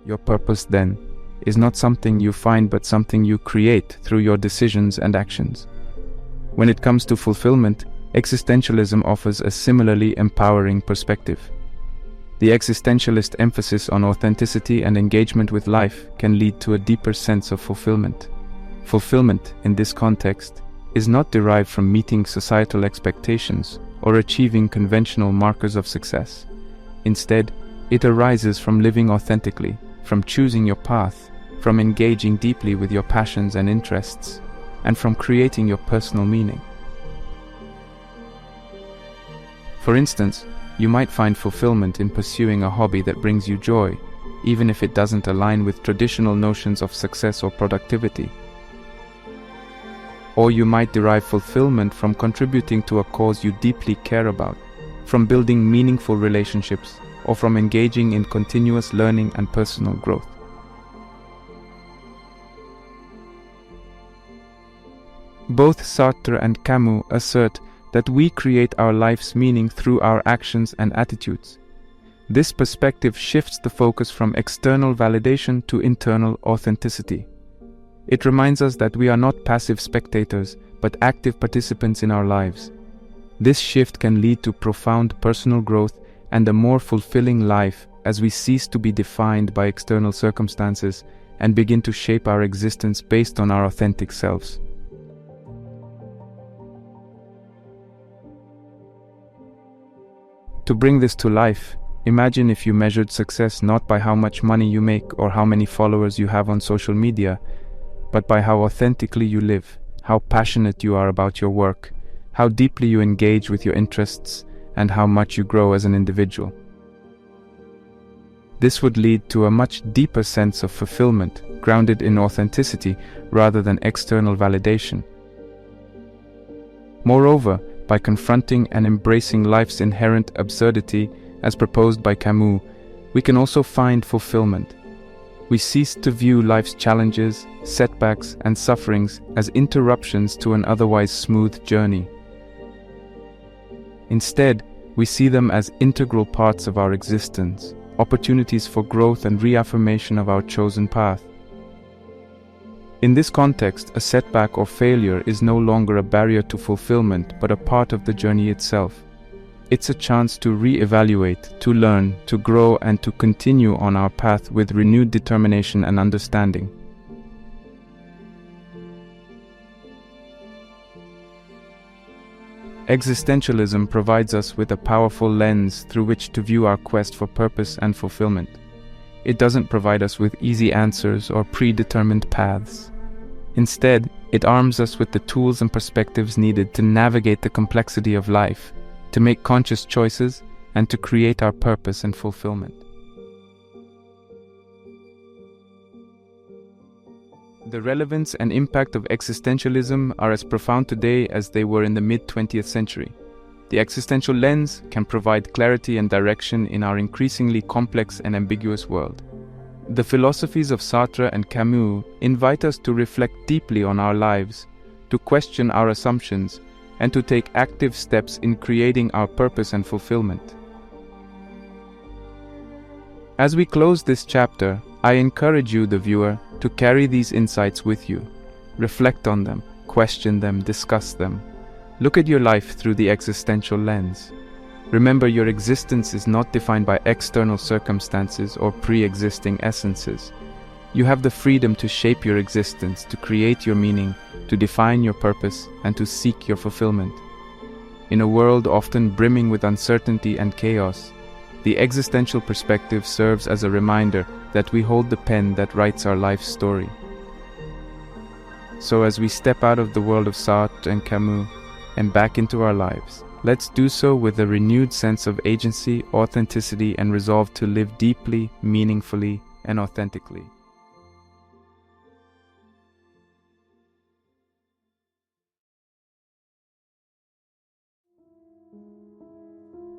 Speaker 1: Your purpose, then, is not something you find but something you create through your decisions and actions. When it comes to fulfillment, existentialism offers a similarly empowering perspective. The existentialist emphasis on authenticity and engagement with life can lead to a deeper sense of fulfillment. Fulfillment, in this context, is not derived from meeting societal expectations or achieving conventional markers of success. Instead, it arises from living authentically, from choosing your path, from engaging deeply with your passions and interests, and from creating your personal meaning. For instance, you might find fulfillment in pursuing a hobby that brings you joy, even if it doesn't align with traditional notions of success or productivity. Or you might derive fulfillment from contributing to a cause you deeply care about, from building meaningful relationships, or from engaging in continuous learning and personal growth. Both Sartre and Camus assert that we create our life's meaning through our actions and attitudes. This perspective shifts the focus from external validation to internal authenticity. It reminds us that we are not passive spectators, but active participants in our lives. This shift can lead to profound personal growth and a more fulfilling life as we cease to be defined by external circumstances and begin to shape our existence based on our authentic selves. To bring this to life, imagine if you measured success not by how much money you make or how many followers you have on social media, but by how authentically you live, how passionate you are about your work, how deeply you engage with your interests, and how much you grow as an individual. This would lead to a much deeper sense of fulfillment, grounded in authenticity rather than external validation. Moreover, by confronting and embracing life's inherent absurdity, as proposed by Camus, we can also find fulfillment. We cease to view life's challenges, setbacks, and sufferings as interruptions to an otherwise smooth journey. Instead, we see them as integral parts of our existence, opportunities for growth and reaffirmation of our chosen path. In this context, a setback or failure is no longer a barrier to fulfillment, but a part of the journey itself. It's a chance to re-evaluate, to learn, to grow, and to continue on our path with renewed determination and understanding. Existentialism provides us with a powerful lens through which to view our quest for purpose and fulfillment. It doesn't provide us with easy answers or predetermined paths. Instead, it arms us with the tools and perspectives needed to navigate the complexity of life, to make conscious choices, and to create our purpose and fulfillment. The relevance and impact of existentialism are as profound today as they were in the mid-20th century. The existential lens can provide clarity and direction in our increasingly complex and ambiguous world. The philosophies of Sartre and Camus invite us to reflect deeply on our lives, to question our assumptions, and to take active steps in creating our purpose and fulfillment. As we close this chapter, I encourage you, the viewer, to carry these insights with you. Reflect on them, question them, discuss them. Look at your life through the existential lens. Remember, your existence is not defined by external circumstances or pre-existing essences. You have the freedom to shape your existence, to create your meaning, to define your purpose, and to seek your fulfillment. In a world often brimming with uncertainty and chaos, the existential perspective serves as a reminder that we hold the pen that writes our life's story. So as we step out of the world of Sartre and Camus and back into our lives, let's do so with a renewed sense of agency, authenticity, and resolve to live deeply, meaningfully, and authentically.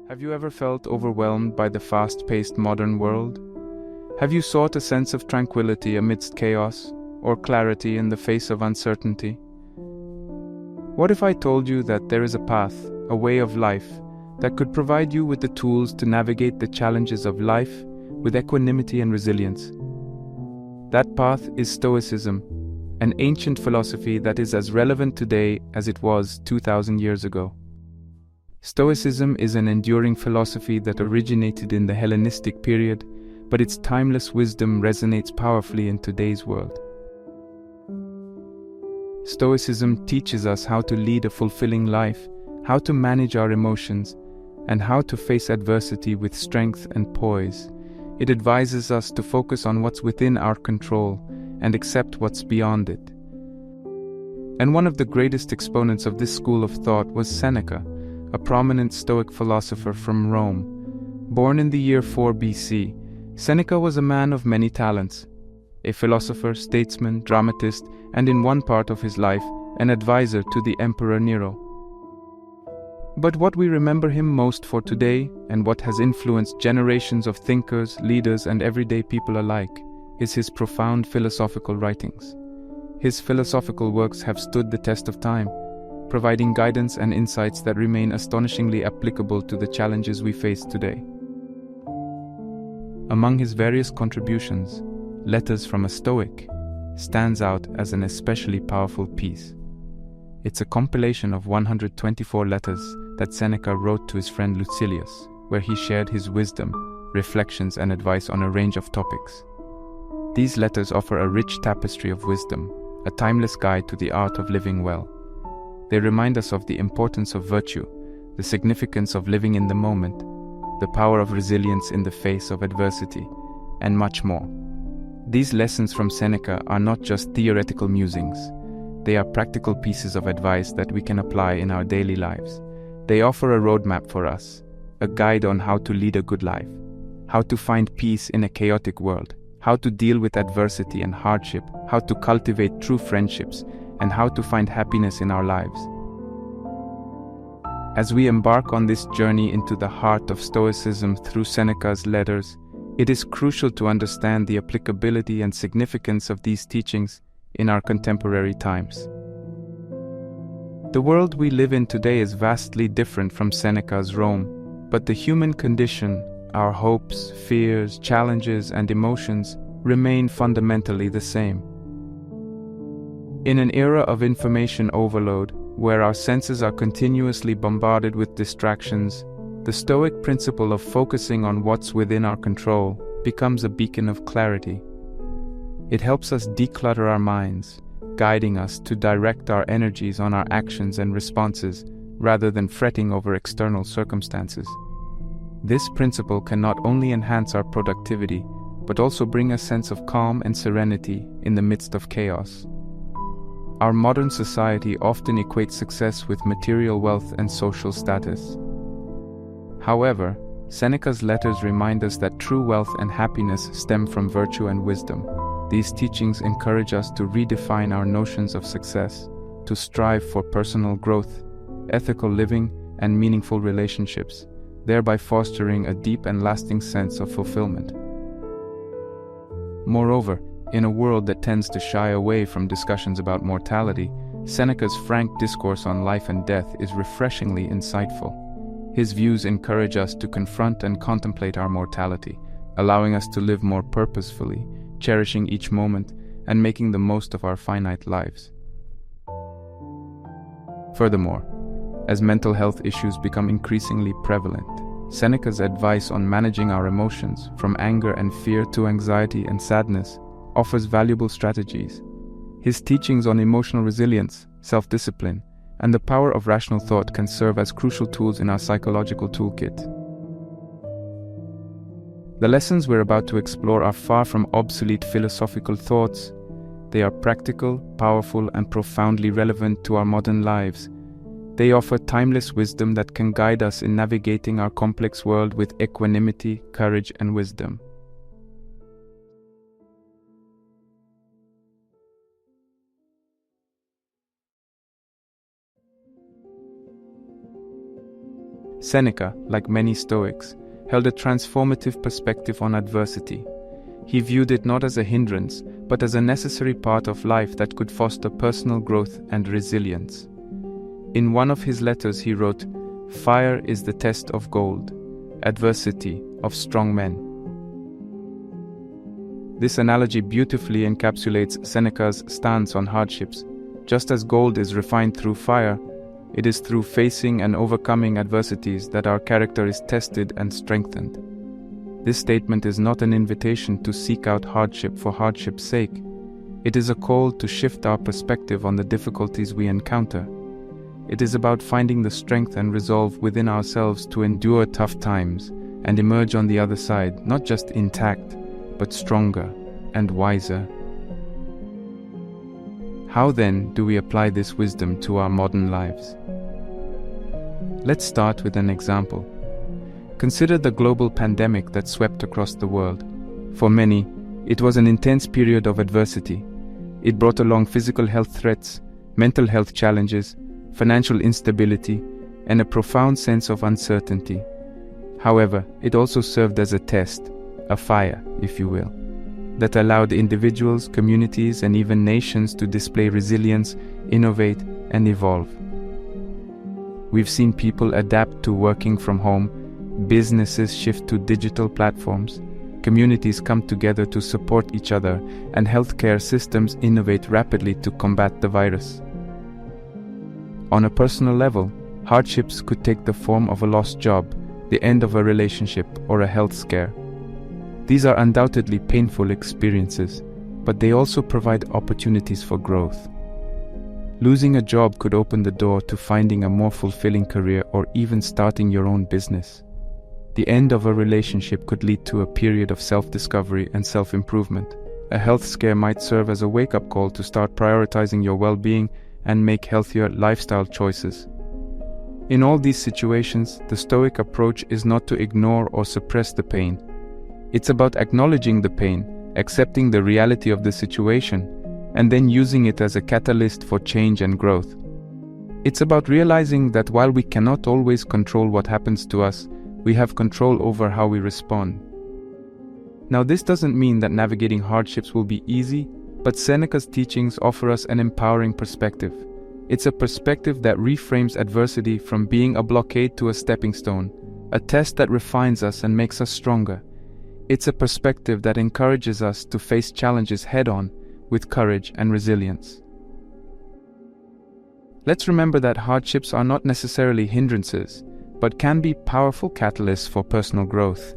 Speaker 1: Have you ever felt overwhelmed by the fast-paced modern world? Have you sought a sense of tranquility amidst chaos, or clarity in the face of uncertainty? What if I told you that there is a path, a way of life, that could provide you with the tools to navigate the challenges of life with equanimity and resilience? That path is Stoicism, an ancient philosophy that is as relevant today as it was 2,000 years ago. Stoicism is an enduring philosophy that originated in the Hellenistic period, but its timeless wisdom resonates powerfully in today's world. Stoicism teaches us how to lead a fulfilling life, how to manage our emotions, and how to face adversity with strength and poise. It advises us to focus on what's within our control and accept what's beyond it. And one of the greatest exponents of this school of thought was Seneca, a prominent Stoic philosopher from Rome. Born in the year 4 BC, Seneca was a man of many talents. A philosopher, statesman, dramatist, and in one part of his life, an advisor to the Emperor Nero. But what we remember him most for today, and what has influenced generations of thinkers, leaders, and everyday people alike, is his profound philosophical writings. His philosophical works have stood the test of time, providing guidance and insights that remain astonishingly applicable to the challenges we face today. Among his various contributions, Letters from a Stoic stands out as an especially powerful piece. It's a compilation of 124 letters that Seneca wrote to his friend Lucilius, where he shared his wisdom, reflections, and advice on a range of topics. These letters offer a rich tapestry of wisdom, a timeless guide to the art of living well. They remind us of the importance of virtue, the significance of living in the moment, the power of resilience in the face of adversity, and much more. These lessons from Seneca are not just theoretical musings. They are practical pieces of advice that we can apply in our daily lives. They offer a roadmap for us, a guide on how to lead a good life, how to find peace in a chaotic world, how to deal with adversity and hardship, how to cultivate true friendships, and how to find happiness in our lives. As we embark on this journey into the heart of Stoicism through Seneca's letters, it is crucial to understand the applicability and significance of these teachings in our contemporary times. The world we live in today is vastly different from Seneca's Rome, but the human condition, our hopes, fears, challenges, and emotions remain fundamentally the same. In an era of information overload, where our senses are continuously bombarded with distractions, the Stoic principle of focusing on what's within our control becomes a beacon of clarity. It helps us declutter our minds, guiding us to direct our energies on our actions and responses rather than fretting over external circumstances. This principle can not only enhance our productivity, but also bring a sense of calm and serenity in the midst of chaos. Our modern society often equates success with material wealth and social status. However, Seneca's letters remind us that true wealth and happiness stem from virtue and wisdom. These teachings encourage us to redefine our notions of success, to strive for personal growth, ethical living, and meaningful relationships, thereby fostering a deep and lasting sense of fulfillment. Moreover, in a world that tends to shy away from discussions about mortality, Seneca's frank discourse on life and death is refreshingly insightful. His views encourage us to confront and contemplate our mortality, allowing us to live more purposefully, cherishing each moment, and making the most of our finite lives. Furthermore, as mental health issues become increasingly prevalent, Seneca's advice on managing our emotions, from anger and fear to anxiety and sadness, offers valuable strategies. His teachings on emotional resilience, self-discipline, and the power of rational thought can serve as crucial tools in our psychological toolkit. The lessons we're about to explore are far from obsolete philosophical thoughts. They are practical, powerful, and profoundly relevant to our modern lives. They offer timeless wisdom that can guide us in navigating our complex world with equanimity, courage, and wisdom. Seneca, like many Stoics, held a transformative perspective on adversity. He viewed it not as a hindrance, but as a necessary part of life that could foster personal growth and resilience. In one of his letters he wrote, "Fire is the test of gold, adversity of strong men." This analogy beautifully encapsulates Seneca's stance on hardships. Just as gold is refined through fire, it is through facing and overcoming adversities that our character is tested and strengthened. This statement is not an invitation to seek out hardship for hardship's sake. It is a call to shift our perspective on the difficulties we encounter. It is about finding the strength and resolve within ourselves to endure tough times and emerge on the other side, not just intact, but stronger and wiser. How then do we apply this wisdom to our modern lives? Let's start with an example. Consider the global pandemic that swept across the world. For many, it was an intense period of adversity. It brought along physical health threats, mental health challenges, financial instability, and a profound sense of uncertainty. However, it also served as a test, a fire, if you will, that allowed individuals, communities, and even nations to display resilience, innovate, and evolve. We've seen people adapt to working from home, businesses shift to digital platforms, communities come together to support each other, and healthcare systems innovate rapidly to combat the virus. On a personal level, hardships could take the form of a lost job, the end of a relationship, or a health scare. These are undoubtedly painful experiences, but they also provide opportunities for growth. Losing a job could open the door to finding a more fulfilling career or even starting your own business. The end of a relationship could lead to a period of self-discovery and self-improvement. A health scare might serve as a wake-up call to start prioritizing your well-being and make healthier lifestyle choices. In all these situations, the Stoic approach is not to ignore or suppress the pain. It's about acknowledging the pain, accepting the reality of the situation, and then using it as a catalyst for change and growth. It's about realizing that while we cannot always control what happens to us, we have control over how we respond. Now, this doesn't mean that navigating hardships will be easy, but Seneca's teachings offer us an empowering perspective. It's a perspective that reframes adversity from being a blockade to a stepping stone, a test that refines us and makes us stronger. It's a perspective that encourages us to face challenges head-on with courage and resilience. Let's remember that hardships are not necessarily hindrances, but can be powerful catalysts for personal growth.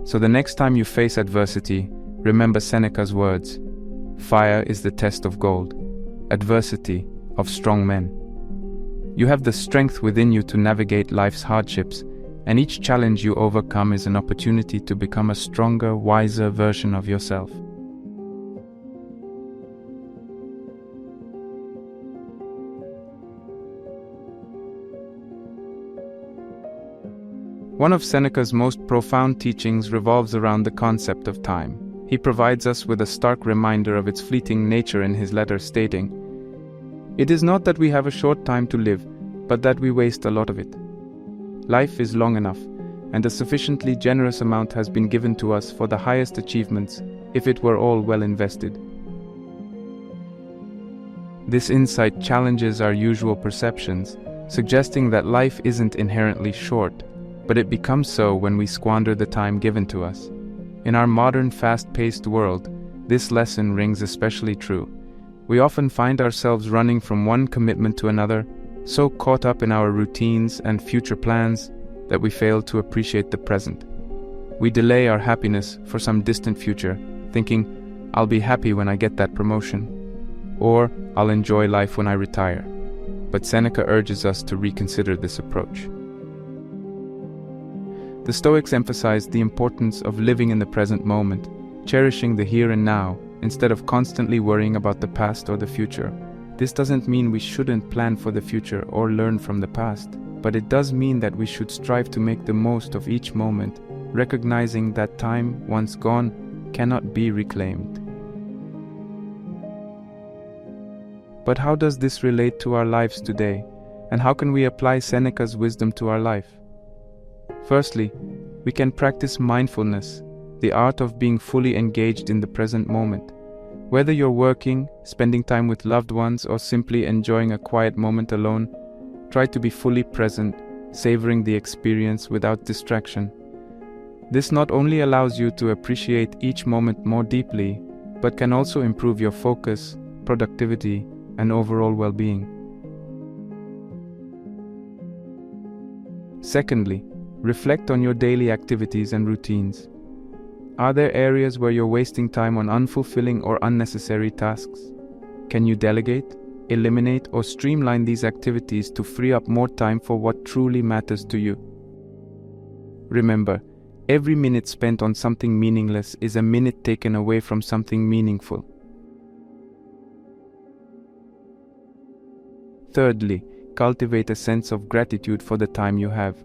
Speaker 1: So the next time you face adversity, remember Seneca's words: fire is the test of gold, adversity of strong men. You have the strength within you to navigate life's hardships, and each challenge you overcome is an opportunity to become a stronger, wiser version of yourself. One of Seneca's most profound teachings revolves around the concept of time. He provides us with a stark reminder of its fleeting nature in his letter, stating, "It is not that we have a short time to live, but that we waste a lot of it. Life is long enough, and a sufficiently generous amount has been given to us for the highest achievements, if it were all well invested." This insight challenges our usual perceptions, suggesting that life isn't inherently short, but it becomes so when we squander the time given to us. In our modern, fast-paced world, this lesson rings especially true. We often find ourselves running from one commitment to another, so caught up in our routines and future plans that we fail to appreciate the present. We delay our happiness for some distant future, thinking, "I'll be happy when I get that promotion," or "I'll enjoy life when I retire." But Seneca urges us to reconsider this approach. The Stoics emphasize the importance of living in the present moment, cherishing the here and now, instead of constantly worrying about the past or the future. This doesn't mean we shouldn't plan for the future or learn from the past, but it does mean that we should strive to make the most of each moment, recognizing that time, once gone, cannot be reclaimed. But how does this relate to our lives today, and how can we apply Seneca's wisdom to our life? Firstly, we can practice mindfulness, the art of being fully engaged in the present moment. Whether you're working, spending time with loved ones, or simply enjoying a quiet moment alone, try to be fully present, savoring the experience without distraction. This not only allows you to appreciate each moment more deeply, but can also improve your focus, productivity, and overall well-being. Secondly, reflect on your daily activities and routines. Are there areas where you're wasting time on unfulfilling or unnecessary tasks? Can you delegate, eliminate, or streamline these activities to free up more time for what truly matters to you? Remember, every minute spent on something meaningless is a minute taken away from something meaningful. Thirdly, cultivate a sense of gratitude for the time you have.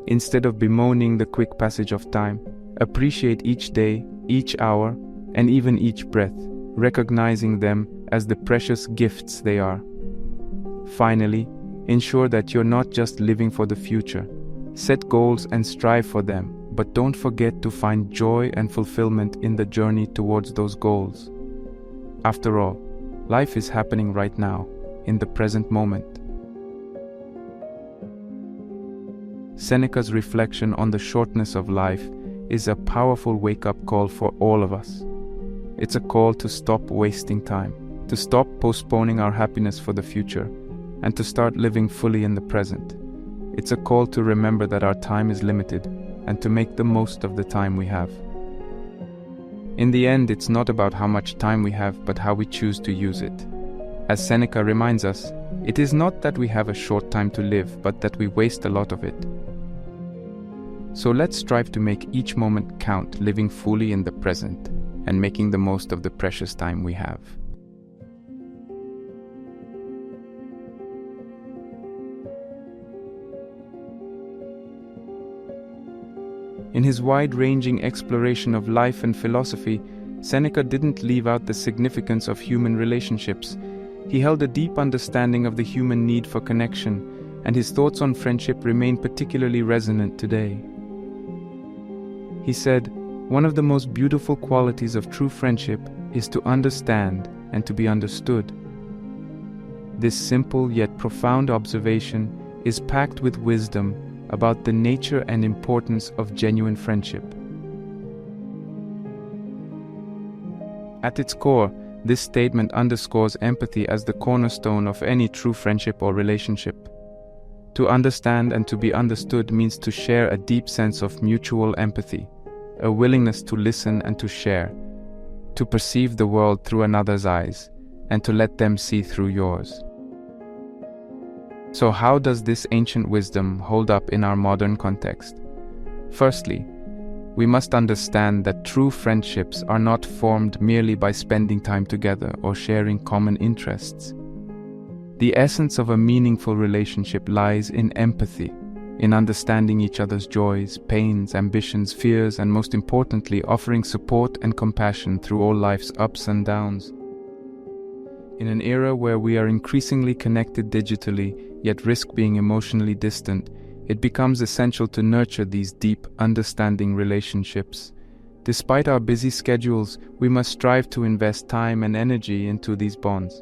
Speaker 1: Instead of bemoaning the quick passage of time, appreciate each day, each hour, and even each breath, recognizing them as the precious gifts they are. Finally, ensure that you're not just living for the future. Set goals and strive for them, but don't forget to find joy and fulfillment in the journey towards those goals. After all, life is happening right now, in the present moment. Seneca's reflection on the shortness of life is a powerful wake-up call for all of us. It's a call to stop wasting time, to stop postponing our happiness for the future, and to start living fully in the present. It's a call to remember that our time is limited and to make the most of the time we have. In the end, it's not about how much time we have, but how we choose to use it. As Seneca reminds us, it is not that we have a short time to live, but that we waste a lot of it. So let's strive to make each moment count, living fully in the present and making the most of the precious time we have. In his wide-ranging exploration of life and philosophy, Seneca didn't leave out the significance of human relationships. He held a deep understanding of the human need for connection, and his thoughts on friendship remain particularly resonant today. He said, "One of the most beautiful qualities of true friendship is to understand and to be understood." This simple yet profound observation is packed with wisdom about the nature and importance of genuine friendship. At its core, this statement underscores empathy as the cornerstone of any true friendship or relationship. To understand and to be understood means to share a deep sense of mutual empathy, a willingness to listen and to share, to perceive the world through another's eyes, and to let them see through yours. So how does this ancient wisdom hold up in our modern context? Firstly, we must understand that true friendships are not formed merely by spending time together or sharing common interests. The essence of a meaningful relationship lies in empathy, in understanding each other's joys, pains, ambitions, fears, and most importantly, offering support and compassion through all life's ups and downs. In an era where we are increasingly connected digitally, yet risk being emotionally distant, it becomes essential to nurture these deep, understanding relationships. Despite our busy schedules, we must strive to invest time and energy into these bonds.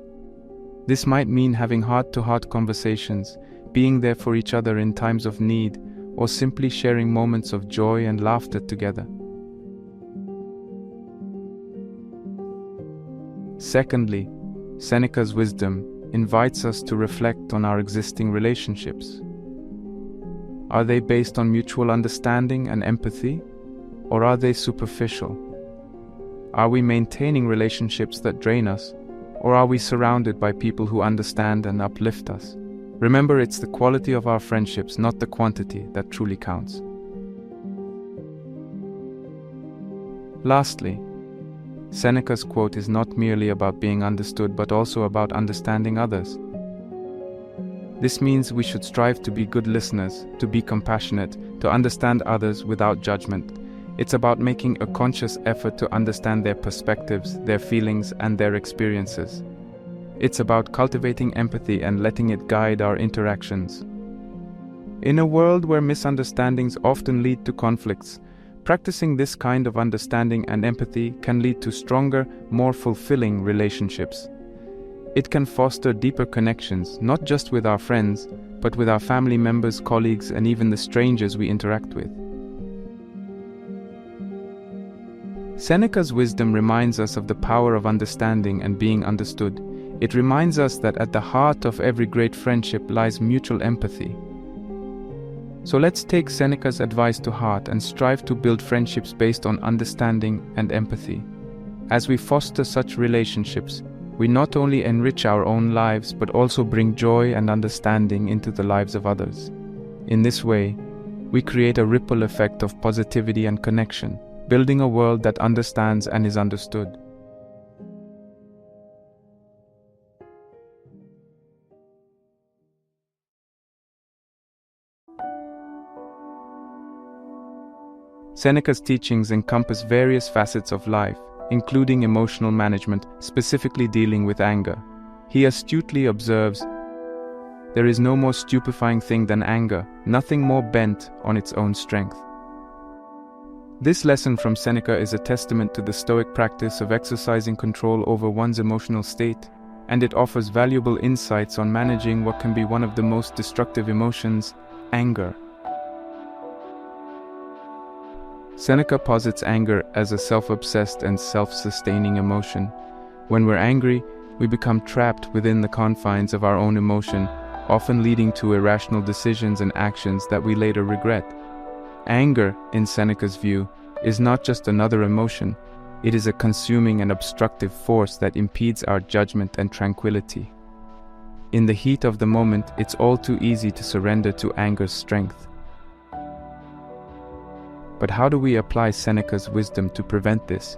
Speaker 1: This might mean having heart-to-heart conversations, being there for each other in times of need, or simply sharing moments of joy and laughter together. Secondly, Seneca's wisdom invites us to reflect on our existing relationships. Are they based on mutual understanding and empathy, or are they superficial? Are we maintaining relationships that drain us, or are we surrounded by people who understand and uplift us? Remember, it's the quality of our friendships, not the quantity, that truly counts. Lastly, Seneca's quote is not merely about being understood, but also about understanding others. This means we should strive to be good listeners, to be compassionate, to understand others without judgment. It's about making a conscious effort to understand their perspectives, their feelings, and their experiences. It's about cultivating empathy and letting it guide our interactions. In a world where misunderstandings often lead to conflicts, practicing this kind of understanding and empathy can lead to stronger, more fulfilling relationships. It can foster deeper connections, not just with our friends, but with our family members, colleagues, and even the strangers we interact with. Seneca's wisdom reminds us of the power of understanding and being understood. It reminds us that at the heart of every great friendship lies mutual empathy. So let's take Seneca's advice to heart and strive to build friendships based on understanding and empathy. As we foster such relationships, we not only enrich our own lives but also bring joy and understanding into the lives of others. In this way, we create a ripple effect of positivity and connection, building a world that understands and is understood. Seneca's teachings encompass various facets of life, including emotional management, specifically dealing with anger. He astutely observes, "There is no more stupefying thing than anger, nothing more bent on its own strength." This lesson from Seneca is a testament to the Stoic practice of exercising control over one's emotional state, and it offers valuable insights on managing what can be one of the most destructive emotions, anger. Seneca posits anger as a self-obsessed and self-sustaining emotion. When we're angry, we become trapped within the confines of our own emotion, often leading to irrational decisions and actions that we later regret. Anger, in Seneca's view, is not just another emotion, it is a consuming and obstructive force that impedes our judgment and tranquility. In the heat of the moment, it's all too easy to surrender to anger's strength. But how do we apply Seneca's wisdom to prevent this?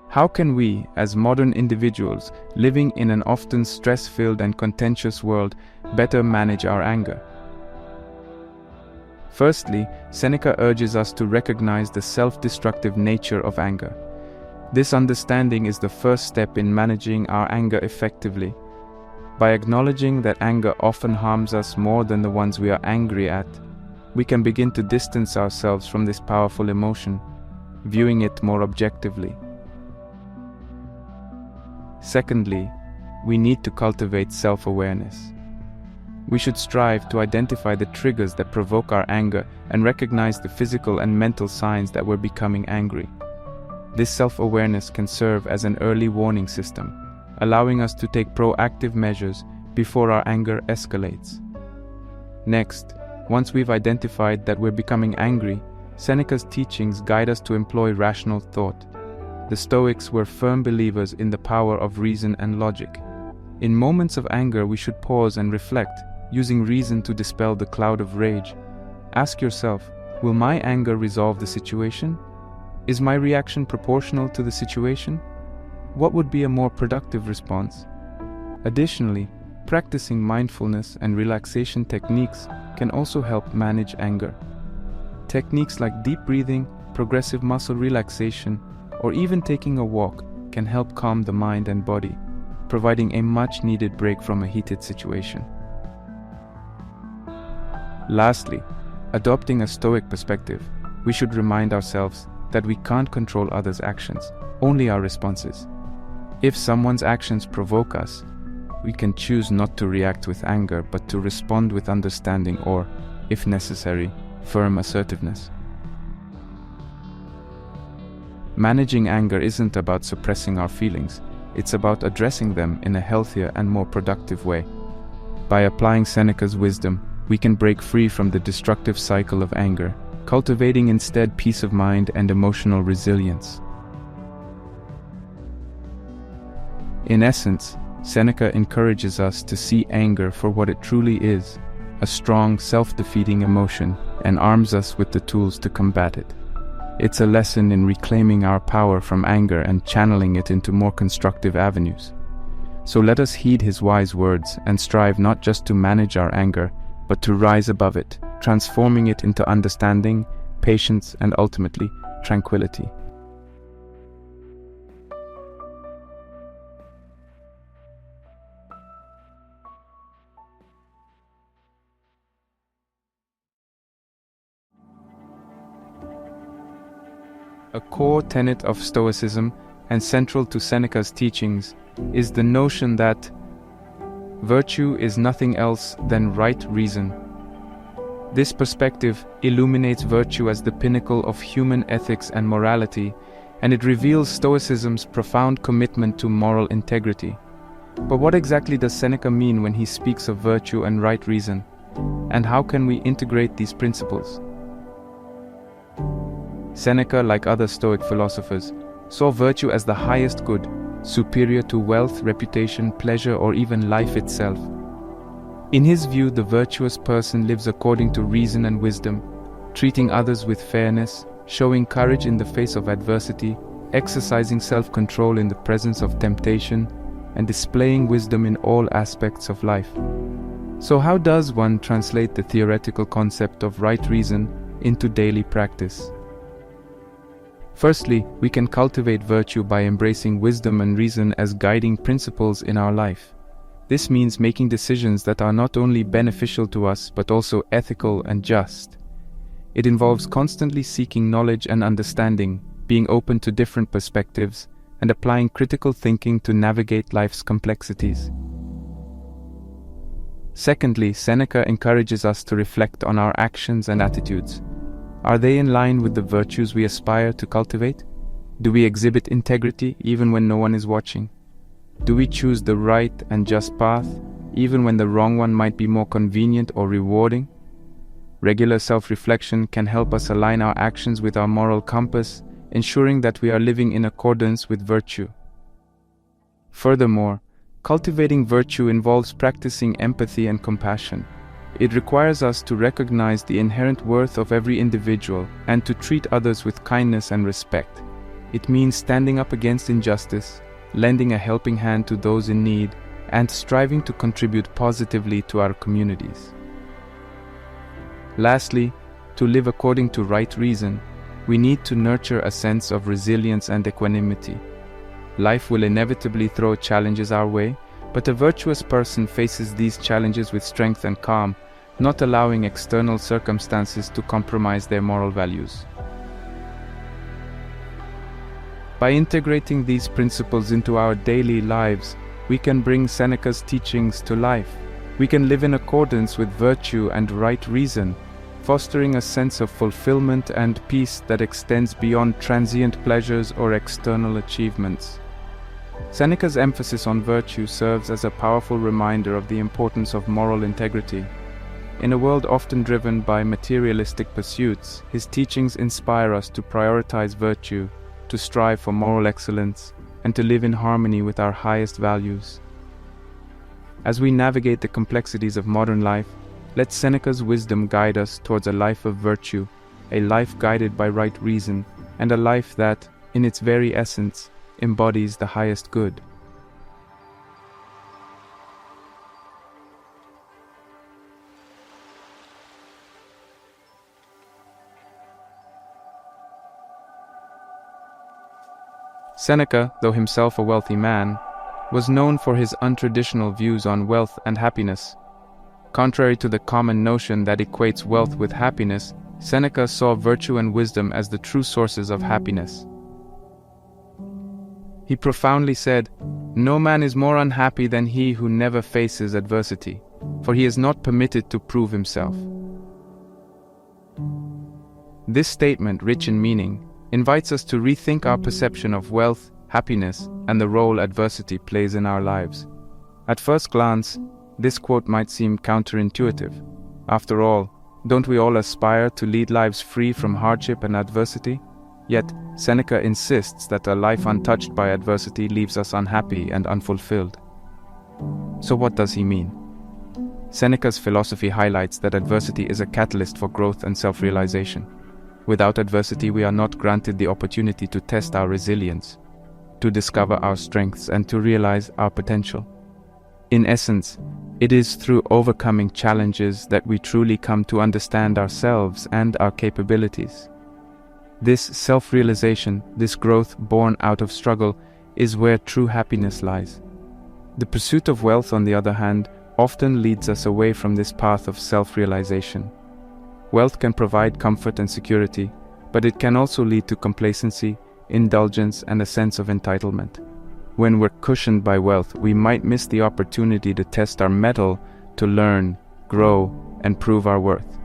Speaker 1: How can we, as modern individuals living in an often stress-filled and contentious world, better manage our anger? Firstly, Seneca urges us to recognize the self-destructive nature of anger. This understanding is the first step in managing our anger effectively. By acknowledging that anger often harms us more than the ones we are angry at, we can begin to distance ourselves from this powerful emotion, viewing it more objectively. Secondly, we need to cultivate self-awareness. We should strive to identify the triggers that provoke our anger and recognize the physical and mental signs that we're becoming angry. This self-awareness can serve as an early warning system, allowing us to take proactive measures before our anger escalates. Next, once we've identified that we're becoming angry, Seneca's teachings guide us to employ rational thought. The Stoics were firm believers in the power of reason and logic. In moments of anger, we should pause and reflect, using reason to dispel the cloud of rage. Ask yourself, will my anger resolve the situation? Is my reaction proportional to the situation? What would be a more productive response? Additionally, practicing mindfulness and relaxation techniques can also help manage anger. Techniques like deep breathing, progressive muscle relaxation, or even taking a walk can help calm the mind and body, providing a much-needed break from a heated situation. Lastly, adopting a Stoic perspective, we should remind ourselves that we can't control others' actions, only our responses. If someone's actions provoke us, we can choose not to react with anger, but to respond with understanding or, if necessary, firm assertiveness. Managing anger isn't about suppressing our feelings, it's about addressing them in a healthier and more productive way. By applying Seneca's wisdom, we can break free from the destructive cycle of anger, cultivating instead peace of mind and emotional resilience. In essence, Seneca encourages us to see anger for what it truly is, a strong, self-defeating emotion, and arms us with the tools to combat it. It's a lesson in reclaiming our power from anger and channeling it into more constructive avenues. So let us heed his wise words and strive not just to manage our anger, but to rise above it, transforming it into understanding, patience, and ultimately, tranquility. A core tenet of Stoicism and central to Seneca's teachings is the notion that virtue is nothing else than right reason. This perspective illuminates virtue as the pinnacle of human ethics and morality, and it reveals Stoicism's profound commitment to moral integrity. But what exactly does Seneca mean when he speaks of virtue and right reason? And how can we integrate these principles? Seneca, like other Stoic philosophers, saw virtue as the highest good, superior to wealth, reputation, pleasure, or even life itself. In his view, the virtuous person lives according to reason and wisdom, treating others with fairness, showing courage in the face of adversity, exercising self-control in the presence of temptation, and displaying wisdom in all aspects of life. So how does one translate the theoretical concept of right reason into daily practice? Firstly, we can cultivate virtue by embracing wisdom and reason as guiding principles in our life. This means making decisions that are not only beneficial to us but also ethical and just. It involves constantly seeking knowledge and understanding, being open to different perspectives, and applying critical thinking to navigate life's complexities. Secondly, Seneca encourages us to reflect on our actions and attitudes. Are they in line with the virtues we aspire to cultivate? Do we exhibit integrity even when no one is watching? Do we choose the right and just path, even when the wrong one might be more convenient or rewarding? Regular self-reflection can help us align our actions with our moral compass, ensuring that we are living in accordance with virtue. Furthermore, cultivating virtue involves practicing empathy and compassion. It requires us to recognize the inherent worth of every individual and to treat others with kindness and respect. It means standing up against injustice, lending a helping hand to those in need, and striving to contribute positively to our communities. Lastly, to live according to right reason, we need to nurture a sense of resilience and equanimity. Life will inevitably throw challenges our way, but a virtuous person faces these challenges with strength and calm, not allowing external circumstances to compromise their moral values. By integrating these principles into our daily lives, we can bring Seneca's teachings to life. We can live in accordance with virtue and right reason, fostering a sense of fulfillment and peace that extends beyond transient pleasures or external achievements. Seneca's emphasis on virtue serves as a powerful reminder of the importance of moral integrity. In a world often driven by materialistic pursuits, his teachings inspire us to prioritize virtue, to strive for moral excellence, and to live in harmony with our highest values. As we navigate the complexities of modern life, let Seneca's wisdom guide us towards a life of virtue, a life guided by right reason, and a life that, in its very essence, embodies the highest good. Seneca, though himself a wealthy man, was known for his untraditional views on wealth and happiness. Contrary to the common notion that equates wealth with happiness, Seneca saw virtue and wisdom as the true sources of happiness. He profoundly said, "No man is more unhappy than he who never faces adversity, for he is not permitted to prove himself." This statement, rich in meaning, invites us to rethink our perception of wealth, happiness, and the role adversity plays in our lives. At first glance, this quote might seem counterintuitive. After all, don't we all aspire to lead lives free from hardship and adversity? Yet, Seneca insists that a life untouched by adversity leaves us unhappy and unfulfilled. So what does he mean? Seneca's philosophy highlights that adversity is a catalyst for growth and self-realization. Without adversity, we are not granted the opportunity to test our resilience, to discover our strengths, and to realize our potential. In essence, it is through overcoming challenges that we truly come to understand ourselves and our capabilities. This self-realization, this growth born out of struggle, is where true happiness lies. The pursuit of wealth, on the other hand, often leads us away from this path of self-realization. Wealth can provide comfort and security, but it can also lead to complacency, indulgence, and a sense of entitlement. When we're cushioned by wealth, we might miss the opportunity to test our mettle, to learn, grow, and prove our worth.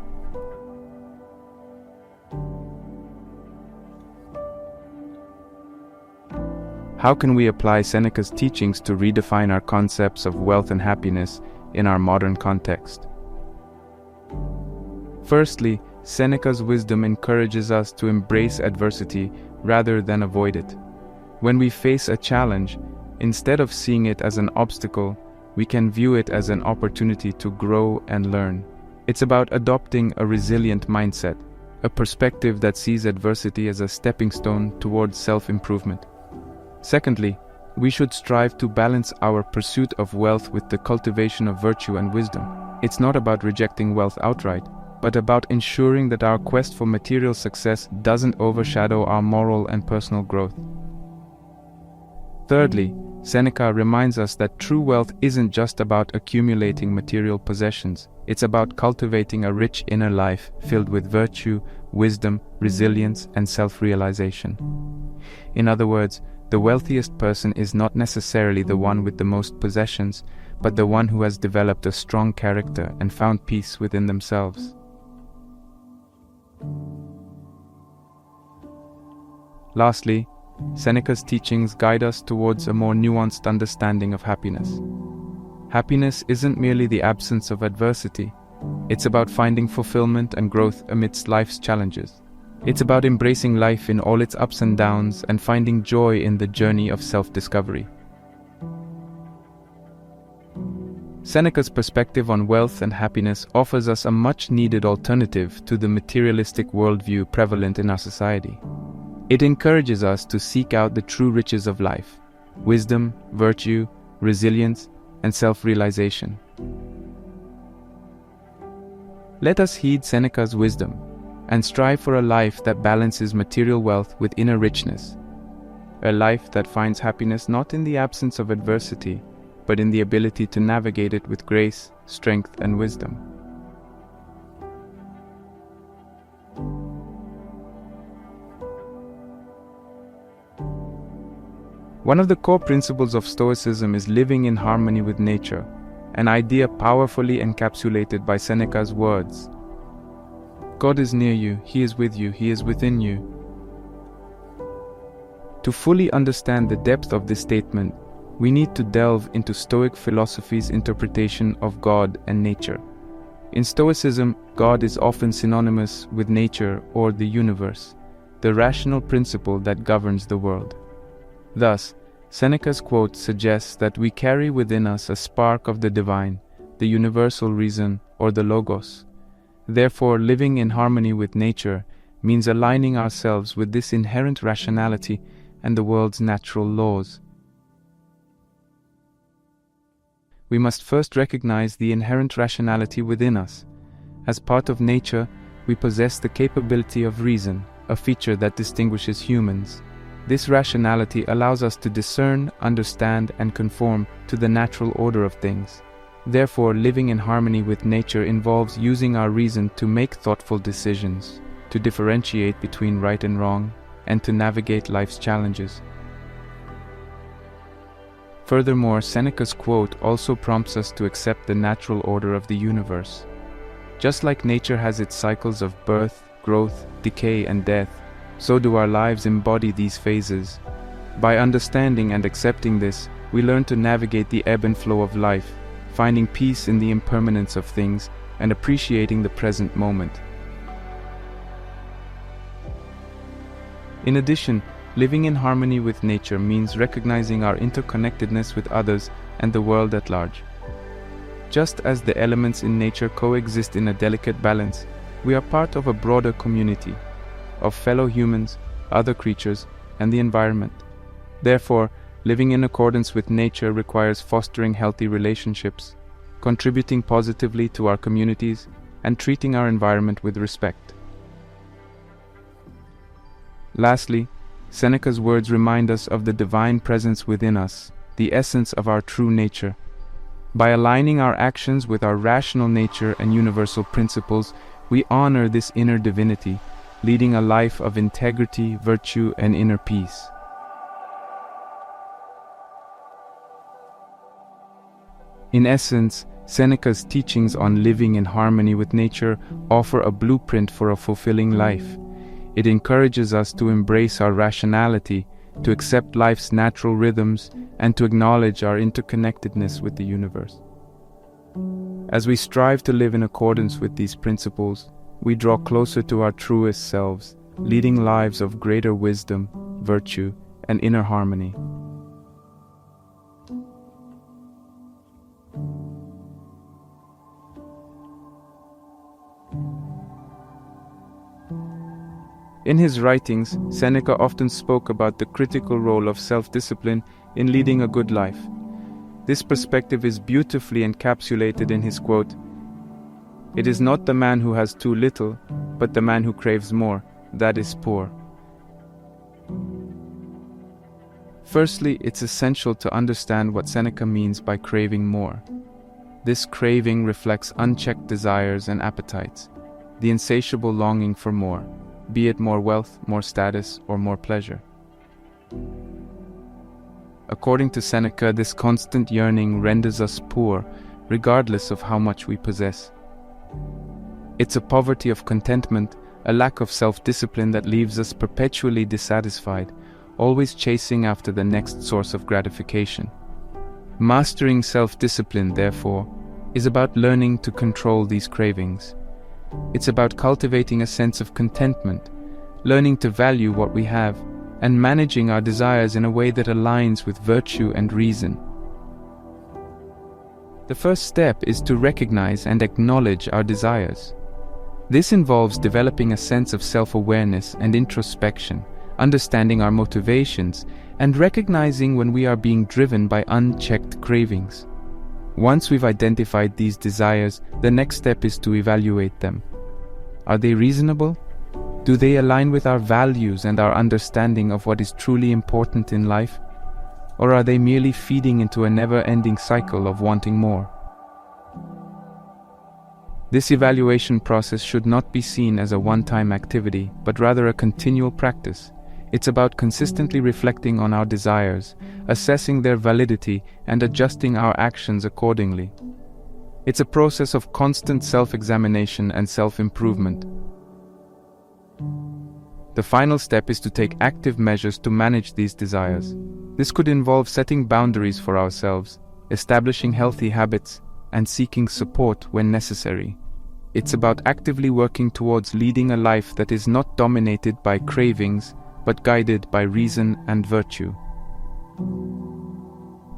Speaker 1: How can we apply Seneca's teachings to redefine our concepts of wealth and happiness in our modern context? Firstly, Seneca's wisdom encourages us to embrace adversity rather than avoid it. When we face a challenge, instead of seeing it as an obstacle, we can view it as an opportunity to grow and learn. It's about adopting a resilient mindset, a perspective that sees adversity as a stepping stone towards self-improvement. Secondly, we should strive to balance our pursuit of wealth with the cultivation of virtue and wisdom. It's not about rejecting wealth outright, but about ensuring that our quest for material success doesn't overshadow our moral and personal growth. Thirdly, Seneca reminds us that true wealth isn't just about accumulating material possessions. It's about cultivating a rich inner life filled with virtue, wisdom, resilience, and self-realization. In other words, the wealthiest person is not necessarily the one with the most possessions, but the one who has developed a strong character and found peace within themselves. Lastly, Seneca's teachings guide us towards a more nuanced understanding of happiness. Happiness isn't merely the absence of adversity. It's about finding fulfillment and growth amidst life's challenges. It's about embracing life in all its ups and downs and finding joy in the journey of self-discovery. Seneca's perspective on wealth and happiness offers us a much-needed alternative to the materialistic worldview prevalent in our society. It encourages us to seek out the true riches of life: wisdom, virtue, resilience, and self-realization. Let us heed Seneca's wisdom and strive for a life that balances material wealth with inner richness, a life that finds happiness not in the absence of adversity, but in the ability to navigate it with grace, strength, and wisdom. One of the core principles of Stoicism is living in harmony with nature, an idea powerfully encapsulated by Seneca's words. God is near you, He is with you, He is within you. To fully understand the depth of this statement, we need to delve into Stoic philosophy's interpretation of God and nature. In Stoicism, God is often synonymous with nature or the universe, the rational principle that governs the world. Thus, Seneca's quote suggests that we carry within us a spark of the divine, the universal reason, or the logos. Therefore, living in harmony with nature means aligning ourselves with this inherent rationality and the world's natural laws. We must first recognize the inherent rationality within us. As part of nature, we possess the capability of reason, a feature that distinguishes humans. This rationality allows us to discern, understand, and conform to the natural order of things. Therefore, living in harmony with nature involves using our reason to make thoughtful decisions, to differentiate between right and wrong, and to navigate life's challenges. Furthermore, Seneca's quote also prompts us to accept the natural order of the universe. Just like nature has its cycles of birth, growth, decay, and death, so do our lives embody these phases. By understanding and accepting this, we learn to navigate the ebb and flow of life, finding peace in the impermanence of things and appreciating the present moment. In addition, living in harmony with nature means recognizing our interconnectedness with others and the world at large. Just as the elements in nature coexist in a delicate balance, we are part of a broader community of fellow humans, other creatures, and the environment. Therefore, living in accordance with nature requires fostering healthy relationships, contributing positively to our communities, and treating our environment with respect. Lastly, Seneca's words remind us of the divine presence within us, the essence of our true nature. By aligning our actions with our rational nature and universal principles, we honor this inner divinity, leading a life of integrity, virtue, and inner peace. In essence, Seneca's teachings on living in harmony with nature offer a blueprint for a fulfilling life. It encourages us to embrace our rationality, to accept life's natural rhythms, and to acknowledge our interconnectedness with the universe. As we strive to live in accordance with these principles, we draw closer to our truest selves, leading lives of greater wisdom, virtue, and inner harmony. In his writings, Seneca often spoke about the critical role of self-discipline in leading a good life. This perspective is beautifully encapsulated in his quote, It is not the man who has too little, but the man who craves more, that is poor. Firstly, it's essential to understand what Seneca means by craving more. This craving reflects unchecked desires and appetites, the insatiable longing for more, be it more wealth, more status, or more pleasure. According to Seneca, this constant yearning renders us poor, regardless of how much we possess. It's a poverty of contentment, a lack of self-discipline that leaves us perpetually dissatisfied, always chasing after the next source of gratification. Mastering self-discipline, therefore, is about learning to control these cravings. It's about cultivating a sense of contentment, learning to value what we have, and managing our desires in a way that aligns with virtue and reason. The first step is to recognize and acknowledge our desires. This involves developing a sense of self-awareness and introspection, understanding our motivations, and recognizing when we are being driven by unchecked cravings. Once we've identified these desires, the next step is to evaluate them. Are they reasonable? Do they align with our values and our understanding of what is truly important in life? Or are they merely feeding into a never-ending cycle of wanting more? This evaluation process should not be seen as a one-time activity, but rather a continual practice. It's about consistently reflecting on our desires, assessing their validity, and adjusting our actions accordingly. It's a process of constant self-examination and self-improvement. The final step is to take active measures to manage these desires. This could involve setting boundaries for ourselves, establishing healthy habits, and seeking support when necessary. It's about actively working towards leading a life that is not dominated by cravings, but guided by reason and virtue.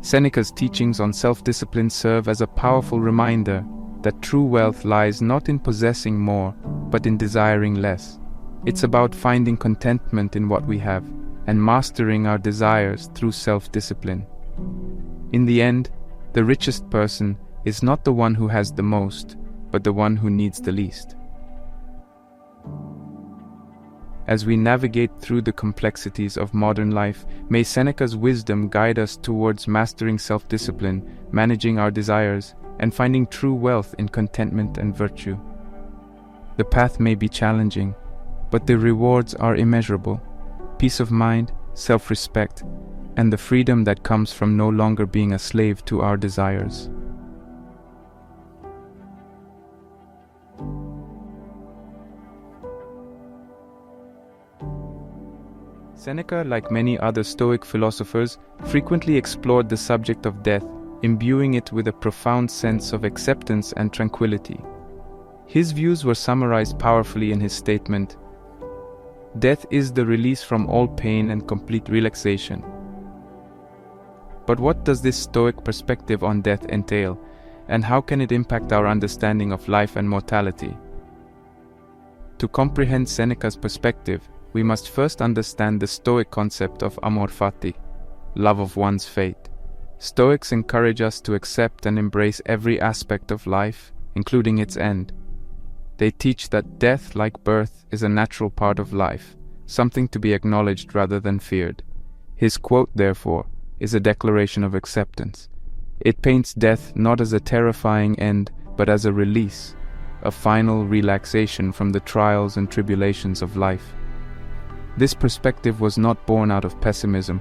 Speaker 1: Seneca's teachings on self-discipline serve as a powerful reminder that true wealth lies not in possessing more, but in desiring less. It's about finding contentment in what we have and mastering our desires through self-discipline. In the end, the richest person is not the one who has the most, but the one who needs the least. As we navigate through the complexities of modern life, may Seneca's wisdom guide us towards mastering self-discipline, managing our desires, and finding true wealth in contentment and virtue. The path may be challenging, but the rewards are immeasurable. Peace of mind, self-respect, and the freedom that comes from no longer being a slave to our desires. Seneca, like many other Stoic philosophers, frequently explored the subject of death, imbuing it with a profound sense of acceptance and tranquility. His views were summarized powerfully in his statement, "Death is the release from all pain and complete relaxation." But what does this Stoic perspective on death entail, and how can it impact our understanding of life and mortality? To comprehend Seneca's perspective, we must first understand the Stoic concept of amor fati, love of one's fate. Stoics encourage us to accept and embrace every aspect of life, including its end. They teach that death, like birth, is a natural part of life, something to be acknowledged rather than feared. His quote, therefore, is a declaration of acceptance. It paints death not as a terrifying end, but as a release, a final relaxation from the trials and tribulations of life. This perspective was not born out of pessimism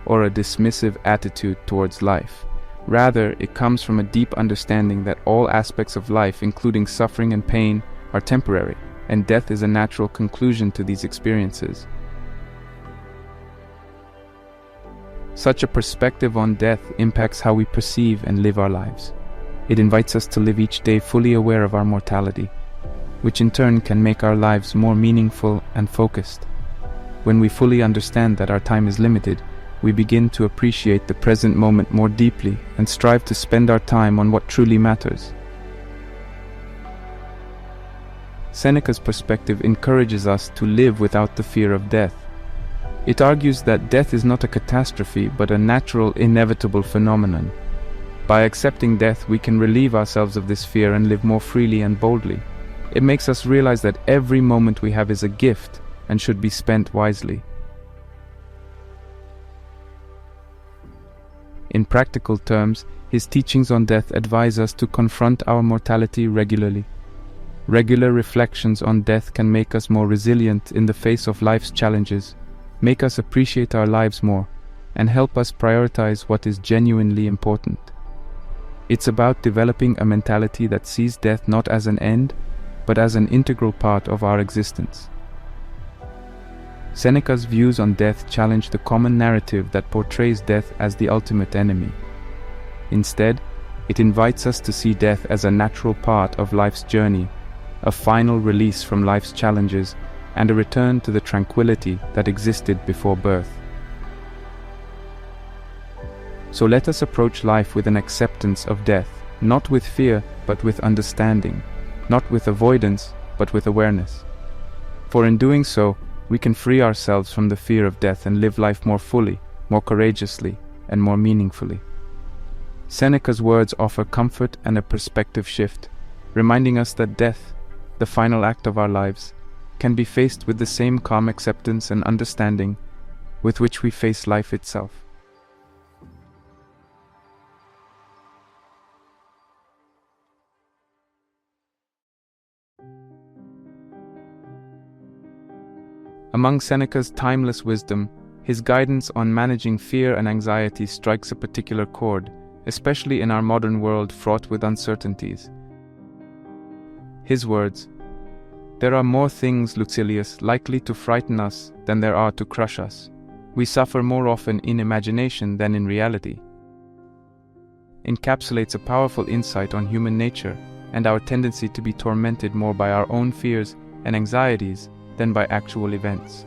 Speaker 1: or a dismissive attitude towards life. Rather, it comes from a deep understanding that all aspects of life, including suffering and pain, are temporary, and death is a natural conclusion to these experiences. Such a perspective on death impacts how we perceive and live our lives. It invites us to live each day fully aware of our mortality, which in turn can make our lives more meaningful and focused. When we fully understand that our time is limited, we begin to appreciate the present moment more deeply and strive to spend our time on what truly matters. Seneca's perspective encourages us to live without the fear of death. It argues that death is not a catastrophe but a natural, inevitable phenomenon. By accepting death, we can relieve ourselves of this fear and live more freely and boldly. It makes us realize that every moment we have is a gift and should be spent wisely. In practical terms, his teachings on death advise us to confront our mortality regularly. Regular reflections on death can make us more resilient in the face of life's challenges, make us appreciate our lives more, and help us prioritize what is genuinely important. It's about developing a mentality that sees death not as an end, but as an integral part of our existence. Seneca's views on death challenge the common narrative that portrays death as the ultimate enemy. Instead, it invites us to see death as a natural part of life's journey, a final release from life's challenges, and a return to the tranquility that existed before birth. So let us approach life with an acceptance of death, not with fear, but with understanding, not with avoidance, but with awareness. For in doing so, we can free ourselves from the fear of death and live life more fully, more courageously, and more meaningfully. Seneca's words offer comfort and a perspective shift, reminding us that death, the final act of our lives, can be faced with the same calm acceptance and understanding with which we face life itself. Among Seneca's timeless wisdom, his guidance on managing fear and anxiety strikes a particular chord, especially in our modern world fraught with uncertainties. His words, "There are more things, Lucilius, likely to frighten us than there are to crush us. We suffer more often in imagination than in reality," encapsulates a powerful insight on human nature and our tendency to be tormented more by our own fears and anxieties than by actual events.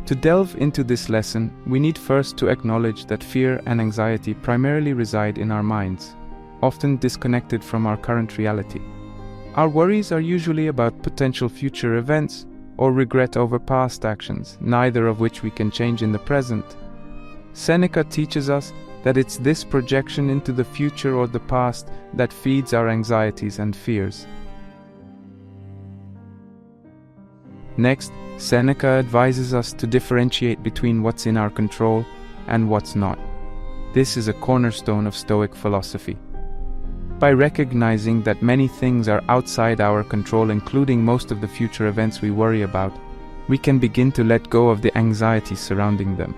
Speaker 1: To delve into this lesson, we need first to acknowledge that fear and anxiety primarily reside in our minds, often disconnected from our current reality. Our worries are usually about potential future events or regret over past actions, neither of which we can change in the present. Seneca teaches us that it's this projection into the future or the past that feeds our anxieties and fears. Next, Seneca advises us to differentiate between what's in our control and what's not. This is a cornerstone of Stoic philosophy. By recognizing that many things are outside our control, including most of the future events we worry about, we can begin to let go of the anxiety surrounding them.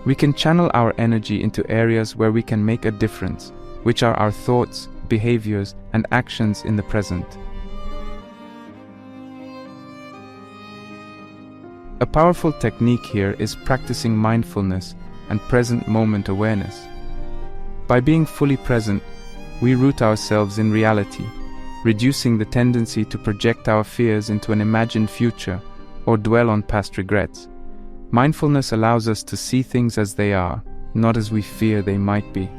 Speaker 1: We can channel our energy into areas where we can make a difference, which are our thoughts, behaviors, and actions in the present. A powerful technique here is practicing mindfulness and present moment awareness. By being fully present, we root ourselves in reality, reducing the tendency to project our fears into an imagined future or dwell on past regrets. Mindfulness allows us to see things as they are, not as we fear they might be.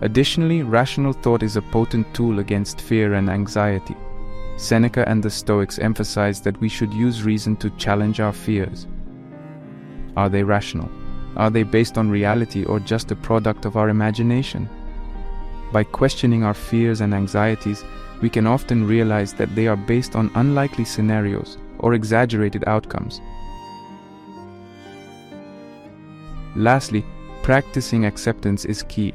Speaker 1: Additionally, rational thought is a potent tool against fear and anxiety. Seneca and the Stoics emphasize that we should use reason to challenge our fears. Are they rational? Are they based on reality or just a product of our imagination? By questioning our fears and anxieties, we can often realize that they are based on unlikely scenarios or exaggerated outcomes. Lastly, practicing acceptance is key.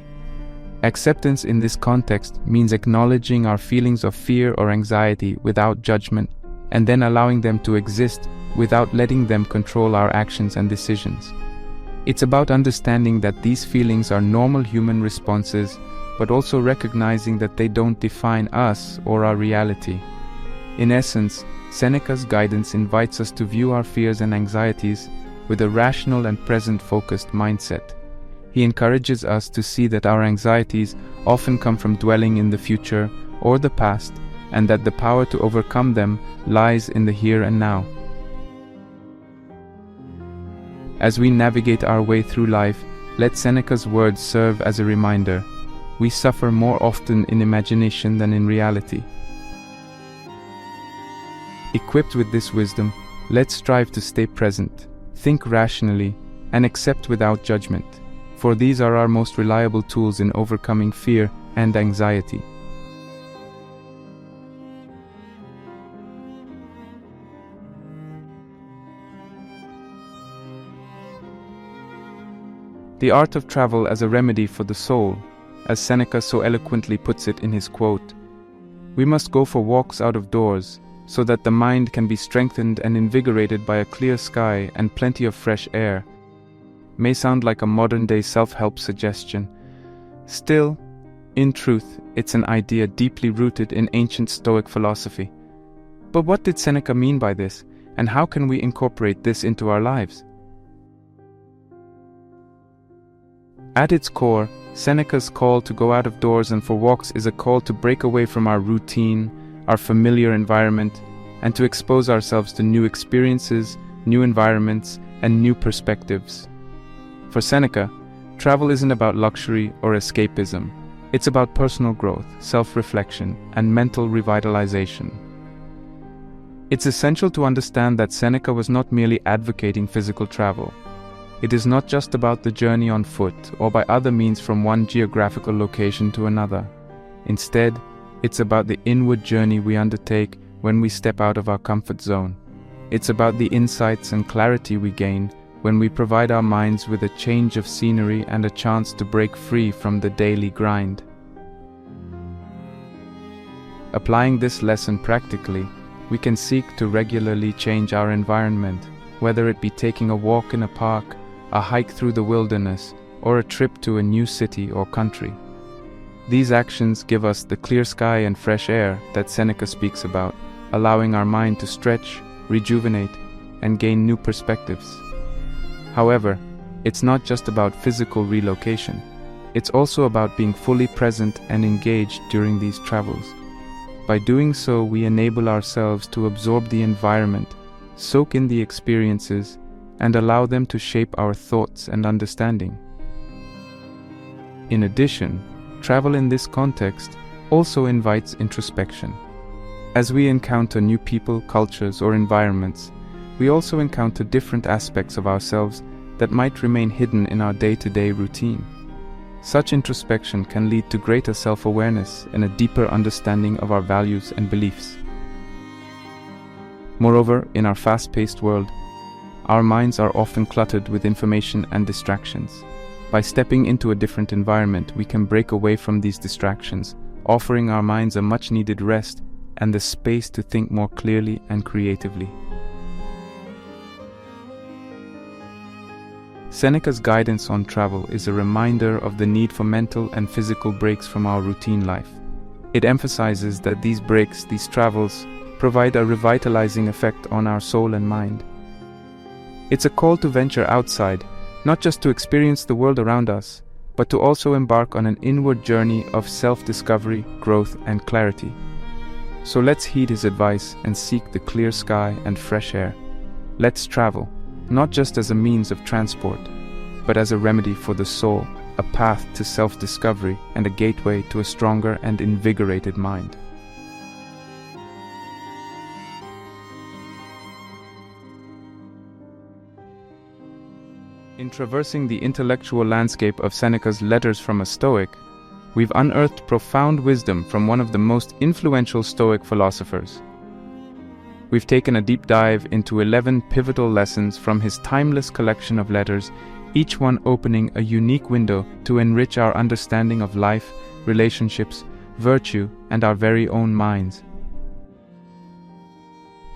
Speaker 1: Acceptance in this context means acknowledging our feelings of fear or anxiety without judgment, and then allowing them to exist without letting them control our actions and decisions. It's about understanding that these feelings are normal human responses, but also recognizing that they don't define us or our reality. In essence, Seneca's guidance invites us to view our fears and anxieties with a rational and present-focused mindset. He encourages us to see that our anxieties often come from dwelling in the future or the past, and that the power to overcome them lies in the here and now. As we navigate our way through life, let Seneca's words serve as a reminder. We suffer more often in imagination than in reality. Equipped with this wisdom, let's strive to stay present, think rationally, and accept without judgment. for these are our most reliable tools in overcoming fear and anxiety. The art of travel as a remedy for the soul, as Seneca so eloquently puts it in his quote, "We must go for walks out of doors, so that the mind can be strengthened and invigorated by a clear sky and plenty of fresh air," may sound like a modern-day self-help suggestion. Still, in truth, it's an idea deeply rooted in ancient Stoic philosophy. But what did Seneca mean by this, and how can we incorporate this into our lives? At its core, Seneca's call to go out of doors and for walks is a call to break away from our routine, our familiar environment, and to expose ourselves to new experiences, new environments, and new perspectives. For Seneca, travel isn't about luxury or escapism. It's about personal growth, self-reflection, and mental revitalization. It's essential to understand that Seneca was not merely advocating physical travel. It is not just about the journey on foot or by other means from one geographical location to another. Instead, it's about the inward journey we undertake when we step out of our comfort zone. It's about the insights and clarity we gain when we provide our minds with a change of scenery and a chance to break free from the daily grind. Applying this lesson practically, we can seek to regularly change our environment, whether it be taking a walk in a park, a hike through the wilderness, or a trip to a new city or country. These actions give us the clear sky and fresh air that Seneca speaks about, allowing our mind to stretch, rejuvenate, and gain new perspectives. However, it's not just about physical relocation. It's also about being fully present and engaged during these travels. By doing so, we enable ourselves to absorb the environment, soak in the experiences, and allow them to shape our thoughts and understanding. In addition, travel in this context also invites introspection. As we encounter new people, cultures, or environments, we also encounter different aspects of ourselves that might remain hidden in our day-to-day routine. Such introspection can lead to greater self-awareness and a deeper understanding of our values and beliefs. Moreover, in our fast-paced world, our minds are often cluttered with information and distractions. By stepping into a different environment, we can break away from these distractions, offering our minds a much-needed rest and the space to think more clearly and creatively. Seneca's guidance on travel is a reminder of the need for mental and physical breaks from our routine life. It emphasizes that these breaks, these travels, provide a revitalizing effect on our soul and mind. It's a call to venture outside, not just to experience the world around us, but to also embark on an inward journey of self-discovery, growth, and clarity. So let's heed his advice and seek the clear sky and fresh air. Let's travel, not just as a means of transport, but as a remedy for the soul, a path to self-discovery, and a gateway to a stronger and invigorated mind. In traversing the intellectual landscape of Seneca's Letters from a Stoic, we've unearthed profound wisdom from one of the most influential Stoic philosophers. We've taken a deep dive into 11 pivotal lessons from his timeless collection of letters, each one opening a unique window to enrich our understanding of life, relationships, virtue, and our very own minds.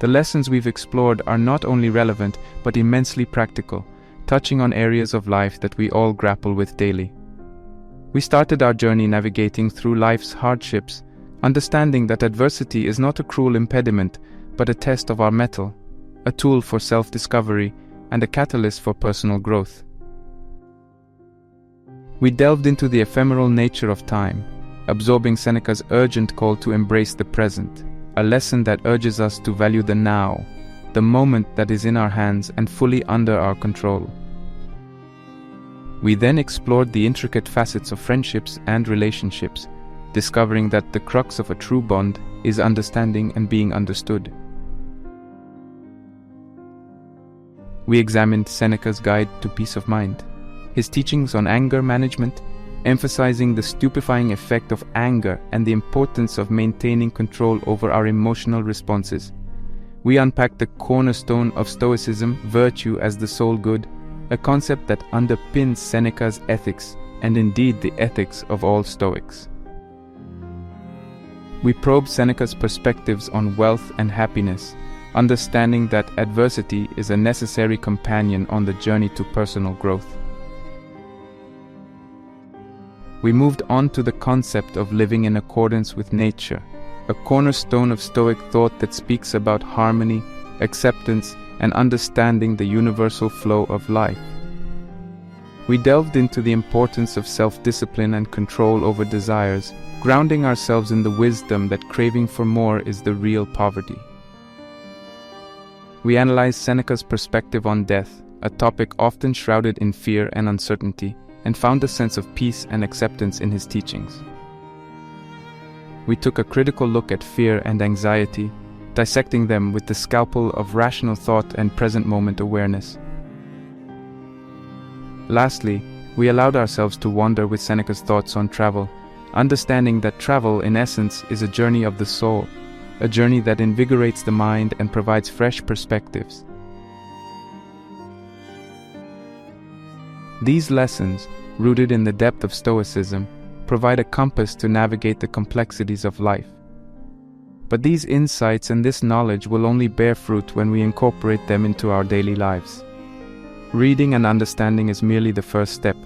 Speaker 1: The lessons we've explored are not only relevant, but immensely practical, touching on areas of life that we all grapple with daily. We started our journey navigating through life's hardships, understanding that adversity is not a cruel impediment, but a test of our mettle, a tool for self-discovery, and a catalyst for personal growth. We delved into the ephemeral nature of time, absorbing Seneca's urgent call to embrace the present, a lesson that urges us to value the now, the moment that is in our hands and fully under our control. We then explored the intricate facets of friendships and relationships, discovering that the crux of a true bond is understanding and being understood. We examined Seneca's Guide to Peace of Mind, his teachings on anger management, emphasizing the stupefying effect of anger and the importance of maintaining control over our emotional responses. We unpack the cornerstone of Stoicism, virtue as the sole good, a concept that underpins Seneca's ethics and indeed the ethics of all Stoics. We probe Seneca's perspectives on wealth and happiness, understanding that adversity is a necessary companion on the journey to personal growth. We moved on to the concept of living in accordance with nature, a cornerstone of Stoic thought that speaks about harmony, acceptance, and understanding the universal flow of life. We delved into the importance of self-discipline and control over desires, grounding ourselves in the wisdom that craving for more is the real poverty. We analyzed Seneca's perspective on death, a topic often shrouded in fear and uncertainty, and found a sense of peace and acceptance in his teachings. We took a critical look at fear and anxiety, dissecting them with the scalpel of rational thought and present moment awareness. Lastly, we allowed ourselves to wander with Seneca's thoughts on travel, understanding that travel, in essence, is a journey of the soul, a journey that invigorates the mind and provides fresh perspectives. These lessons, rooted in the depth of Stoicism, provide a compass to navigate the complexities of life. But these insights and this knowledge will only bear fruit when we incorporate them into our daily lives. Reading and understanding is merely the first step.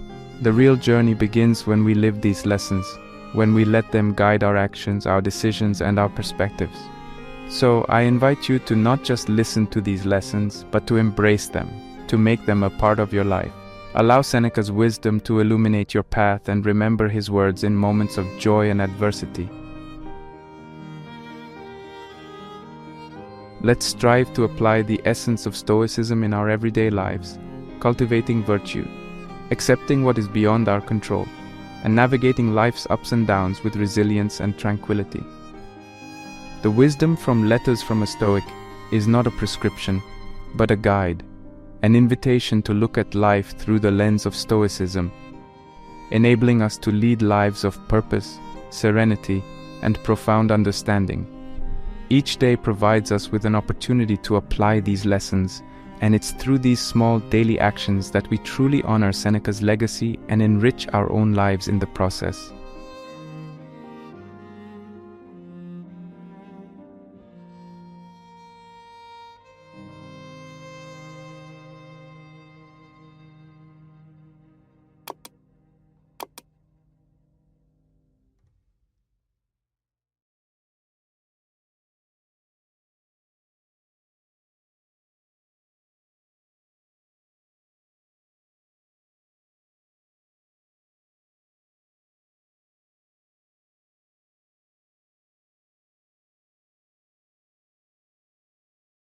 Speaker 1: The real journey begins when we live these lessons, when we let them guide our actions, our decisions, and our perspectives. So I invite you to not just listen to these lessons, but to embrace them, to make them a part of your life. Allow Seneca's wisdom to illuminate your path and remember his words in moments of joy and adversity. Let's strive to apply the essence of Stoicism in our everyday lives, cultivating virtue, accepting what is beyond our control, and navigating life's ups and downs with resilience and tranquility. The wisdom from Letters from a Stoic is not a prescription, but a guide, an invitation to look at life through the lens of Stoicism, enabling us to lead lives of purpose, serenity, and profound understanding. Each day provides us with an opportunity to apply these lessons, and it's through these small daily actions that we truly honor Seneca's legacy and enrich our own lives in the process.